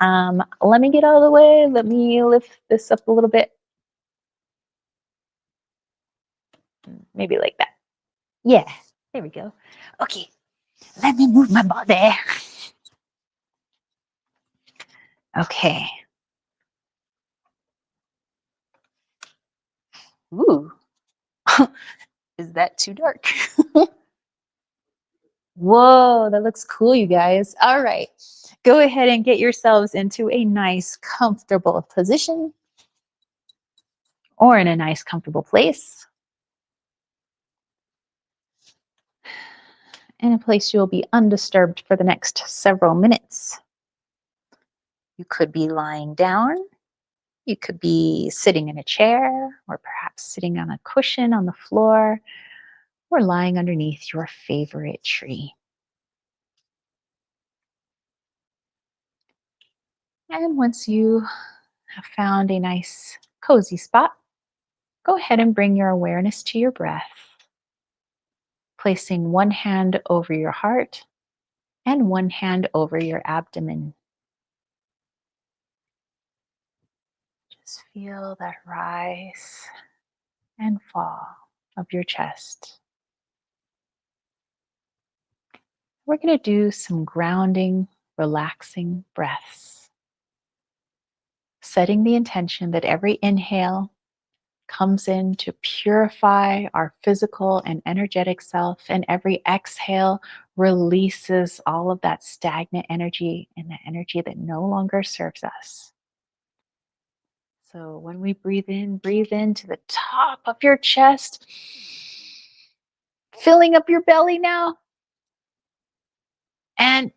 Let me get out of the way. Let me lift this up a little bit. Maybe like that. Yeah, there we go. Okay, let me move my body. Okay. Ooh. Is that too dark? Whoa, that looks cool, you guys. All right. Go ahead and get yourselves into a nice, comfortable position, or in a nice, comfortable place. In a place you will be undisturbed for the next several minutes. You could be lying down. You could be sitting in a chair, or perhaps sitting on a cushion on the floor, or lying underneath your favorite tree. And once you have found a nice cozy spot, go ahead and bring your awareness to your breath, placing one hand over your heart and one hand over your abdomen. Just feel that rise and fall of your chest. We're going to do some grounding, relaxing breaths, setting the intention that every inhale comes in to purify our physical and energetic self, and every exhale releases all of that stagnant energy and the energy that no longer serves us. So when we breathe in to the top of your chest, filling up your belly now, and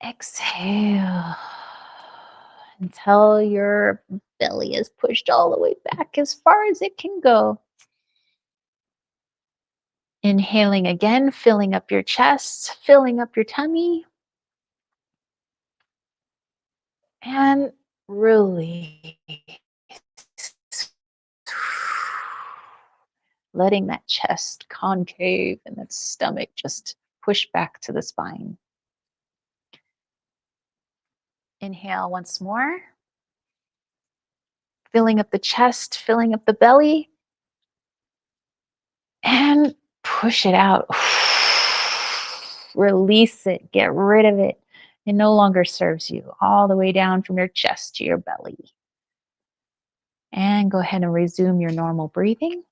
exhale until your belly is pushed all the way back as far as it can go. Inhaling again, filling up your chest, filling up your tummy, and release. Letting that chest concave and that stomach just push back to the spine. Inhale once more. Filling up the chest, filling up the belly, and push it out. Release it, get rid of it. It no longer serves you, all the way down from your chest to your belly. And go ahead and resume your normal breathing.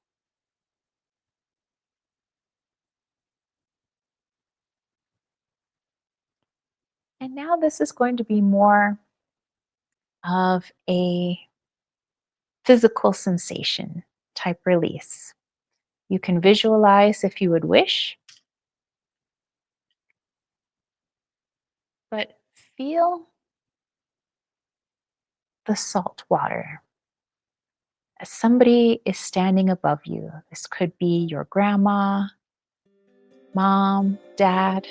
And now this is going to be more of a physical sensation type release. You can visualize if you would wish, but feel the salt water as somebody is standing above you. This could be your grandma, mom, dad,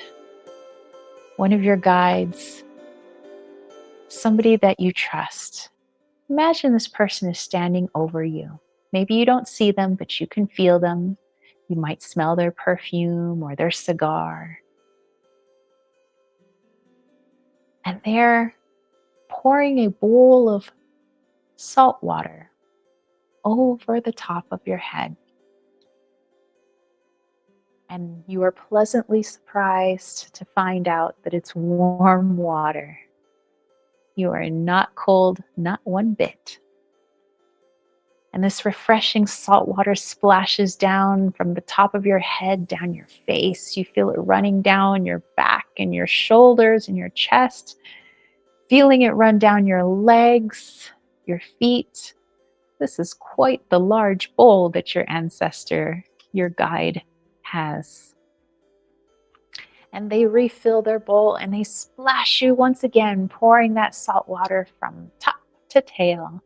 one of your guides, somebody that you trust. Imagine this person is standing over you. Maybe you don't see them, but you can feel them. You might smell their perfume or their cigar. And they're pouring a bowl of salt water over the top of your head. And you are pleasantly surprised to find out that it's warm water. You are not cold, not one bit. And this refreshing salt water splashes down from the top of your head, down your face. You feel it running down your back and your shoulders and your chest, feeling it run down your legs, your feet. This is quite the large bowl that your ancestor, your guide, has. And they refill their bowl and they splash you once again, pouring that salt water from top to tail.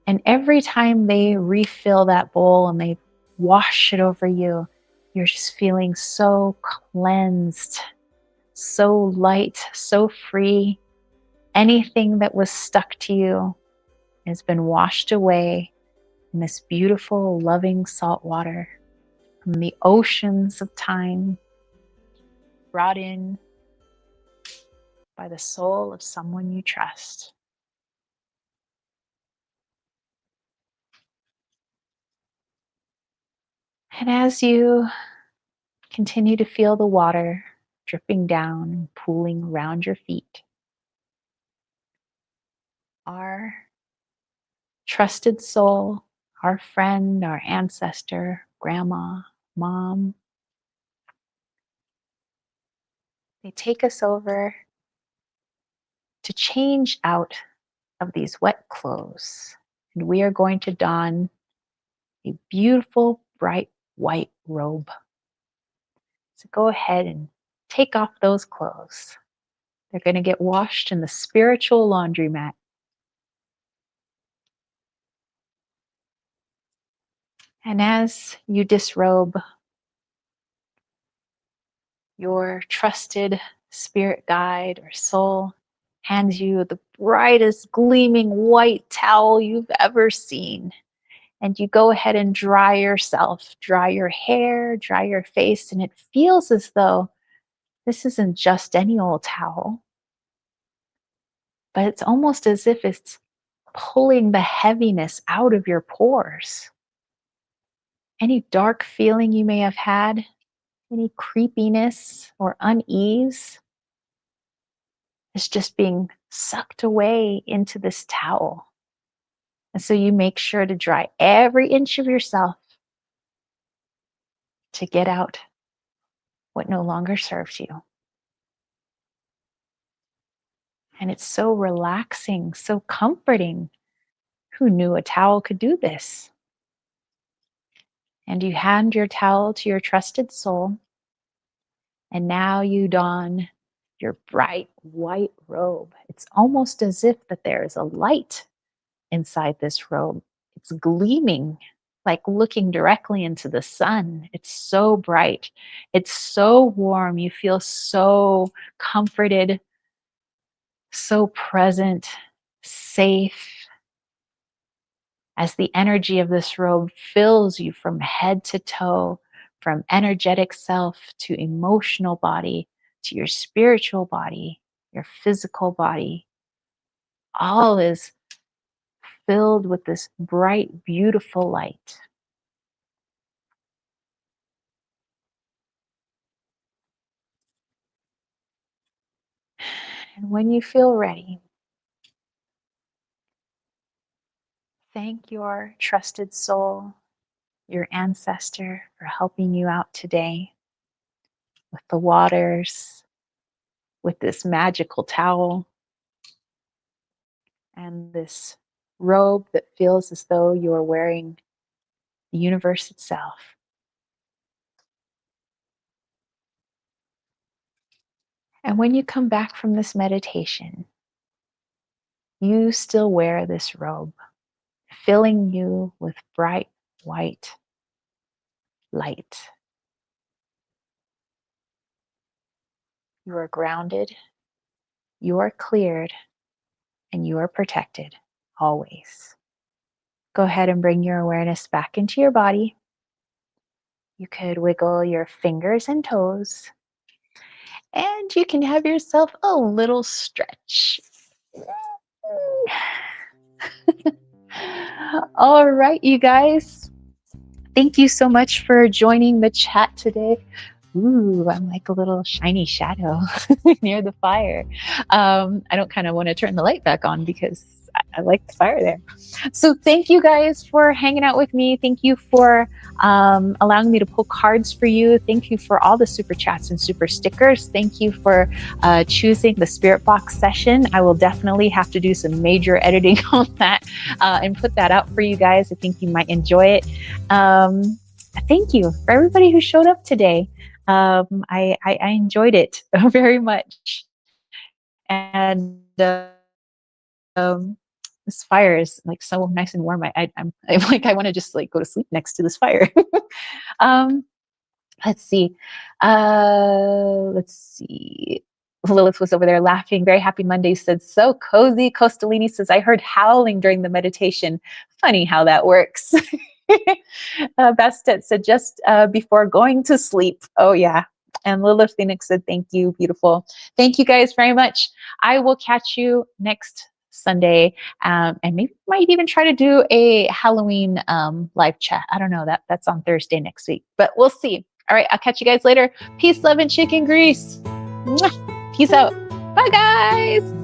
And every time they refill that bowl and they wash it over you, you're just feeling so cleansed, so light, so free. Anything that was stuck to you has been washed away in this beautiful, loving salt water from the oceans of time, brought in by the soul of someone you trust. And as you continue to feel the water dripping down and pooling around your feet, our trusted soul, our friend, our ancestor, grandma, mom, they take us over to change out of these wet clothes. And we are going to don a beautiful, bright white robe. So go ahead and take off those clothes. They're going to get washed in the spiritual laundromat. And as you disrobe, your trusted spirit guide or soul hands you the brightest gleaming white towel you've ever seen. And you go ahead and dry yourself, dry your hair, dry your face, and it feels as though this isn't just any old towel, but it's almost as if it's pulling the heaviness out of your pores. Any dark feeling you may have had, any creepiness or unease, is just being sucked away into this towel. And so you make sure to dry every inch of yourself to get out what no longer serves you. And it's so relaxing, so comforting. Who knew a towel could do this? And you hand your towel to your trusted soul. And now you don your bright white robe. It's almost as if that there is a light inside this robe. It's gleaming, like looking directly into the sun. It's so bright. It's so warm. You feel so comforted, so present, safe, as the energy of this robe fills you from head to toe, from energetic self to emotional body to your spiritual body, your physical body. All is filled with this bright, beautiful light. And when you feel ready, thank your trusted soul, your ancestor, for helping you out today with the waters, with this magical towel, and this robe that feels as though you are wearing the universe itself. And when you come back from this meditation, you still wear this robe, filling you with bright white light. You are grounded, you are cleared, and you are protected always. Go ahead and bring your awareness back into your body. You could wiggle your fingers and toes, and you can have yourself a little stretch. All right, you guys. Thank you so much for joining the chat today. Ooh, I'm like a little shiny shadow near the fire. I don't kind of want to turn the light back on because I like the fire there. So thank you guys for hanging out with me. Thank you for allowing me to pull cards for you. Thank you for all the super chats and super stickers. Thank you for choosing the Spirit Box session. I will definitely have to do some major editing on that and put that out for you guys. I think you might enjoy it. Thank you for everybody who showed up today. I enjoyed it very much. And this fire is like so nice and warm. I'm like, I want to just like go to sleep next to this fire. Let's see. Let's see. Lilith was over there laughing. Very happy Monday said, so cozy. Costalini says, I heard howling during the meditation. Funny how that works. Bastet said, just before going to sleep. Oh, yeah. And Lilith Phoenix said, thank you. Beautiful. Thank you guys very much. I will catch you next Sunday. And maybe might even try to do a Halloween live chat. I don't know. That's on Thursday next week, but we'll see. All right. I'll catch you guys later. Peace, love, and chicken grease. Mwah. Peace out. Bye, guys.